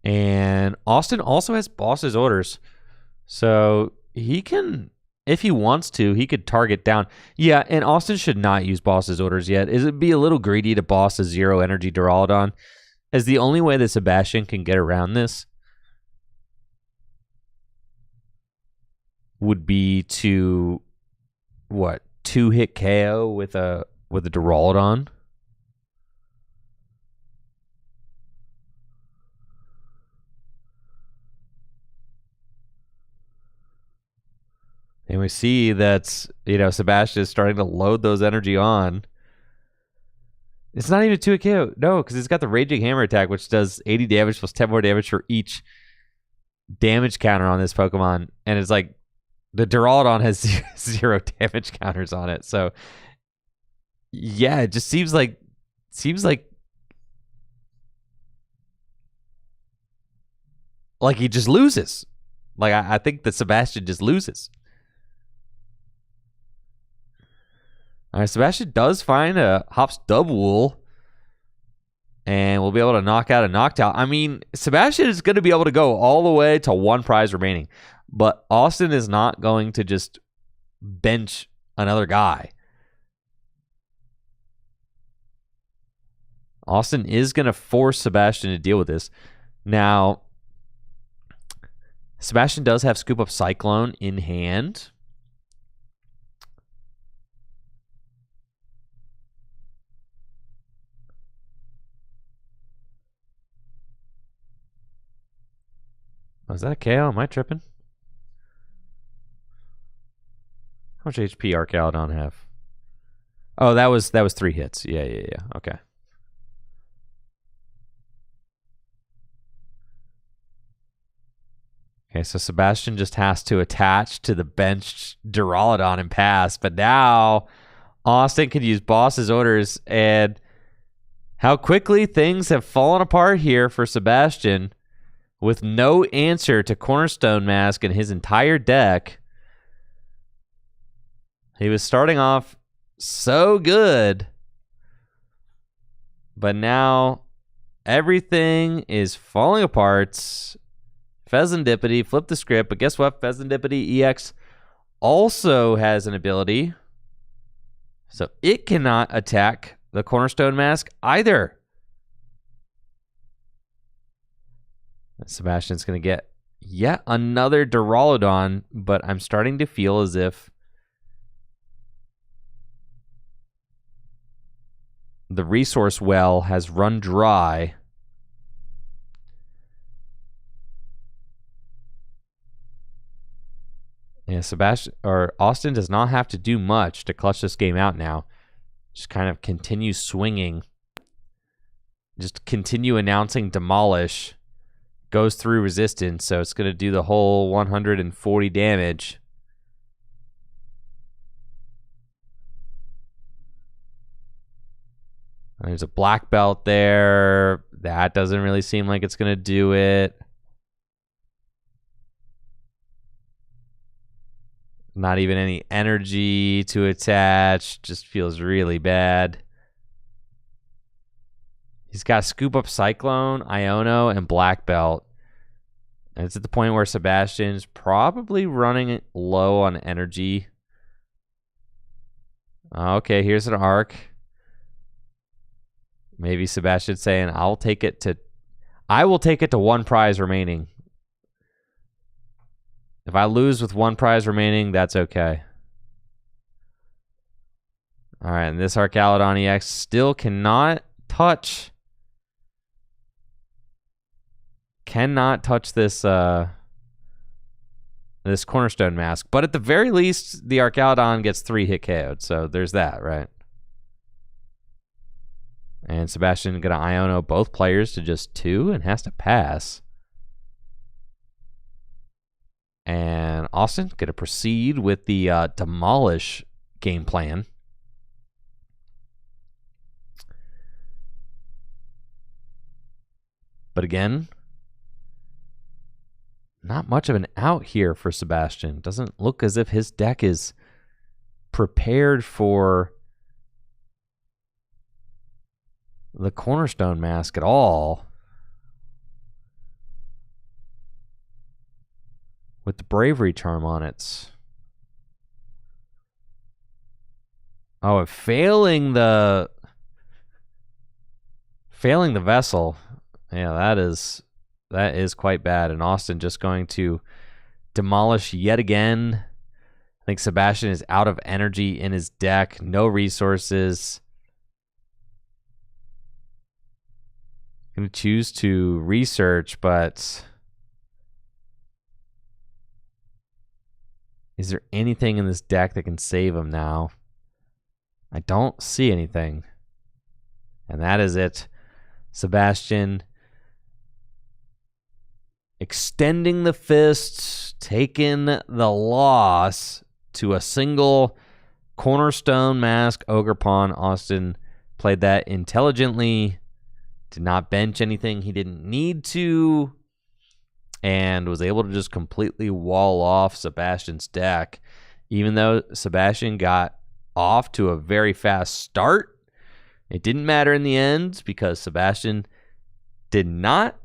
And Austin also has Boss's Orders. So he can, if he wants to, he could target down. Yeah, and Austin should not use Boss's Orders yet. It'd be a little greedy to boss a 0 energy Duraludon, as the only way that Sebastian can get around this would be to, 2-hit KO with a Duraludon? And we see that, Sebastian is starting to load those energy on. It's not even 2 KO. No, because it's got the Raging Hammer attack, which does 80 damage plus 10 more damage for each damage counter on this Pokemon. And it's like the Duraludon has 0 damage counters on it. So yeah, it just seems like he just loses. Like I think that Sebastian just loses. All right, Sebastian does find a Hops Double, and we'll be able to knock out a Noctowl. I mean, Sebastian is going to be able to go all the way to 1 prize remaining, but Austin is not going to just bench another guy. Austin is going to force Sebastian to deal with this. Now, Sebastian does have Scoop Up Cyclone in hand. Oh, is that a KO? Am I tripping? How much HP Arcaludon have? Oh, that was 3 hits. Yeah. Okay. Okay, so Sebastian just has to attach to the benched Duraludon and pass, but now Austin can use Boss's orders, and how quickly things have fallen apart here for Sebastian with no answer to Cornerstone Mask in his entire deck. He was starting off so good, but now everything is falling apart. Pheasantipity, flip the script, but guess what? Pheasantipity EX also has an ability, so it cannot attack the Cornerstone Mask either. Sebastian's going to get yet another Duraludon, but I'm starting to feel as if the resource well has run dry. Yeah, Austin does not have to do much to clutch this game out now. Just kind of continue swinging. Just continue announcing Demolish. Goes through resistance, so it's going to do the whole 140 damage. There's a black belt there. That doesn't really seem like it's going to do it. Not even any energy to attach. Just feels really bad. He's got Scoop Up Cyclone, Iono, and Black Belt. And it's at the point where Sebastian's probably running low on energy. Okay, here's an arc. Maybe Sebastian's saying, I will take it to 1 prize remaining. If I lose with 1 prize remaining, that's okay. All right, and this Arcaludon EX still cannot touch this this Cornerstone Mask. But at the very least, the Arcaludon gets 3 hit KO'd, so there's that, right? And Sebastian gonna Iono both players to just 2 and has to pass. And Austin gonna proceed with the Demolish game plan. But again, not much of an out here for Sebastian. Doesn't look as if his deck is prepared for the Cornerstone Mask at all. With the Bravery Charm on it. Oh, failing the vessel. Yeah, that is quite bad. And Austin just going to demolish yet again. I think Sebastian is out of energy in his deck. No resources. Going to choose to research, but is there anything in this deck that can save him now? I don't see anything. And that is it. Sebastian extending the fists, taking the loss to a single cornerstone mask ogre pawn. Austin played that intelligently, did not bench anything he didn't need to, and was able to just completely wall off Sebastian's deck. Even though Sebastian got off to a very fast start, it didn't matter in the end because Sebastian did not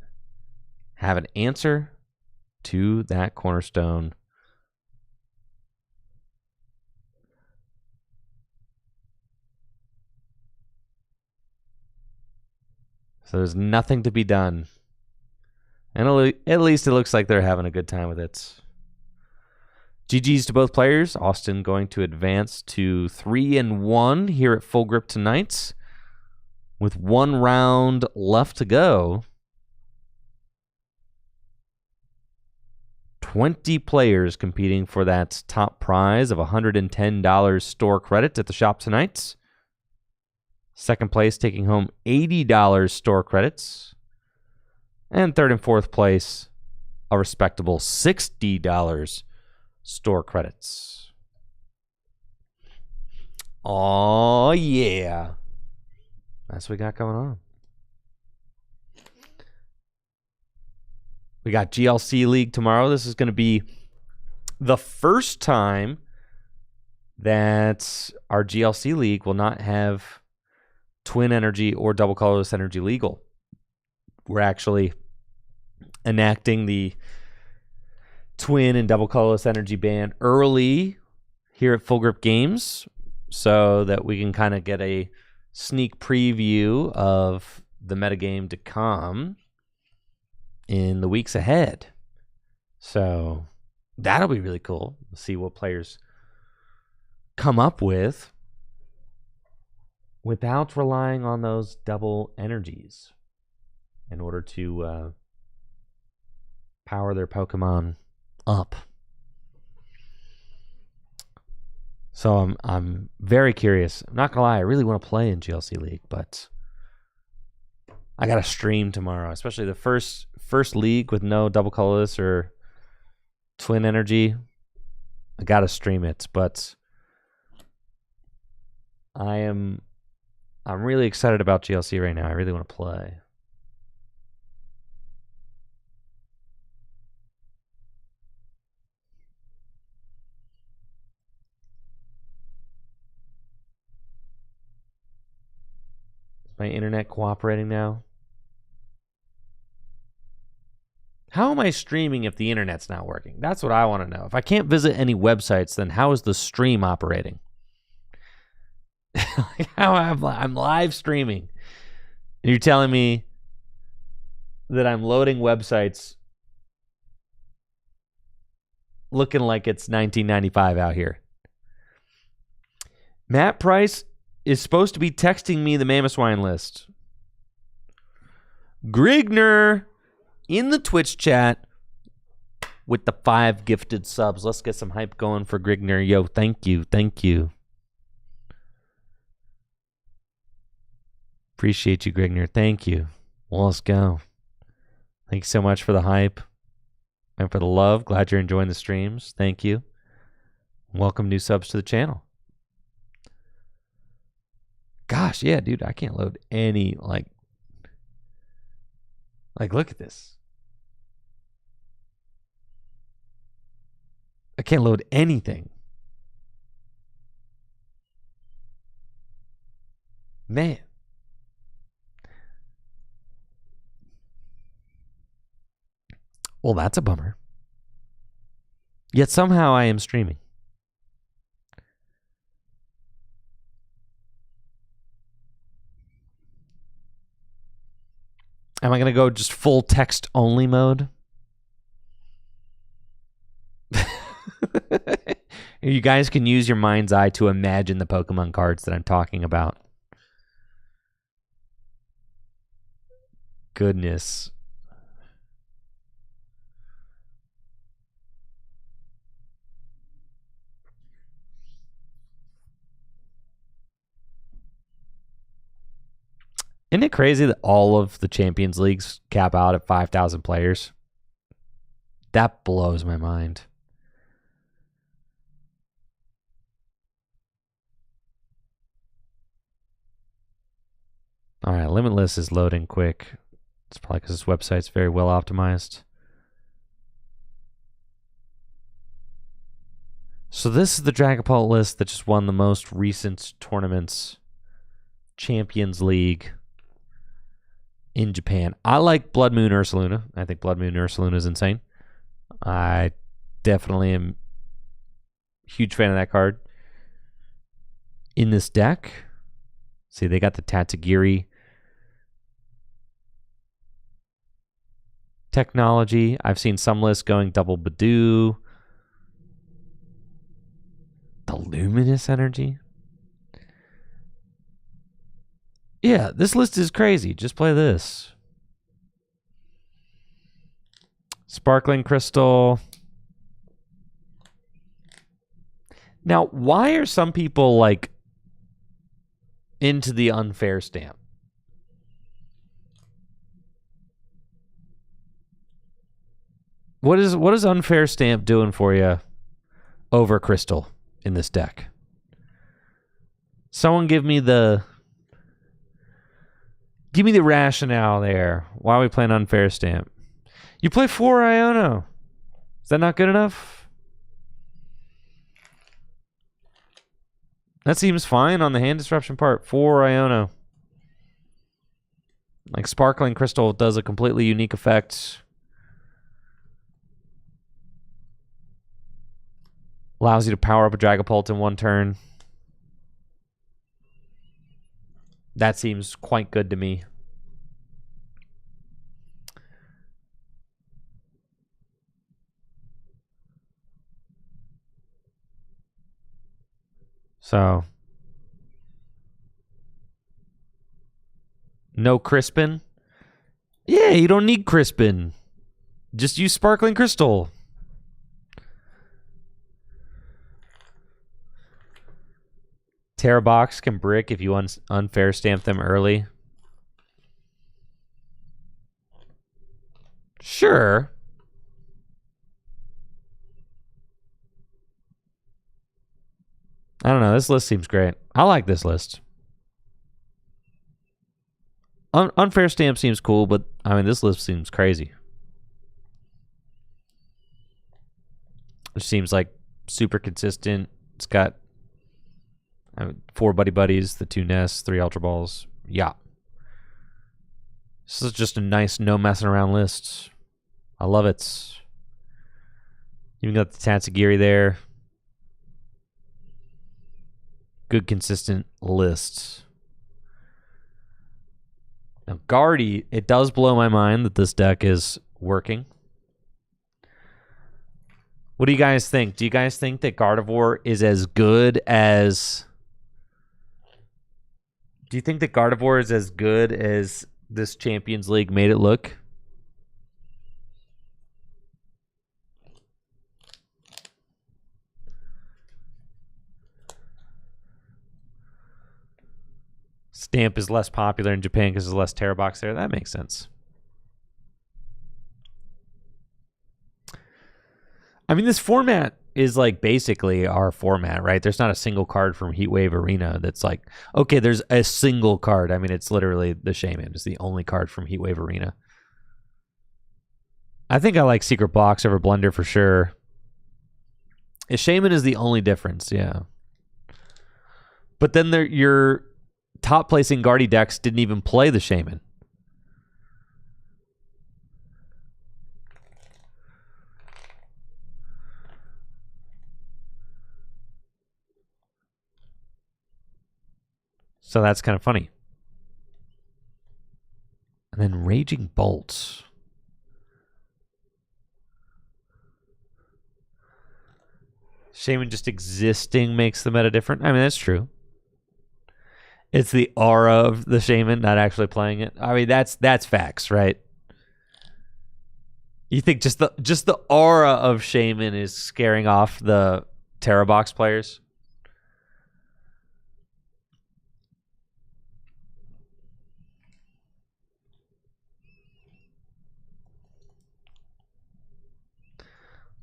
have an answer to that cornerstone. So there's nothing to be done. And at least it looks like they're having a good time with it. GG's to both players. Austin going to advance to 3-1 here at Full Grip tonight, with 1 round left to go. 20 players competing for that top prize of $110 store credit at the shop tonight. Second place taking home $80 store credits. And third and fourth place, a respectable $60 store credits. Oh, yeah. That's what we got going on. We got GLC League tomorrow. This is going to be the first time that our GLC League will not have Twin Energy or Double Colorless Energy legal. We're actually enacting the Twin and Double Colorless Energy ban early here at Full Grip Games so that we can kind of get a sneak preview of the metagame to come in the weeks ahead. So that'll be really cool. We'll see what players come up with without relying on those double energies in order to power their Pokemon up. So I'm very curious. I'm not gonna lie, I really want to play in GLC League, but I gotta stream tomorrow, especially the first league with no Double Colorless or Twin Energy. I gotta stream it, but I'm really excited about GLC right now. I really want to play. Is my internet cooperating now? How am I streaming if the internet's not working? That's what I want to know. If I can't visit any websites, then how is the stream operating? How I'm live streaming. And you're telling me that I'm loading websites looking like it's 1995 out here. Matt Price is supposed to be texting me the Mammoth Wine list. Grigner in the Twitch chat with the 5 gifted subs. Let's get some hype going for Grigner. Yo, thank you. Thank you. Appreciate you, Grigner. Thank you. Well, let's go. Thank you so much for the hype and for the love. Glad you're enjoying the streams. Thank you. Welcome new subs to the channel. Gosh, yeah, dude, I can't load any, like, look at this. I can't load anything. Man. Well, that's a bummer. Yet somehow I am streaming. Am I going to go just full text only mode? You guys can use your mind's eye to imagine the Pokemon cards that I'm talking about. Goodness. Isn't it crazy that all of the Champions Leagues cap out at 5,000 players? That blows my mind. All right, Limitless is loading quick. It's probably because this website's very well optimized. So this is the Dragapult list that just won the most recent tournaments. Champions League in Japan. I like Blood Moon Ursaluna. I think Blood Moon Ursaluna is insane. I definitely am a huge fan of that card. In this deck, see, they got the Tatsugiri technology. I've seen some lists going double Badoo. The Luminous Energy. Yeah, this list is crazy. Just play this. Sparkling Crystal. Now, why are some people like into the unfair stamp? What is unfair stamp doing for you over Crystal in this deck? Someone give me the rationale there. Why are we playing unfair stamp? You play 4 Iono. Is that not good enough? That seems fine on the hand disruption part. 4 Iono. Like Sparkling Crystal does a completely unique effect. Allows you to power up a Dragapult in one turn. That seems quite good to me. So, no Crispin? Yeah, you don't need Crispin. Just use Sparkling Crystal. Terra Box can brick if you unfair stamp them early. Sure. I don't know. This list seems great. I like this list. Unfair stamp seems cool, but I mean, this list seems crazy. It seems like super consistent. It's got 4 Buddy Buddies, the 2 Nests, 3 Ultra Balls. Yeah. This is just a nice, no messing around list. I love it. Even got the Tatsugiri there. Good, consistent list. Now, Guardy, it does blow my mind that this deck is working. What do you guys think? Do you guys think that Gardevoir is as good as... Do you think that Gardevoir is as good as this Champions League made it look? Stamp is less popular in Japan because there's less Terra Box there. That makes sense. I mean, this format is like basically our format, right? There's not a single card from Heatwave Arena that's like, okay, there's a single card. I mean, it's literally the Shaman. It's the only card from Heatwave Arena. I think I like Secret Box over Blender for sure. Shaman is the only difference, yeah. But then your top placing Guardy decks didn't even play the Shaman. So that's kind of funny. And then Raging Bolts. Shaman just existing makes the meta different. I mean, that's true. It's the aura of the Shaman, not actually playing it. I mean, that's facts, right? You think just the aura of Shaman is scaring off the Terra Box players?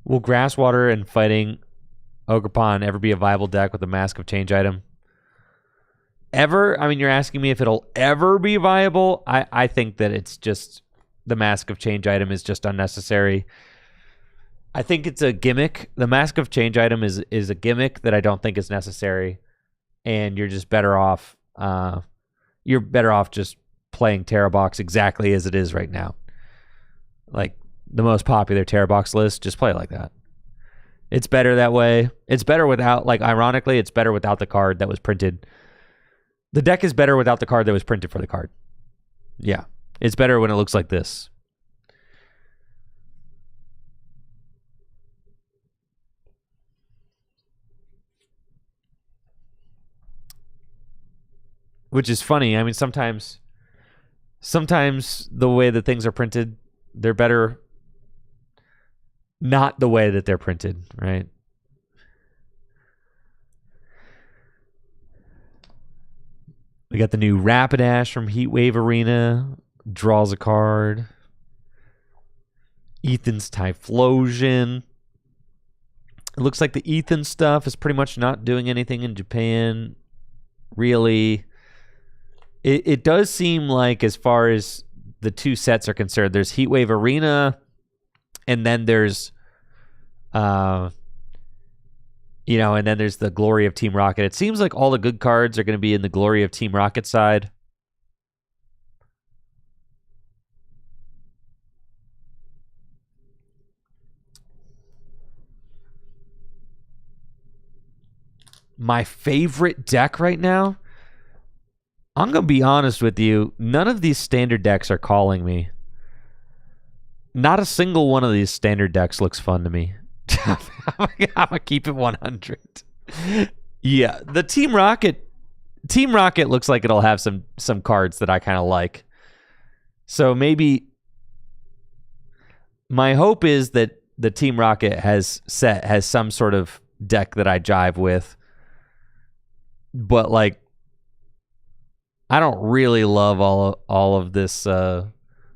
Will Grasswater and Fighting Ogerpon ever be a viable deck with a Mask of Change item? Ever? I mean, you're asking me if it'll ever be viable? I think that it's just the Mask of Change item is just unnecessary. I think it's a gimmick. The Mask of Change item is a gimmick that I don't think is necessary, and you're just better off. You're better off just playing Terra Box exactly as it is right now. Like the most popular Terra Box list, just play it like that. It's better that way. It's better without, like, ironically, it's better without the card that was printed. The deck is better without the card that was printed for the card. Yeah. It's better when it looks like this. Which is funny. I mean, sometimes the way that things are printed, they're better not the way that they're printed, right? We got the new Rapidash from Heatwave Arena. Draws a card. Ethan's Typhlosion. It looks like the Ethan stuff is pretty much not doing anything in Japan, really. It does seem like, as far as the two sets are concerned, there's Heatwave Arena, and then there's, and then there's the Glory of Team Rocket. It seems like all the good cards are going to be in the Glory of Team Rocket side. My favorite deck right now? I'm going to be honest with you. None of these standard decks are calling me. Not a single one of these standard decks looks fun to me. I'm going to keep it 100. Yeah, the Team Rocket looks like it'll have some cards that I kind of like. So maybe my hope is that the Team Rocket has some sort of deck that I jive with. But, like, I don't really love all of this, the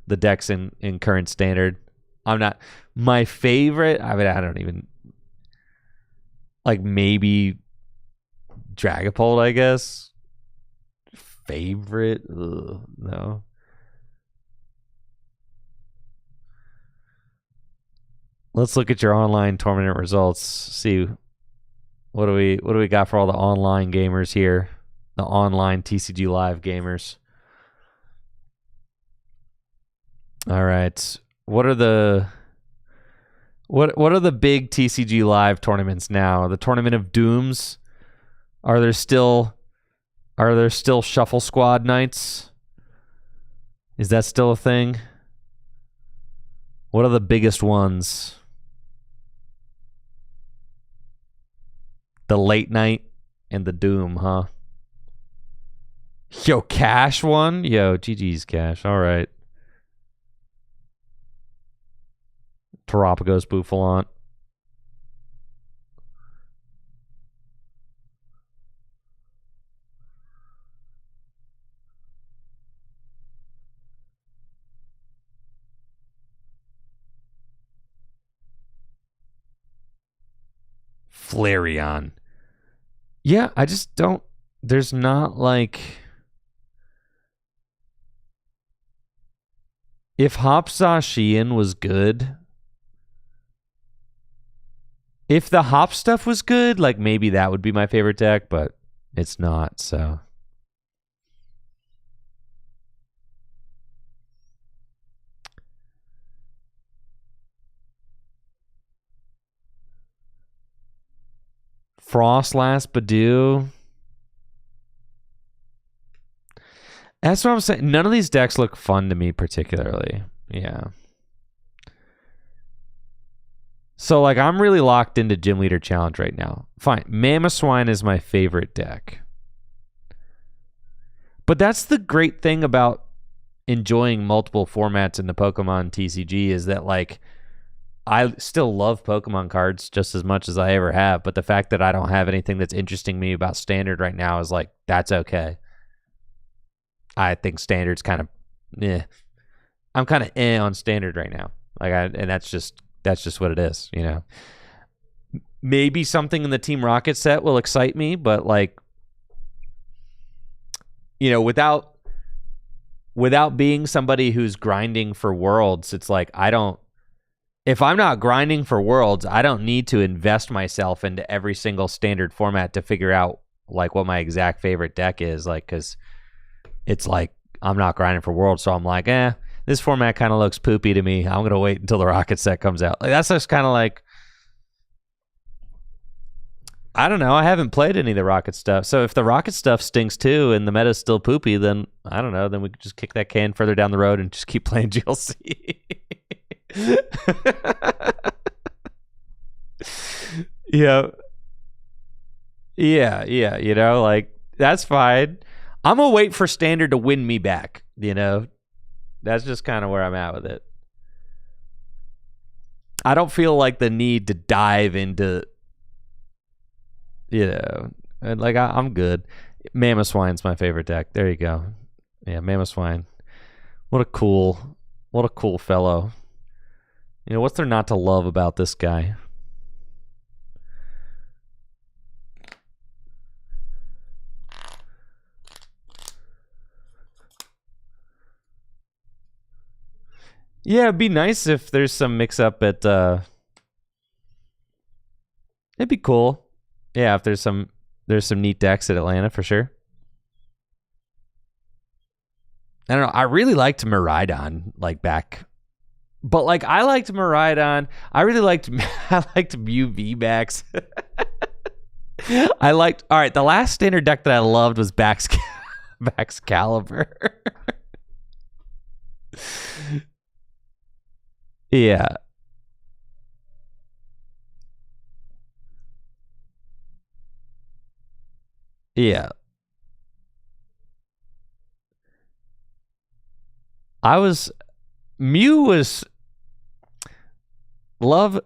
decks in current standard. I'm not my favorite. I mean, I don't even, like, maybe Dragapult, I guess. Favorite? Ugh, no. Let's look at your online tournament results. See what do we got for all the online gamers here. The online TCG Live gamers. All right. What are the big TCG Live tournaments now? The Tournament of Dooms? Are there still Shuffle Squad nights? Is that still a thing? What are the biggest ones? The Late Night and the Doom, huh? Yo, Cash won? Yo, GG's Cash. All right. Terapagos Buffalant. Flareon. Yeah, I just don't. There's not, like. If Hopsaw Sheehan was good, if the Hop stuff was good, like, maybe that would be my favorite deck, but it's not, so. Frostlast Badoo. That's what I'm saying. None of these decks look fun to me particularly. Yeah. So, like, I'm really locked into Gym Leader Challenge right now. Fine. Mamoswine is my favorite deck. But that's the great thing about enjoying multiple formats in the Pokemon TCG is that, like, I still love Pokemon cards just as much as I ever have, but the fact that I don't have anything that's interesting me about Standard right now is, like, that's okay. I think Standard's kind of, I'm kind of on Standard right now. Like, and that's that's just what it is, you know. Maybe something in the Team Rocket set will excite me, but like, you know, without being somebody who's grinding for worlds, it's like if I'm not grinding for worlds, I don't need to invest myself into every single standard format to figure out like what my exact favorite deck is, like, because it's like I'm not grinding for worlds, so I'm like, this format kind of looks poopy to me. I'm gonna wait until the Rocket set comes out. Like, that's just kind of like, I don't know. I haven't played any of the Rocket stuff. So if the Rocket stuff stinks too and the meta's still poopy, then I don't know. Then we could just kick that can further down the road and just keep playing GLC. Yeah. You know, like, that's fine. I'm going to wait for Standard to win me back, you know? That's just kind of where I'm at with it. I don't feel like the need to dive into... You know, and like I'm good. Mammoth Swine's my favorite deck. There you go. Yeah, Mammoth Swine. What a cool fellow. You know, what's there not to love about this guy? Yeah, it'd be nice if there's some mix up at it'd be cool. Yeah, if there's some neat decks at Atlanta for sure. I don't know. I really liked Miraidon like back, but like I liked Miraidon. I really liked Mew VMAX. All right. The last standard deck that I loved was Baxcalibur. Yeah. Yeah. Mew was love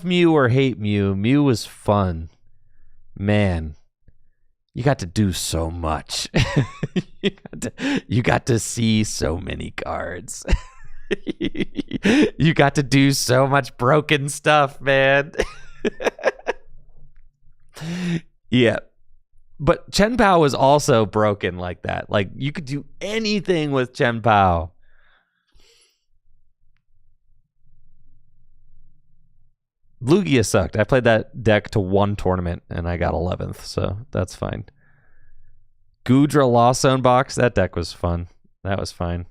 Mew or hate Mew. Mew was fun. Man, you got to do so much. you got to see so many cards. You got to do so much broken stuff, man. Yeah. But Chen Pao was also broken like that. Like, you could do anything with Chen Pao. Lugia sucked. I played that deck to one tournament, and I got 11th, so that's fine. Gudra Lost Zone box, that deck was fun. That was fine.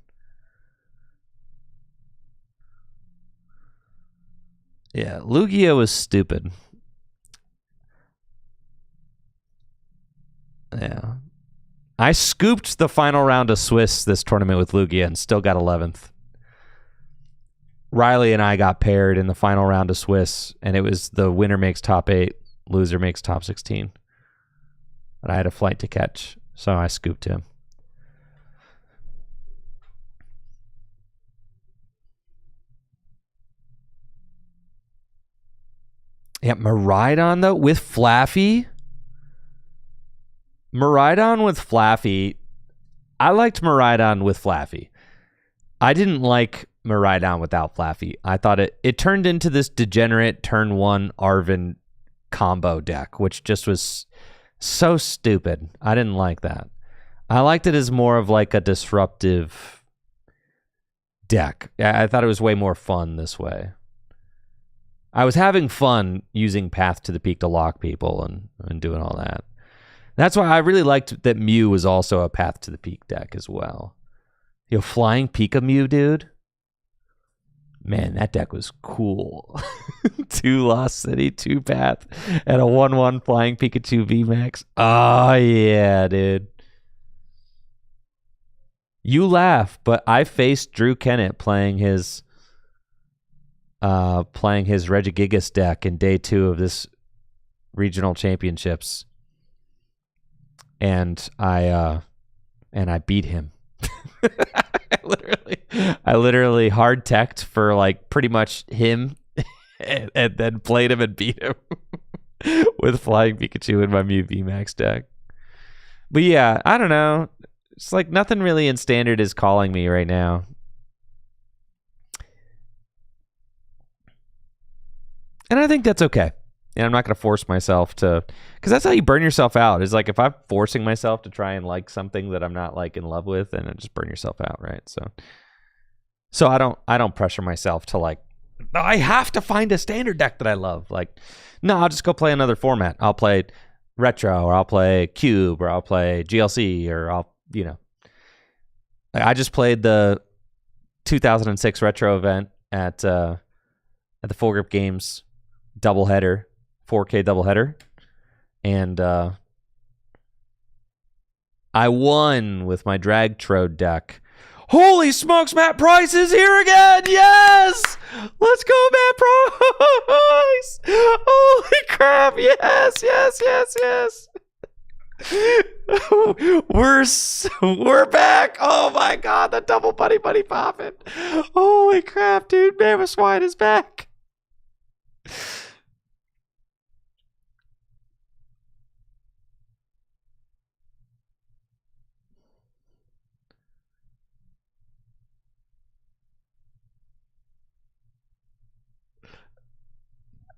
Yeah, Lugia was stupid. Yeah. I scooped the final round of Swiss this tournament with Lugia and still got 11th. Riley and I got paired in the final round of Swiss, and it was the winner makes top 8, loser makes top 16. But I had a flight to catch, so I scooped him. Yeah, Miraidon, though, with Flaffy. Miraidon with Flaffy. I liked Miraidon with Flaffy. I didn't like Miraidon without Flaffy. I thought it turned into this degenerate turn 1 Arven combo deck, which just was so stupid. I didn't like that. I liked it as more of like a disruptive deck. I thought it was way more fun this way. I was having fun using Path to the Peak to lock people and doing all that. That's why I really liked that Mew was also a Path to the Peak deck as well. Yo, Flying Pika Mew, dude. Man, that deck was cool. 2 Lost City, 2 Path, and a 1/1 Flying Pikachu VMAX. Oh, yeah, dude. You laugh, but I faced Drew Kennett playing his Regigigas deck in day 2 of this regional championships. And I beat him. I literally hard teched for like pretty much him and then played him and beat him with Flying Pikachu in my Mew VMAX deck. But yeah, I don't know. It's like nothing really in Standard is calling me right now. And I think that's okay. And I'm not going to force myself to, because that's how you burn yourself out. Is like if I'm forcing myself to try and like something that I'm not like in love with, and just burn yourself out, right? So I don't pressure myself to like, I have to find a standard deck that I love. Like, no, I'll just go play another format. I'll play retro, or I'll play cube, or I'll play GLC, or I'll, you know. I just played the 2006 retro event at the Full Grip Games doubleheader, 4K doubleheader, and I won with my Dragtrode deck. Holy smokes, Matt Price is here again! Yes! Let's go, Matt Price! Holy crap, yes, yes, yes, yes! We're back! Oh my god, the double buddy poppin'! Holy crap, dude, Mammoth Swine is back!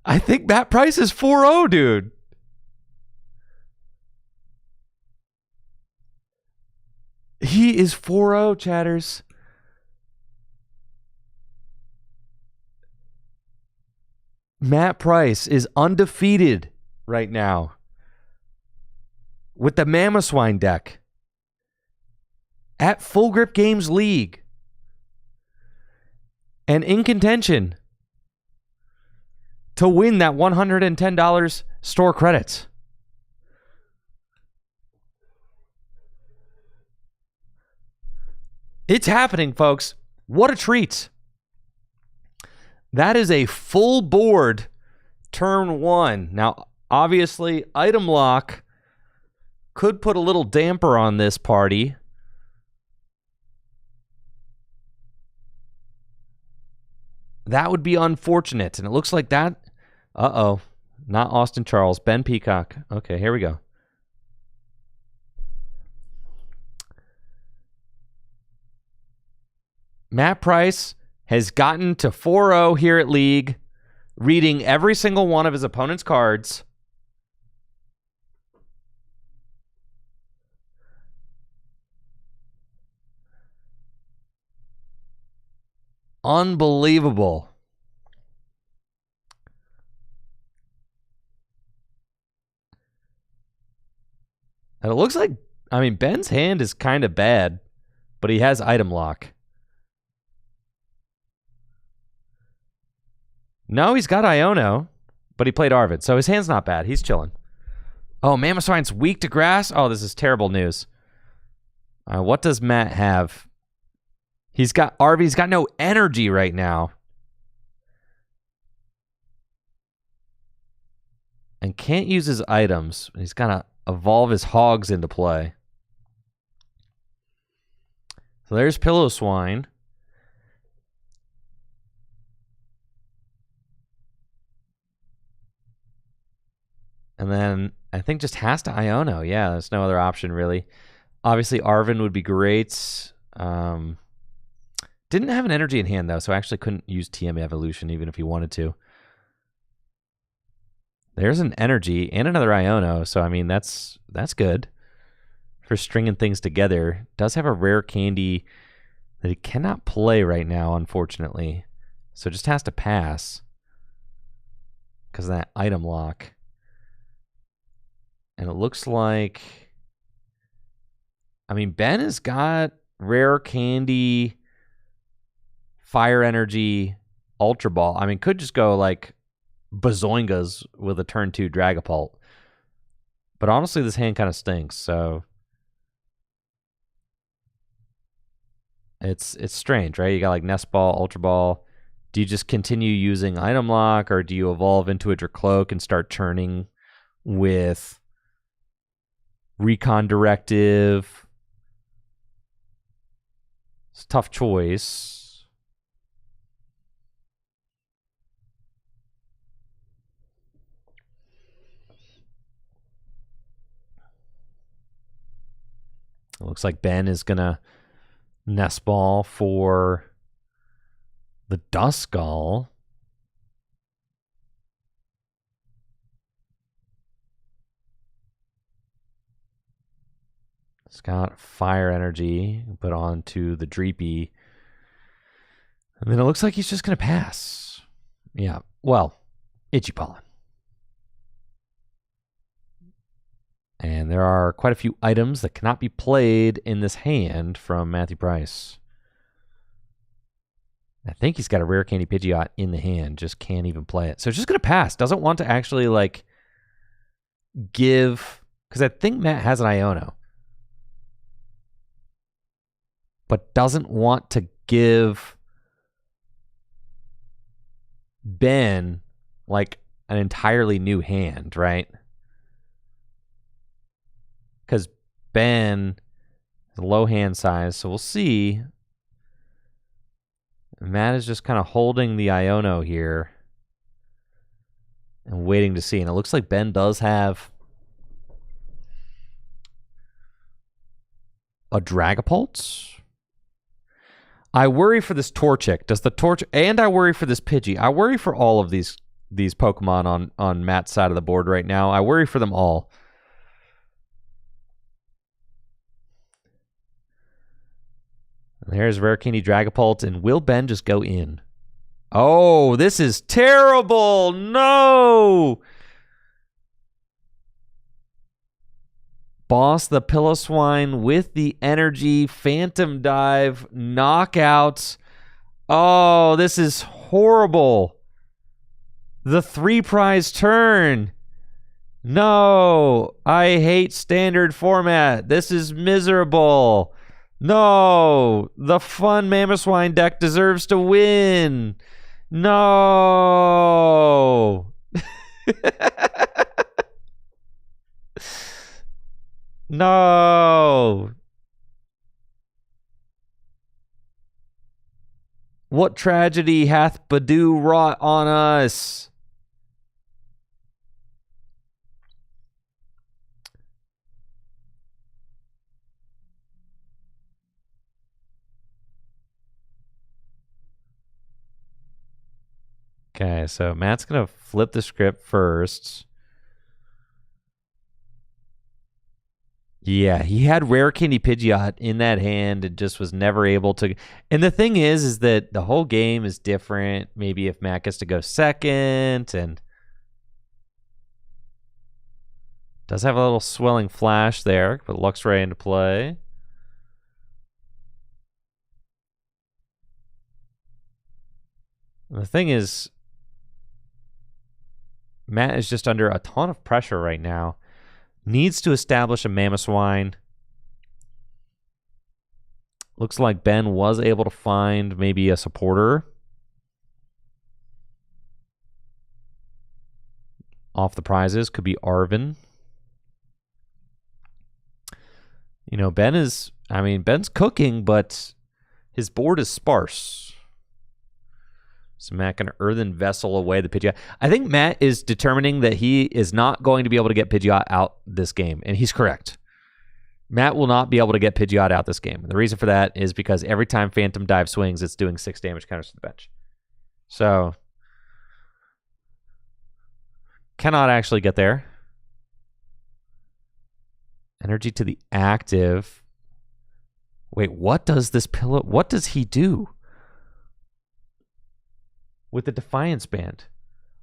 I think Matt Price is 4-0, dude. He is 4-0, chatters. Matt Price is undefeated right now with the Mammoth Swine deck at Full Grip Games League and in contention to win that $110 store credits. It's happening, folks. What a treat. That is a full board turn one. Now, obviously, item lock could put a little damper on this party. That would be unfortunate. And it looks like that. Uh-oh. Not Austin Charles. Ben Peacock. Okay, here we go. Matt Price has gotten to 4-0 here at League, reading every single one of his opponent's cards. Unbelievable. And it looks like, I mean, Ben's hand is kind of bad, but he has item lock. No, he's got Iono, but he played Arvid, so his hand's not bad. He's chilling. Oh, Mammoth Swine's weak to grass? Oh, this is terrible news. What does Matt have? He's got Arvid. He's got no energy right now. And can't use his items. He's got to evolve his hogs into play. So there's Pillow Swine. And then I think just has to Iono. Yeah, there's no other option really. Obviously, Arvin would be great. Didn't have an energy in hand, though, so I actually couldn't use TM Evolution even if he wanted to. There's an energy and another Iono, so I mean, that's good for stringing things together. Does have a rare candy that he cannot play right now, unfortunately. So just has to pass because of that item lock. And it looks like, I mean, Ben has got rare candy, fire energy, ultra ball. I mean, could just go like Bazoingas with a turn 2 Dragapult. But honestly, this hand kind of stinks, so it's strange, right? You got like Nest Ball, Ultra Ball. Do you just continue using item lock, or do you evolve into a Dracloak and start churning with Recon Directive? It's a tough choice. It looks like Ben is going to Nest Ball for the Duskull. It's got fire energy put onto the Dreepy. And then it looks like he's just going to pass. Yeah, well, Itchy Pollen. And there are quite a few items that cannot be played in this hand from Matthew Price. I think he's got a rare candy Pidgeot in the hand, just can't even play it. So it's just going to pass. Doesn't want to actually, like, give... Because I think Matt has an Iono. But doesn't want to give Ben, like, an entirely new hand, right? Because Ben is a low hand size, so we'll see. Matt is just kind of holding the Iono here and waiting to see. And it looks like Ben does have a Dragapult. I worry for this Torchic. Does the Torchic... And I worry for this Pidgey. I worry for all of these Pokemon on Matt's side of the board right now. I worry for them all. There's Rare Candy Dragapult, and will Ben just go in? Oh, this is terrible! No! Boss the Piloswine with the energy, Phantom Dive, knockout. Oh, this is horrible. The 3-prize turn. No, I hate standard format. This is miserable. No, the fun Mamoswine deck deserves to win. No. No. What tragedy hath Badu wrought on us? Okay, so Matt's going to flip the script first. Yeah, he had Rare Candy Pidgeot in that hand and just was never able to... And the thing is that the whole game is different. Maybe if Matt gets to go second and... Does have a little swelling flash there. Put Luxray into play. The thing is... Matt is just under a ton of pressure right now. Needs to establish a Mamoswine. Looks like Ben was able to find maybe a supporter. Off the prizes. Could be Arvin. You know, Ben is... I mean, Ben's cooking, but his board is sparse. So Matt can Earthen Vessel away the Pidgeot. I think Matt is determining that he is not going to be able to get Pidgeot out this game, and he's correct. Matt will not be able to get Pidgeot out this game. The reason for that is because every time Phantom Dive swings, it's doing 6 damage counters to the bench. So, cannot actually get there. Energy to the active. Wait, what does this pillow... What does he do? With the Defiance Band.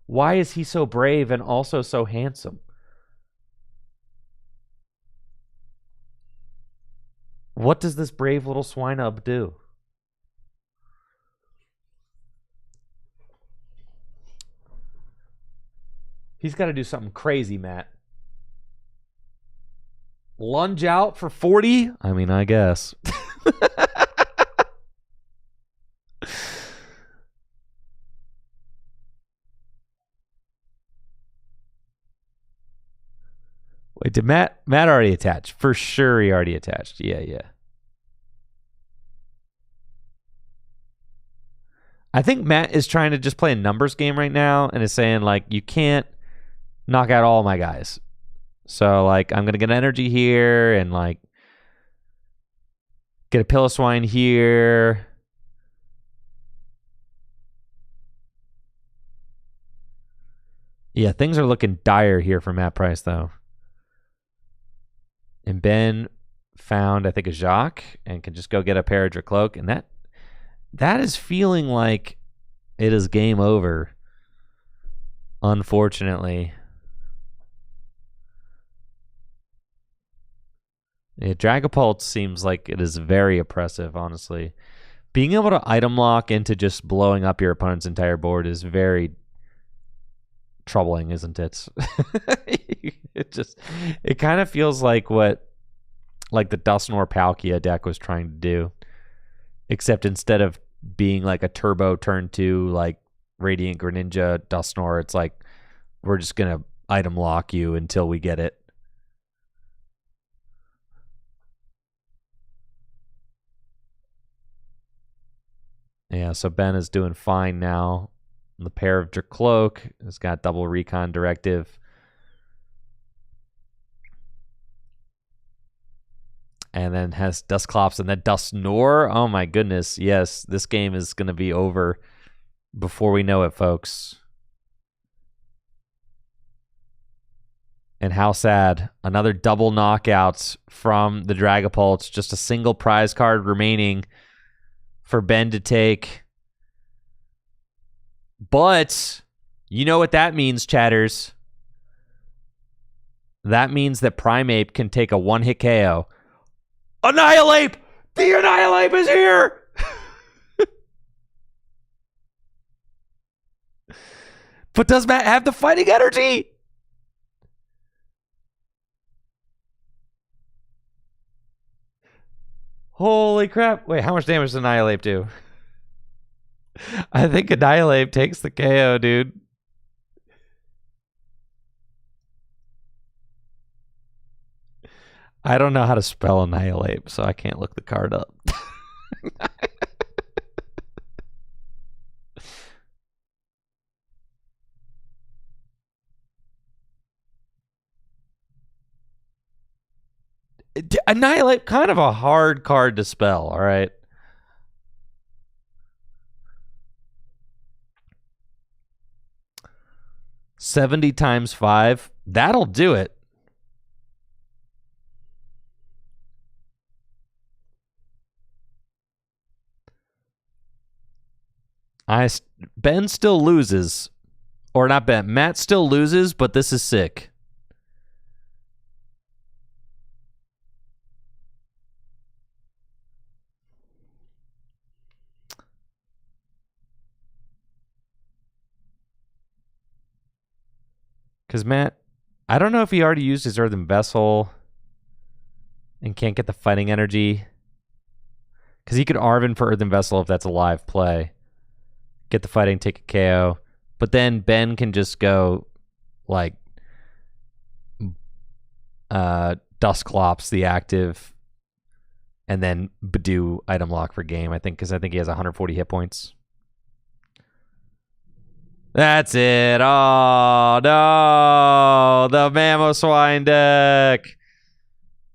Why is he so brave and also so handsome? What does this brave little swine-ub do? He's got to do something crazy, Matt. Lunge out for 40? I mean, I guess. Wait, did Matt already attach? For sure he already attached. Yeah. I think Matt is trying to just play a numbers game right now and is saying, like, you can't knock out all my guys. So, like, I'm going to get energy here and, like, get a Piloswine here. Yeah, things are looking dire here for Matt Price, though. And Ben found, I think, a Jacques and can just go get a Paradra Cloak. And that is feeling like it is game over, unfortunately. Yeah, Dragapult seems like it is very oppressive, honestly. Being able to item lock into just blowing up your opponent's entire board is very troubling, isn't it? It kind of feels like what the Dusknoir Palkia deck was trying to do, except instead of being like a turbo turn 2 like Radiant Greninja Dusknoir, it's like we're just gonna item lock you until we get it. Yeah, so Ben is doing fine now. The pair of Dracloak has got double recon directive. And then has Dusclops and then Dusknoir. Oh my goodness. Yes, this game is going to be over before we know it, folks. And how sad. Another double knockout from the Dragapult. Just a single prize card remaining for Ben to take. But you know what that means, chatters. That means that Primeape can take a one-hit KO. Annihilate! The Annihilate is here! But does Matt have the fighting energy? Holy crap. Wait, how much damage does Annihilate do? I think Annihilate takes the KO, dude. I don't know how to spell Annihilate, so I can't look the card up. Annihilate, kind of a hard card to spell, all right? $70 times 5, that'll do it. Ben still loses. Or not Ben, Matt still loses, but this is sick. Because Matt, I don't know if he already used his Earthen Vessel and can't get the fighting energy. Because he could Arven for Earthen Vessel if that's a live play. Get the fighting, take a KO. But then Ben can just go like Dusclops the active and then do item lock for game, I think, because I think he has 140 hit points. That's it. Oh, no. The Mamoswine deck.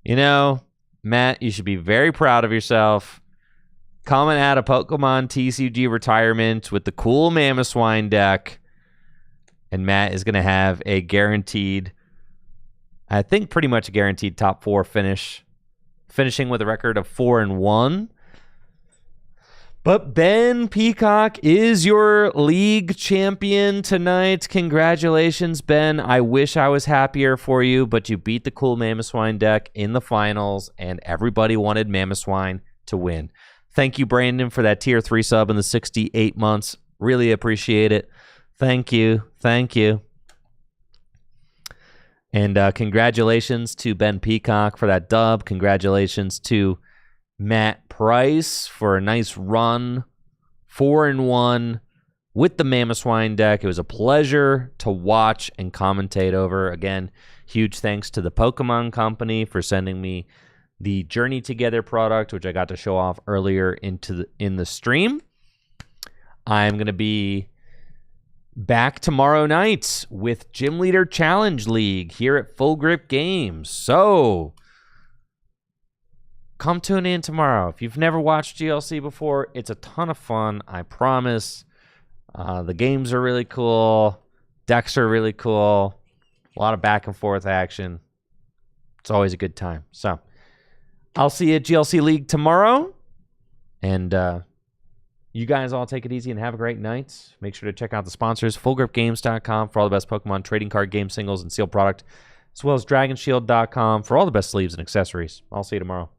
You know, Matt, you should be very proud of yourself. Coming out of Pokemon TCG retirement with the cool Mamoswine deck. And Matt is going to have a guaranteed, I think pretty much a guaranteed top 4 finish. Finishing with a record of 4-1. But Ben Peacock is your league champion tonight. Congratulations, Ben. I wish I was happier for you, but you beat the cool Mamoswine deck in the finals, and everybody wanted Mamoswine to win. Thank you, Brandon, for that tier 3 sub in the 68 months. Really appreciate it. Thank you. Thank you. And congratulations to Ben Peacock for that dub. Congratulations to Matt Price for a nice run, 4-1 with the Mamoswine deck. It was a pleasure to watch and commentate over. Again, huge thanks to the Pokemon Company for sending me the Journey Together product, which I got to show off earlier in the stream. I'm going to be back tomorrow night with Gym Leader Challenge League here at Full Grip Games. So come tune in tomorrow. If you've never watched GLC before, it's a ton of fun, I promise. The games are really cool. Decks are really cool. A lot of back and forth action. It's always a good time. So I'll see you at GLC League tomorrow. And you guys all take it easy and have a great night. Make sure to check out the sponsors, fullgripgames.com for all the best Pokemon trading card game singles and sealed product, as well as dragonshield.com for all the best sleeves and accessories. I'll see you tomorrow.